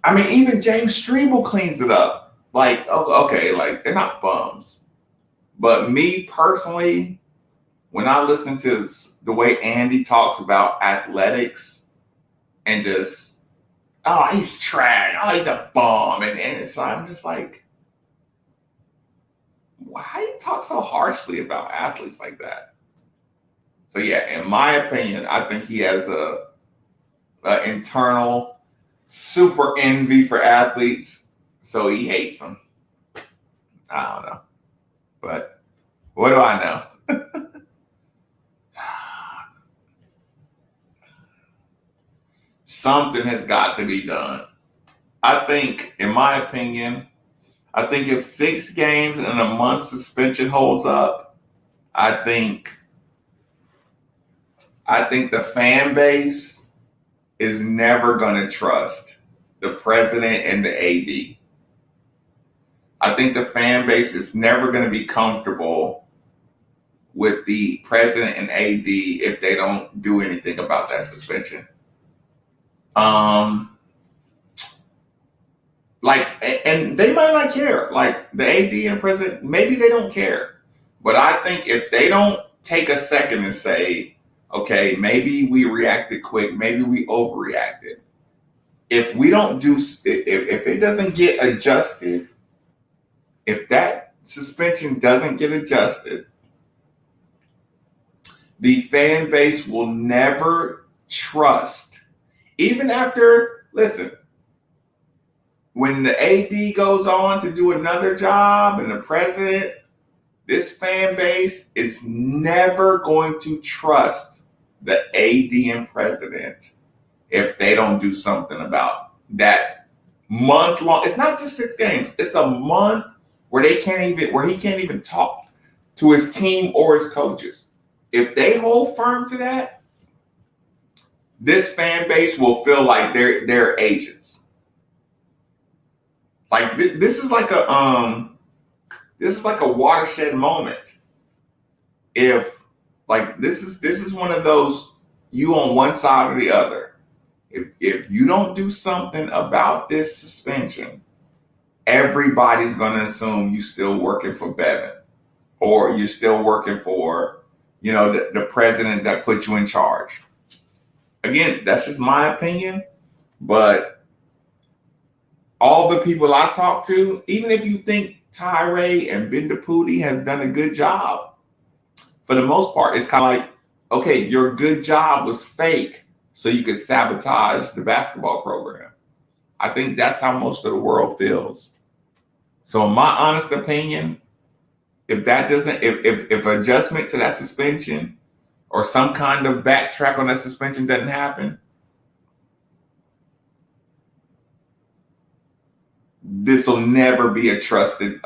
I mean, even James Strebel cleans it up. Like, okay, like they're not bums. But me personally, when I listen to the way Andy talks about athletics and just, oh, he's trash. Oh, he's a bum. And so I'm just like, why do you talk so harshly about athletes like that? So yeah, in my opinion, I think he has a internal super envy for athletes, so he hates them. I don't know, but what do I know? Something has got to be done. I think, in my opinion, I think if 6 games and a month suspension holds up, I think the fan base is never going to trust the president and the AD. I think the fan base is never going to be comfortable with the president and AD if they don't do anything about that suspension. Like, and they might not care. Like the AD and president, maybe they don't care. But I think if they don't take a second and say, okay, maybe we reacted quick, maybe we overreacted. If we don't do, if it doesn't get adjusted, if that suspension doesn't get adjusted, the fan base will never trust. Even after, listen, when the AD goes on to do another job and the president, this fan base is never going to trust the AD and president if they don't do something about that month long. It's not just 6 games. It's a month where he can't even talk to his team or his coaches. If they hold firm to that, this fan base will feel like they're agents. Like this is like a this is like a watershed moment. If like this is one of those, you on one side or the other. If you don't do something about this suspension, everybody's gonna assume you still working for Bevan, or you're still working for, the president that put you in charge. Again, that's just my opinion, but all the people I talk to, even if you think Tyree and Bendapudi have done a good job, for the most part, it's kind of like, okay, your good job was fake so you could sabotage the basketball program. I think that's how most of the world feels. So in my honest opinion, if adjustment to that suspension or some kind of backtrack on that suspension doesn't happen, this will never be a trusted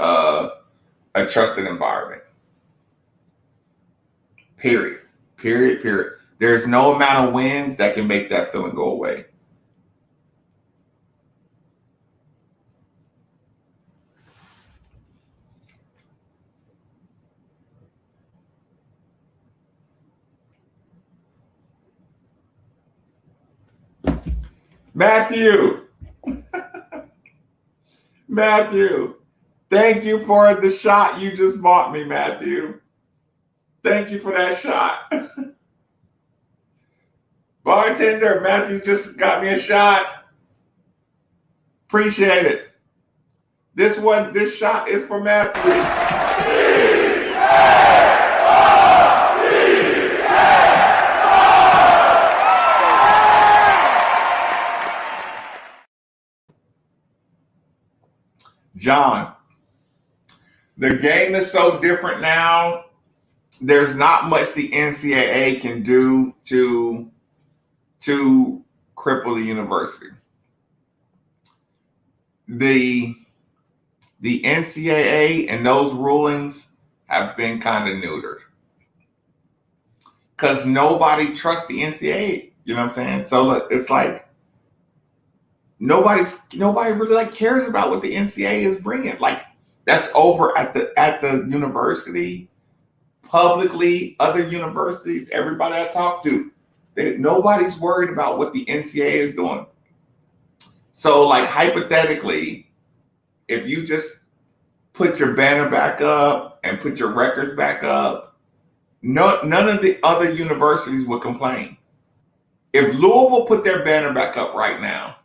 environment. Period. There's no amount of wins that can make that feeling go away. Matthew, thank you for the shot you just bought me, Matthew. Thank you for that shot. Bartender, Matthew just got me a shot. Appreciate it. This shot is for Matthew. John, the game is so different now. There's not much the NCAA can do to cripple the university. The NCAA and those rulings have been kind of neutered because nobody trusts the NCAA. You know what I'm saying? So it's like nobody really like cares about what the NCAA is bringing. Like that's over at the university, publicly, other universities, everybody I talk to, nobody's worried about what the NCAA is doing. So like hypothetically, if you just put your banner back up and put your records back up, none of the other universities would complain. If Louisville put their banner back up right now,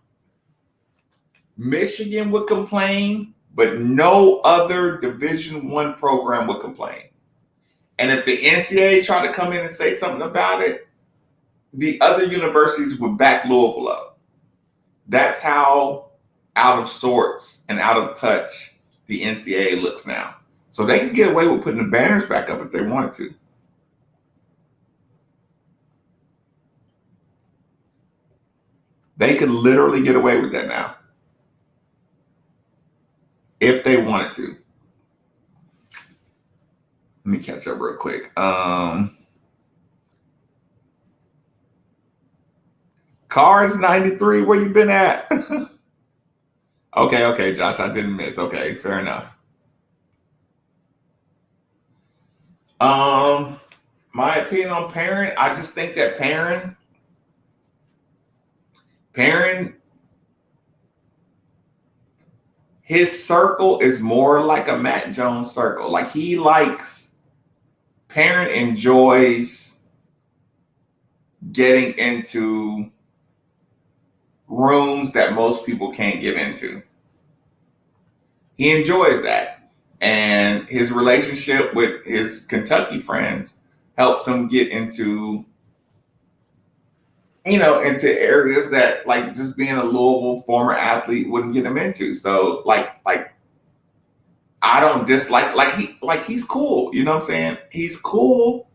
Michigan would complain, but no other Division I program would complain. And if the NCAA tried to come in and say something about it, the other universities would back Louisville up. That's how out of sorts and out of touch the NCAA looks now. So they can get away with putting the banners back up if they wanted to. They could literally get away with that now if they wanted to. Let me catch up real quick. Cards 93, where you been at? Okay, Josh, I didn't miss. Okay, fair enough. My opinion on Perrin, I just think that Perrin, his circle is more like a Matt Jones circle. Like Perrin enjoys getting into rooms that most people can't get into. He enjoys that. And his relationship with his Kentucky friends helps him get into areas that like just being a Louisville former athlete wouldn't get him into. So like I don't dislike he's cool, you know what I'm saying? He's cool,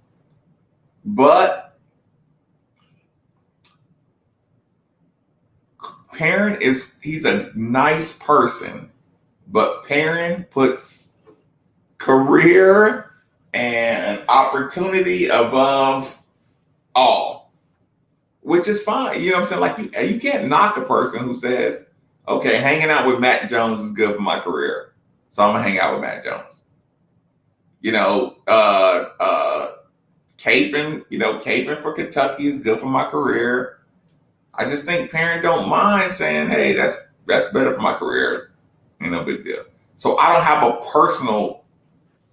but Perrin he's a nice person, but Perrin puts career and opportunity above all, which is fine. You know what I'm saying? Like you can't knock a person who says, okay, hanging out with Matt Jones is good for my career, so I'm gonna hang out with Matt Jones. Caping for Kentucky is good for my career. I just think parents don't mind saying, hey, that's better for my career. No big deal. So I don't have a personal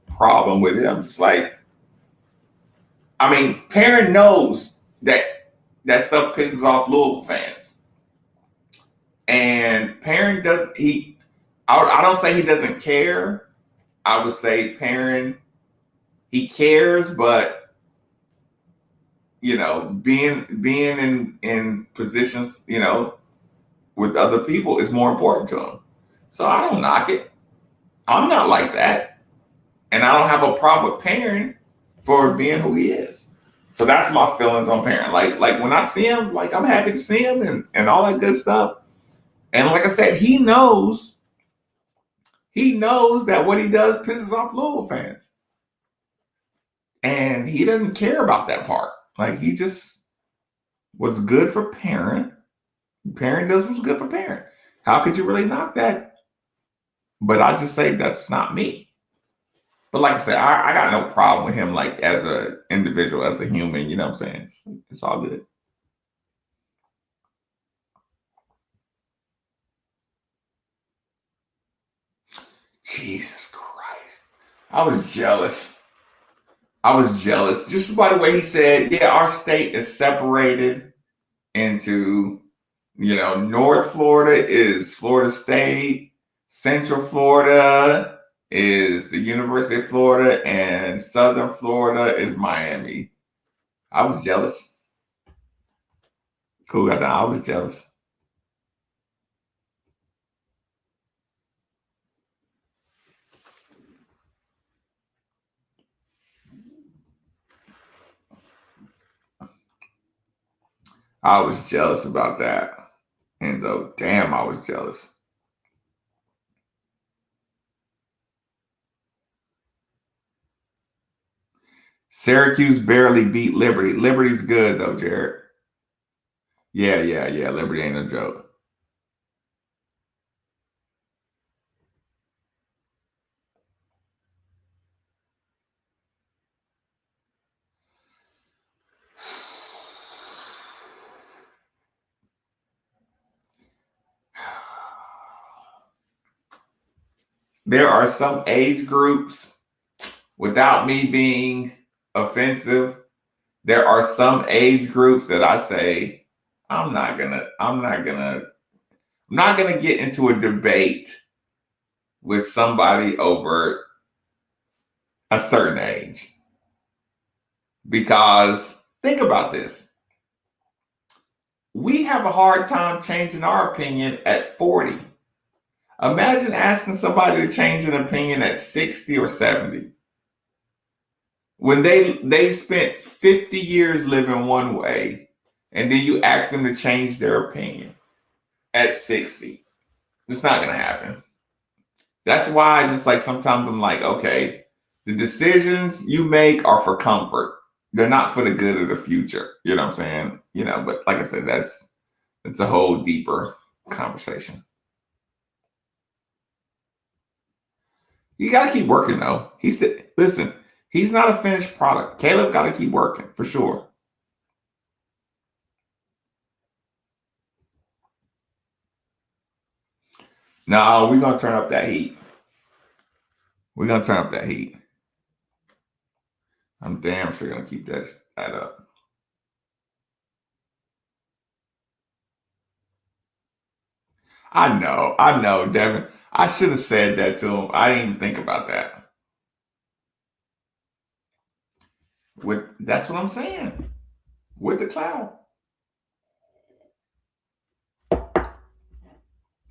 problem with it. I'm just like, parent knows that stuff pisses off Louisville fans. And parent doesn't, I don't say he doesn't care. I would say parent, he cares, but being in positions, with other people is more important to him. So I don't knock it. I'm not like that. And I don't have a problem with parent for being who he is. So that's my feelings on parent. Like when I see him, like I'm happy to see him and all that good stuff. And like I said, he knows that what he does pisses off Louisville fans. And he doesn't care about that part. Like he just, what's good for parent does what's good for parent. How could you really knock that? But I just say that's not me. But like I said, I got no problem with him, like as an individual, as a human, you know what I'm saying? It's all good. Jesus Christ. I was jealous. Just by the way he said, yeah, our state is separated into, North Florida is Florida State, Central Florida is the University of Florida, and Southern Florida is Miami. I was jealous. Cool, got that. I was jealous. I was jealous about that. And so, damn, I was jealous. Syracuse barely beat Liberty. Liberty's good, though, Jared. Yeah. Liberty ain't no joke. There are some age groups, without me being offensive, there are some age groups that I say, I'm not gonna get into a debate with somebody over a certain age. Because think about this. We have a hard time changing our opinion at 40. Imagine asking somebody to change an opinion at 60 or 70. When they spent 50 years living one way, and then you ask them to change their opinion at 60. It's not going to happen. That's why it's just like sometimes I'm like, okay, the decisions you make are for comfort. They're not for the good of the future. You know what I'm saying? But like I said, that's a whole deeper conversation. You got to keep working, though. Listen, he's not a finished product. Caleb got to keep working, for sure. No, we're going to turn up that heat. I'm damn sure going to keep that up. I know, Devin. I should have said that to him. I didn't even think about that. That's what I'm saying. With the cloud.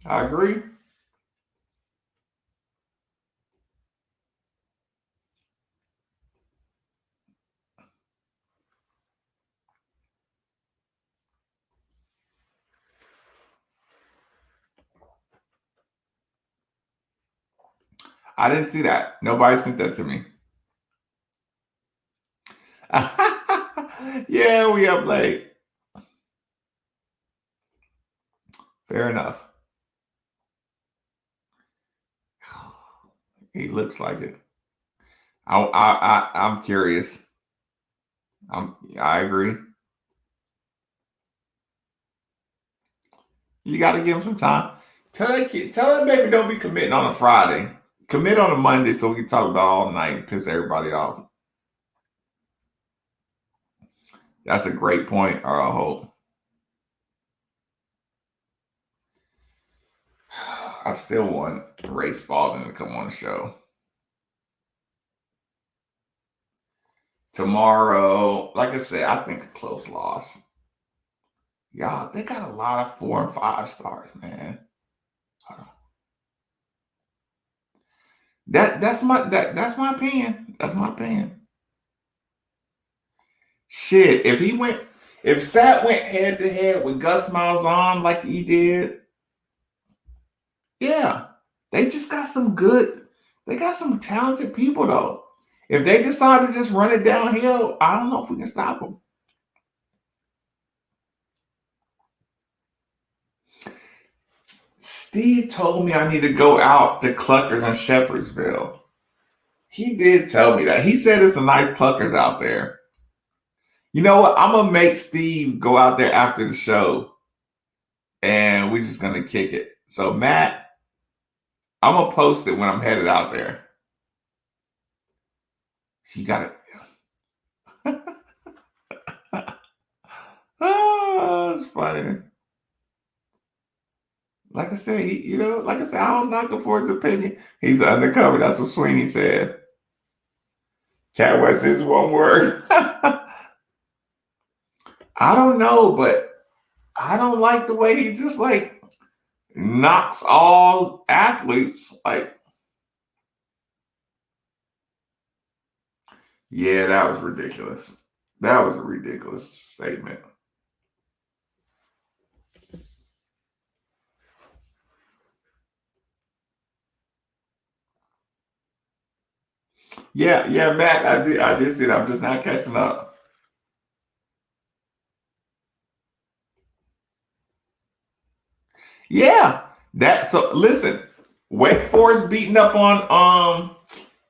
I agree. I didn't see that. Nobody sent that to me. Yeah, we up late. Fair enough. He looks like it. I'm curious. I agree. You got to give him some time. Tell that baby don't be committing on a Friday. Commit on a Monday so we can talk about all night and piss everybody off. That's a great point, I hope. I still want Ray Spalding to come on the show. Tomorrow, like I said, I think a close loss. Y'all, they got a lot of 4 and 5 stars, man. That's my opinion. That's my opinion. Shit, if Sat went head to head with Gus Malzahn like he did, yeah, they just got they got some talented people though. If they decide to just run it downhill, I don't know if we can stop them. Steve told me I need to go out to Cluckers in Shepherdsville. He did tell me that. He said it's a nice Cluckers out there. You know what? I'm going to make Steve go out there after the show, and we're just going to kick it. So, Matt, I'm going to post it when I'm headed out there. You got it. Oh, it's funny. Like I said, I don't knock him for his opinion. He's undercover. That's what Sweeney said. Cat West is one word. I don't know, but I don't like the way he just like knocks all athletes. Like, yeah, that was ridiculous. That was a ridiculous statement. Yeah, Matt, I did see that. I'm just not catching up. Yeah, so listen, Wake Forest beating up on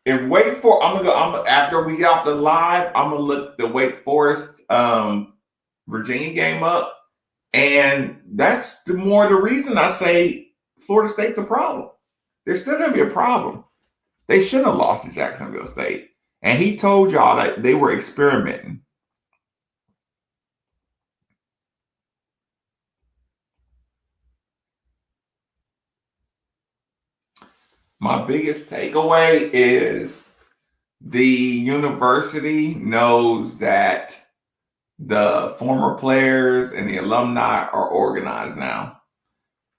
if Wake Forest, after we get off the live, I'm gonna look the Wake Forest Virginia game up, and that's the reason I say Florida State's a problem. There's still gonna be a problem. They shouldn't have lost to Jacksonville State, and he told y'all that they were experimenting. My biggest takeaway is the university knows that the former players and the alumni are organized now.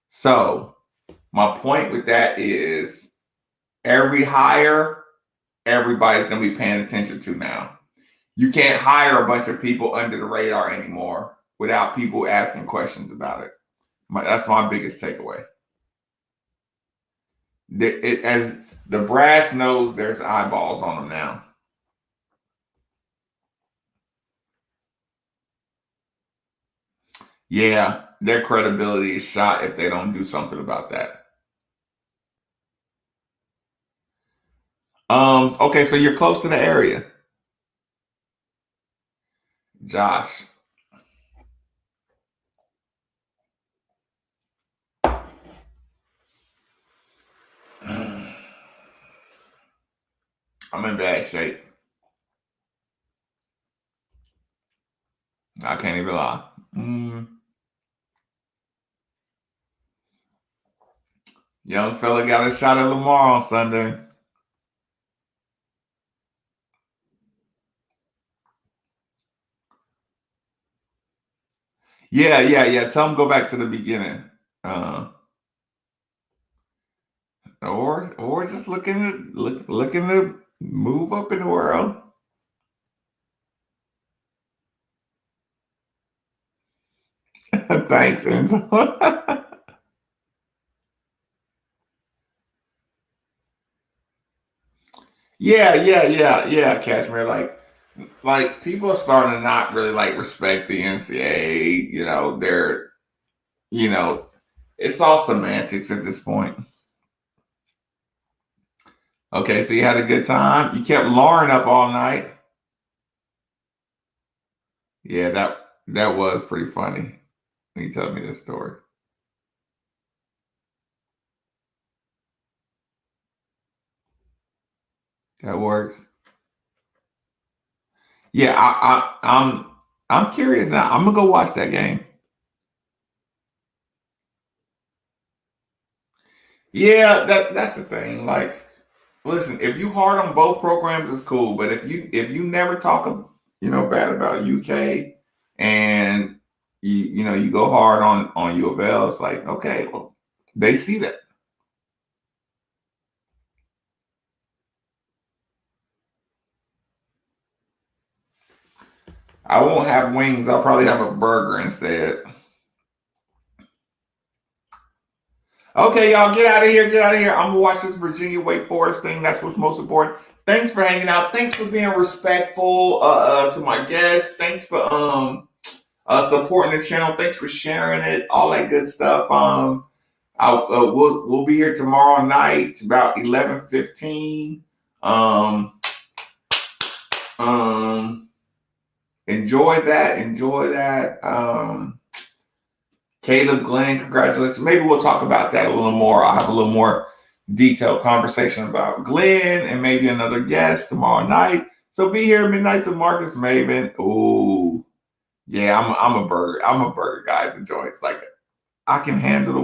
So my point with that is every hire, everybody's going to be paying attention to now. You can't hire a bunch of people under the radar anymore without people asking questions about it. That's my biggest takeaway. As the brass knows there's eyeballs on them now. Yeah, their credibility is shot if they don't do something about that. Okay, so you're close to the area. Josh. I'm in bad shape. I can't even lie. Young fella got a shot at Lamar on Sunday. Yeah. Tell him go back to the beginning. Or just looking to move up in the world. Thanks, Enzo. Yeah, Cashmere. Like people are starting to not really like respect the NCAA. It's all semantics at this point. Okay, so you had a good time. You kept Lauren up all night. Yeah, that was pretty funny. When you tell me this story. That works. Yeah, I'm curious now. I'm gonna go watch that game. Yeah, that's the thing. Like, listen, if you hard on both programs, it's cool. But if you never talk, bad about UK, and you go hard on U of L, it's like, okay, well, they see that. I won't have wings. I'll probably have a burger instead. Okay, y'all, get out of here. Get out of here. I'm gonna watch this Virginia Wake Forest thing. That's what's most important. Thanks for hanging out. Thanks for being respectful to my guests. Thanks for supporting the channel. Thanks for sharing it. All that good stuff. We'll be here tomorrow night about 11:15. Enjoy that. Enjoy that. Caleb, Glenn, congratulations. Maybe we'll talk about that a little more. I'll have a little more detailed conversation about Glenn and maybe another guest tomorrow night. So be here at midnight with Marques, Maybin. Ooh, yeah, I'm a burger guy at the joints. Like, I can handle the